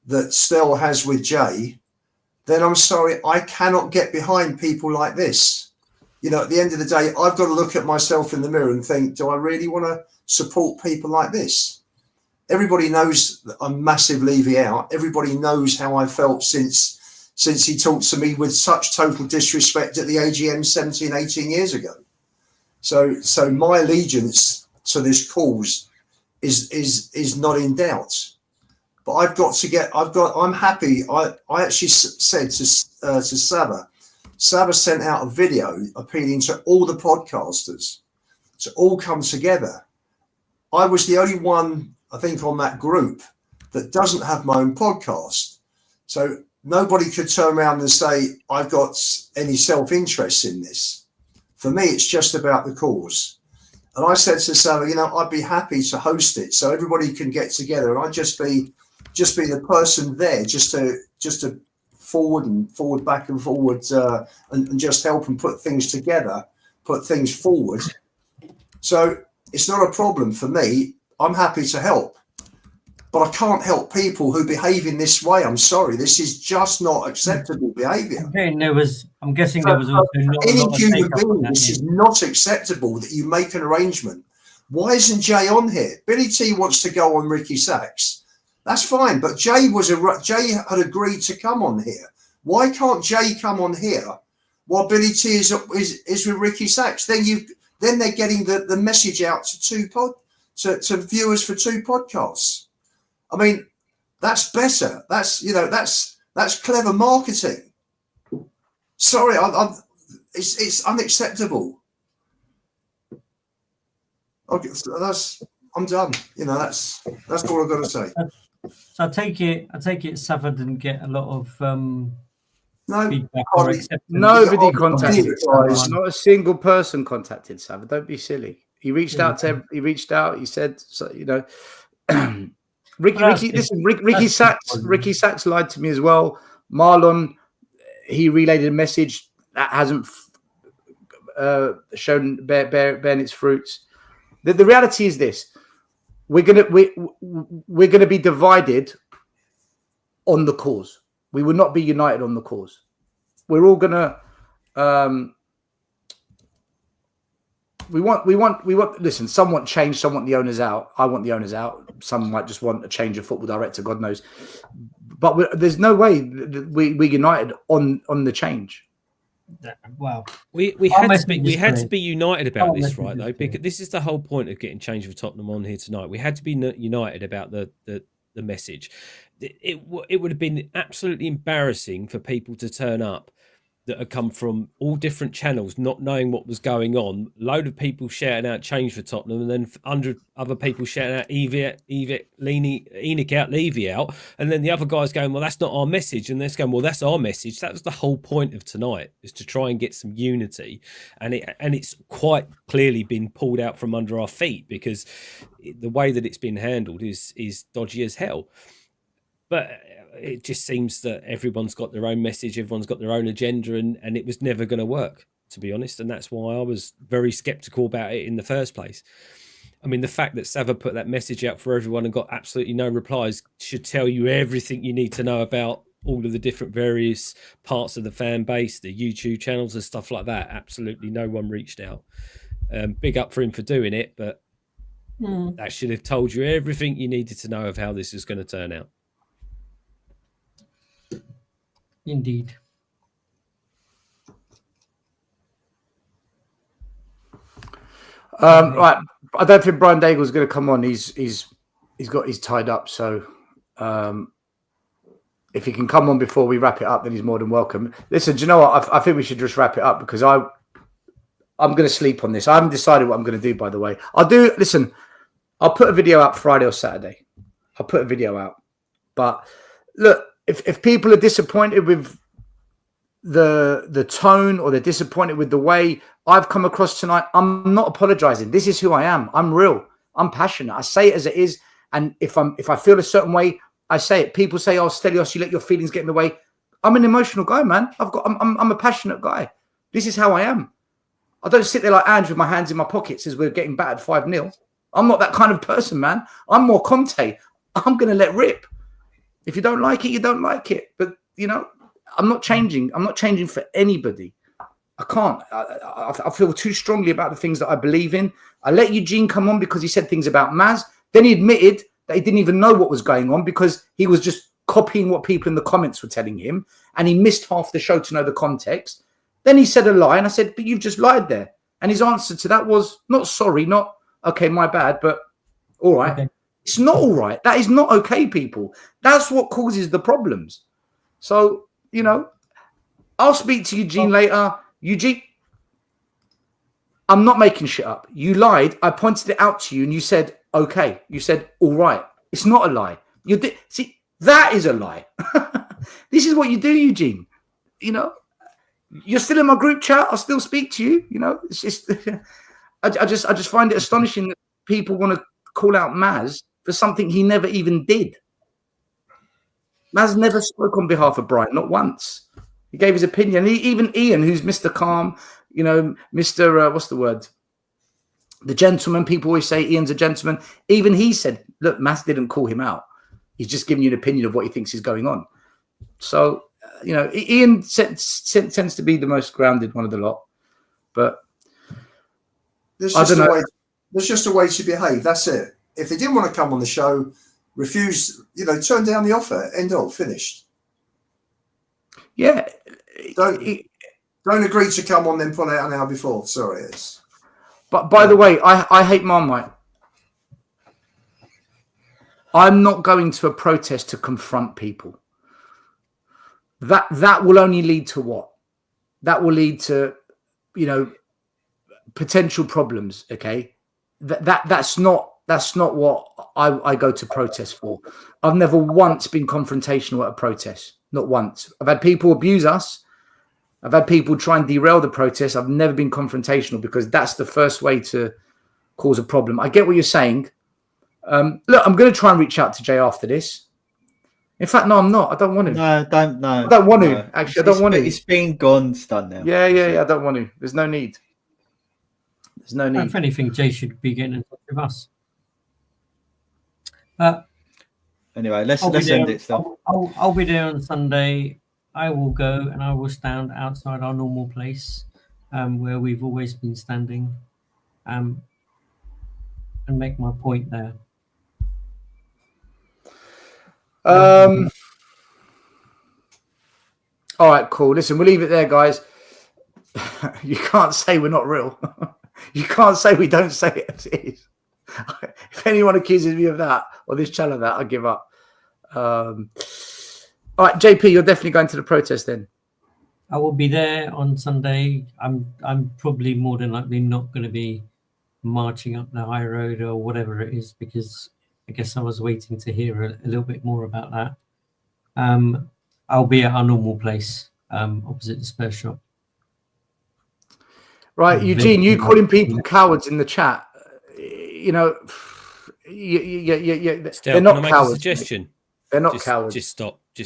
that Stel has with Jay, then I'm sorry, I cannot get behind people like this. You know, at the end of the day, I've got to look at myself in the mirror and think, do I really want to support people like this? Everybody knows that I'm massive Levy out. Everybody knows how I felt since he talked to me with such total disrespect at the AGM 17, 18 years ago. So my allegiance to this cause is not in doubt. But I'm happy. I actually said to Saba sent out a video appealing to all the podcasters to all come together. I was the only one, I think, on that group that doesn't have my own podcast. So nobody could turn around and say, I've got any self-interest in this. For me, it's just about the cause. And I said to Saba, I'd be happy to host it so everybody can get together, and I'd just be the person there just to forward back and forward and just help and put things together, put things forward. So it's not a problem for me. I'm happy to help. but I can't help people who behave in this way. I'm sorry, this is just not acceptable behaviour. I'm guessing there was also not a Any lot of human take-up being, on that, this yeah. is not acceptable that you make an arrangement. Why isn't Jay on here? Billy T wants to go on Ricky Sachs. That's fine, but Jay had agreed to come on here. Why can't Jay come on here while Billy T is with Ricky Sachs? Then they're getting the message out to viewers for 2 podcasts. I mean, that's better. That's clever marketing. Sorry, it's unacceptable. Okay, so I'm done. That's all I've got to say. So I take it Sava didn't get a lot of No, feedback or acceptance. Nobody contacted Guys. Sava. Not a single person contacted Sava. Don't be silly. He reached out to. He reached out. He said, so, Ricky Sachs lied to me as well. Marlon, he relayed a message that hasn't shown bearing its fruits. The reality is this: we're gonna be divided on the cause. We will not be united on the cause. We're all gonna. We want. Listen, some want change. Some want the owners out. I want the owners out. Some might just want a change of football director. God knows. But there's no way we're united on the change. Wow. We had to be united about this, right? Though, because this is the whole point of getting change of Tottenham on here tonight. We had to be united about the message. It would have been absolutely embarrassing for people to turn up that had come from all different channels, not knowing what was going on. Load of people shouting out change for Tottenham, and then 100 other people shouting out Enoch out, Levy out, and then the other guys going, well, that's not our message, and they're going, well, that's our message. That was the whole point of tonight, is to try and get some unity, and it's quite clearly been pulled out from under our feet, because the way that it's been handled is dodgy as hell. But it just seems that everyone's got their own message, everyone's got their own agenda, and it was never going to work, to be honest. And that's why I was very sceptical about it in the first place. I mean, the fact that Sava put that message out for everyone and got absolutely no replies should tell you everything you need to know about all of the different various parts of the fan base, the YouTube channels and stuff like that. Absolutely no one reached out. Big up for him for doing it, but that should have told you everything you needed to know of how this is going to turn out. Indeed. Right. I don't think Brian Daigle's going to come on. He's tied up. So if he can come on before we wrap it up, then he's more than welcome. Listen, do you know what? I think we should just wrap it up, because I'm going to sleep on this. I haven't decided what I'm going to do, by the way. I'll put a video out Friday or Saturday. I'll put a video out. But look, if people are disappointed with the tone, or they're disappointed with the way I've come across tonight, I'm not apologizing. This is who I am. I'm real. I'm passionate. I say it as it is. And if I feel a certain way, I say it. People say, "Oh, Stelios, you let your feelings get in the way." I'm an emotional guy, man. I'm a passionate guy. This is how I am. I don't sit there like Ange with my hands in my pockets as we're getting battered 5-0. I'm not that kind of person, man. I'm more Conte. I'm going to let rip. If you don't like it, you don't like it. But, I'm not changing. I'm not changing for anybody. I can't. I feel too strongly about the things that I believe in. I let Eugene come on because he said things about Maz. Then he admitted that he didn't even know what was going on, because he was just copying what people in the comments were telling him. And he missed half the show to know the context. Then he said a lie. And I said, but you've just lied there. And his answer to that was not sorry, not okay, my bad, but all right. Okay. It's not all right. That is not okay, people. That's what causes the problems. So, I'll speak to Eugene later. Eugene, I'm not making shit up. You lied. I pointed it out to you and you said, okay. You said, all right. It's not a lie. See, that is a lie. This is what you do, Eugene. You're still in my group chat. I'll still speak to you. It's just, I just find it astonishing that people want to call out Maz for something he never even did. Maz never spoke on behalf of Brian, not once. He gave his opinion. Even Ian, who's Mr. Calm, Mr. What's the word? The gentleman. People always say Ian's a gentleman. Even he said, look, Maz didn't call him out. He's just giving you an opinion of what he thinks is going on. So, Ian tends to be the most grounded one of the lot. But there's just a way to behave. That's it. If they didn't want to come on the show, refuse, turn down the offer. End of. Finished. Yeah. Don't agree to come on, then pull out an hour before. Sorry, it's. But by the way, I hate Marmite. I'm not going to a protest to confront people. That will only lead to what? That will lead to, potential problems. Okay, that's not what I go to protest for. I've never once been confrontational at a protest. Not once. I've had people abuse us. I've had people try and derail the protest. I've never been confrontational because that's the first way to cause a problem. I get what you're saying. Look, I'm going to try and reach out to Jay after this. In fact, no, I'm not. I don't want to. No, don't. No, I don't want to. Actually, I don't want to. It's been gone. It's done now. Yeah. I don't want to. There's no need. There's no need. If anything, Jay should be getting in touch with us. Anyway, let's end it. Still, I'll be there on Sunday. I will go and I will stand outside our normal place, where we've always been standing, and make my point there. All right, cool. Listen, we'll leave it there, guys. You can't say we're not real. You can't say we don't say it as it is. If anyone accuses me of that or this channel of that, I give up. All right, JP, you're definitely going to the protest then. I will be there on Sunday. I'm probably more than likely not going to be marching up the high road or whatever it is, because I guess I was waiting to hear a little bit more about that. I'll be at our normal place, opposite the Spurs shop. Right, Eugene, you calling people cowards in the chat? They're not cowards. Suggestion. They're not cowards. Just stop. Do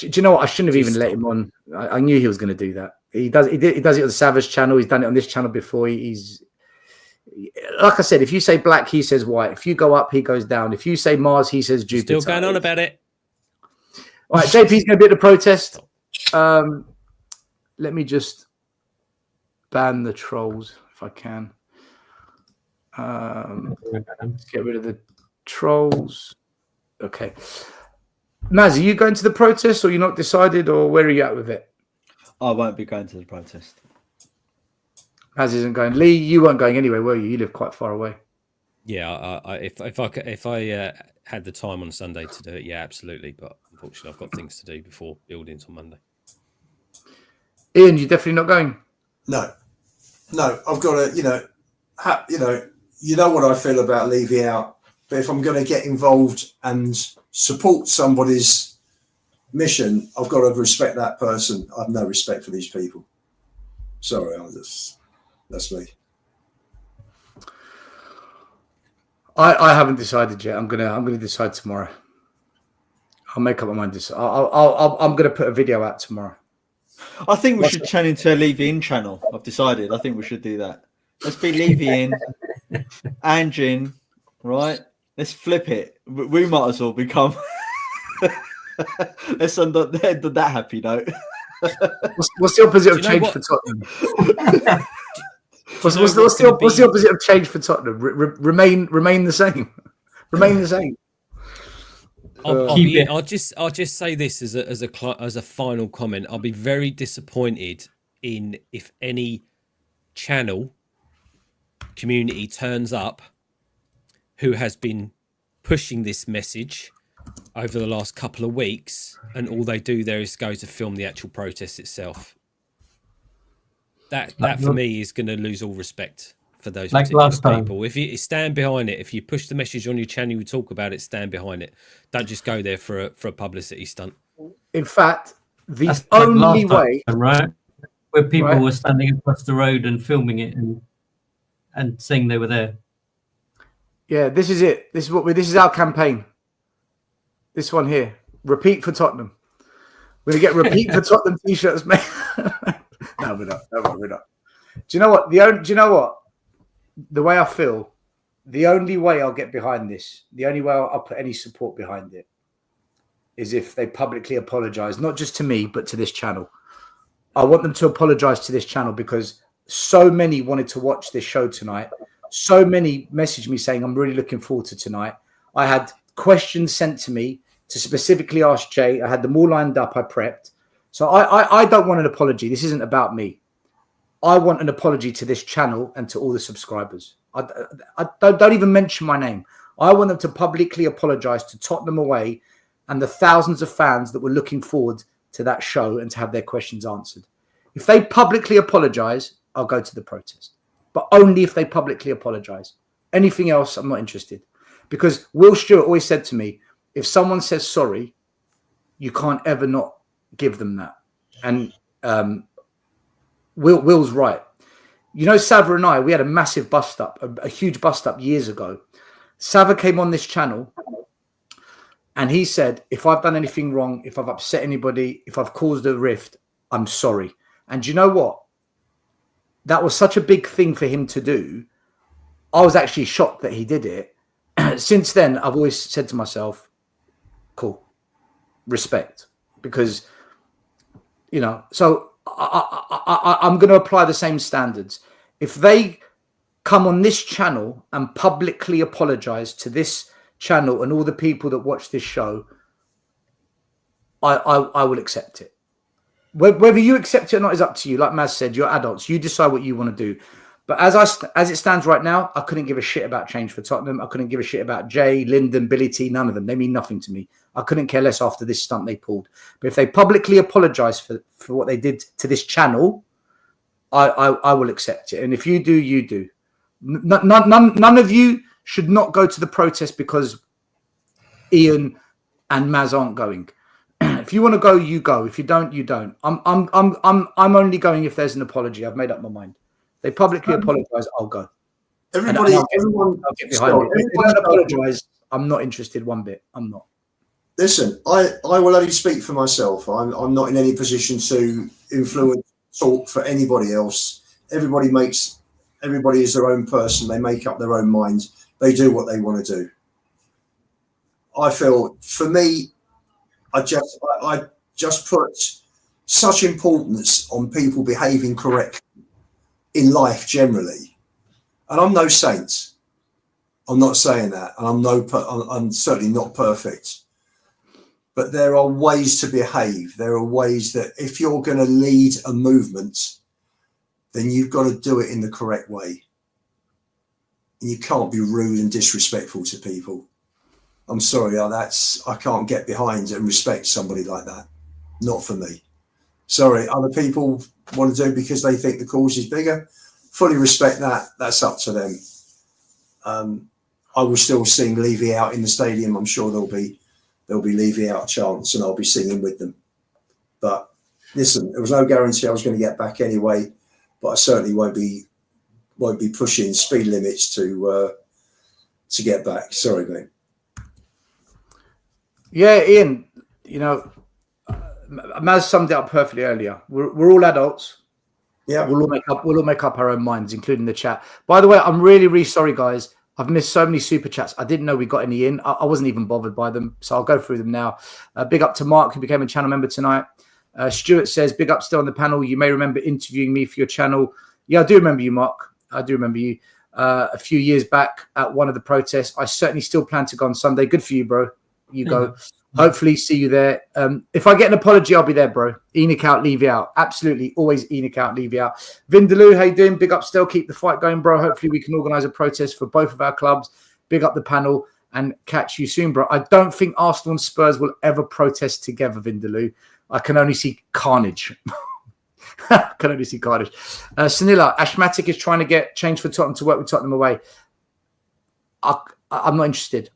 you know what? I shouldn't have even let him on. I knew he was going to do that. He does it on the Savage channel. He's done it on this channel before. He's like I said. If you say black, he says white. If you go up, he goes down. If you say Mars, he says Jupiter. Still going on about it. All right, JP's going to be at the protest. Let me just ban the trolls if I can. Let's get rid of the trolls. Okay. Naz, are you going to the protest or you're not decided, or where are you at with it? I won't be going to the protest. Naz isn't going. Lee, you weren't going anyway, were you? You live quite far away. Yeah, if I had the time on Sunday to do it, yeah, absolutely. But unfortunately, I've got things to do before buildings on Monday. Ian, you're definitely not going. No, I've got to, you know what I feel about Levy out. But if I'm going to get involved and support somebody's mission, I've got to respect that person. I have no respect for these people. Sorry, that's me. I haven't decided yet. I'm gonna decide tomorrow. I'll make up my mind. I'm gonna put a video out tomorrow. I think we should turn into a Levy in channel. I've decided. I think we should do that. Let's be Levy in, Eugene, right? Let's flip it. We might as well become. Let's end on that happy note. What's the opposite of change for Tottenham? What's the opposite of change for Tottenham? Remain the same. Remain the same. I'll just say this as a final comment. I'll be very disappointed if any channel community turns up who has been pushing this message over the last couple of weeks, and all they do there is go to film the actual protest itself. That for me is going to lose all respect for those particular people. If you stand behind it, if you push the message on your channel, you talk about it, stand behind it. Don't just go there for a publicity stunt. In fact, the only way, right, where people were standing across the road and filming it and saying they were there. Yeah, this is it. This is our campaign. This one here. Repeat for Tottenham. We're gonna get repeat for Tottenham t-shirts, mate. No, we're not. Do you know what? The way I feel the only way I'll get behind this, the only way I'll put any support behind it, is if they publicly apologize, not just to me, but to this channel. I want them to apologize to this channel because so many wanted to watch this show tonight. So many messaged me saying, I'm really looking forward to tonight. I had questions sent to me to specifically ask Jay. I had them all lined up. I prepped. So I don't want an apology. This isn't about me. I want an apology to this channel and to all the subscribers. I don't even mention my name. I want them to publicly apologize to Tottenham Away and the thousands of fans that were looking forward to that show and to have their questions answered. If they publicly apologize, I'll go to the protest. But only if they publicly apologize. Anything else, I'm not interested. Because Will Stewart always said to me, if someone says sorry, you can't ever not give them that. And Will's right. You know, Sava and I, we had a massive bust up, a huge bust up years ago. Sava came on this channel and he said, if I've done anything wrong, if I've upset anybody, if I've caused a rift, I'm sorry. And you know what? That was such a big thing for him to do. I was actually shocked that he did it. Since then, I've always said to myself, cool, respect. Because, you know, so I'm going to apply the same standards. If they come on this channel and publicly apologize to this channel and all the people that watch this show, I will accept it. Whether you accept it or not is up to you. Like Maz said, you're adults. You decide what you want to do. But as it stands right now, I couldn't give a shit about change for Tottenham. I couldn't give a shit about Jay, Lyndon, Billy T, none of them. They mean nothing to me. I couldn't care less after this stunt they pulled. But if they publicly apologise for what they did to this channel, I will accept it. And if you do, you do. None of you should not go to the protest because Ian and Maz aren't going. If you want to go, you go. If you don't, you don't. I'm only going if there's an apology. I've made up my mind. They publicly apologise, I'll go. Everybody, I'll get behind it. If they don't apologise, I'm not interested one bit. I'm not. Listen, I will only speak for myself. I'm not in any position to influence talk for anybody else. Everybody is their own person. They make up their own minds. They do what they want to do. I feel, for me, I just put such importance on people behaving correctly in life generally. And I'm no saint. I'm not saying that. And I'm certainly not perfect. But there are ways to behave. There are ways that if you're going to lead a movement, then you've got to do it in the correct way. And you can't be rude and disrespectful to people. I'm sorry, I can't get behind and respect somebody like that. Not for me. Sorry, other people want to do it because they think the cause is bigger. Fully respect that. That's up to them. I will still sing Levy Out in the stadium. I'm sure there'll be Levy Out chants and I'll be singing with them. But listen, there was no guarantee I was going to get back anyway. But I certainly won't be pushing speed limits to get back. Sorry, mate. Yeah, Ian, you know, Maz summed it up perfectly earlier. We're all adults. Yeah, we'll all make up our own minds, including the chat. By the way, I'm really, really sorry, guys. I've missed so many super chats. I didn't know we got any in. I wasn't even bothered by them, so I'll go through them now. Big up to Mark, who became a channel member tonight. Stuart says, big up still on the panel. You may remember interviewing me for your channel. Yeah, I do remember you, Mark. I do remember you. A few years back at one of the protests. I certainly still plan to go on Sunday. Good for you, bro. You go. Hopefully see you there. If I get an apology, I'll be there, bro. Enoch out, Levy out. Absolutely. Always Enoch out, Levy out. Vindaloo, how you doing? Big up still. Keep the fight going, bro. Hopefully we can organise a protest for both of our clubs. Big up the panel and catch you soon, bro. I don't think Arsenal and Spurs will ever protest together, Vindaloo. I can only see carnage. Can only see carnage. Sanila, Ashmatic is trying to get change for Tottenham to work with Tottenham away. I'm not interested.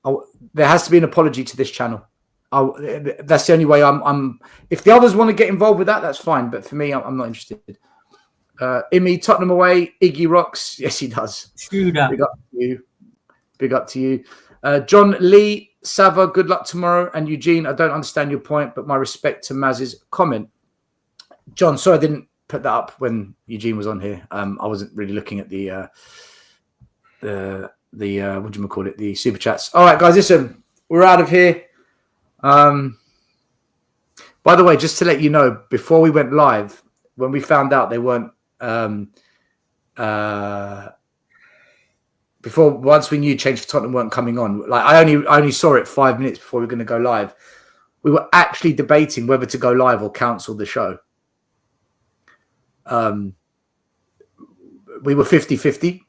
There has to be an apology to this channel. That's the only way I'm. If the others want to get involved with that, that's fine. But for me, I'm not interested. Imi, Tottenham away. Iggy rocks. Yes, he does. Big up to you. Big up to you. John Lee, Sava, good luck tomorrow. And Eugene, I don't understand your point, but my respect to Maz's comment. John, sorry I didn't put that up when Eugene was on here. I wasn't really looking at the what do you call it? The super chats. All right, guys, listen, we're out of here. By the way, just to let you know, before we went live, when we found out they weren't, before once we knew Change for Tottenham weren't coming on, like I only saw it 5 minutes before we were going to go live. We were actually debating whether to go live or cancel the show. We were 50-50.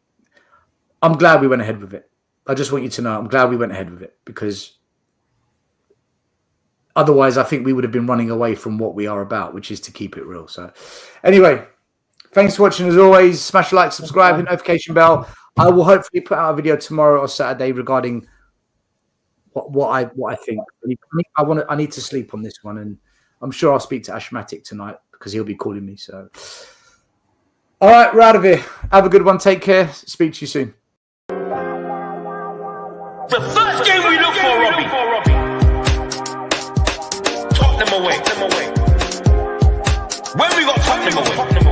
I'm glad we went ahead with it. I just want you to know I'm glad we went ahead with it, because otherwise I think we would have been running away from what we are about, which is to keep it real. So anyway, thanks for watching as always. Smash a like, subscribe, hit notification bell. I will hopefully put out a video tomorrow or Saturday regarding what I think. I need to sleep on this one, and I'm sure I'll speak to Ashmatic tonight because he'll be calling me. So all right, we're out of here. Have a good one. Take care. Speak to you soon. The first game we look for, Robbie. Tottenham away. When we got Tottenham away.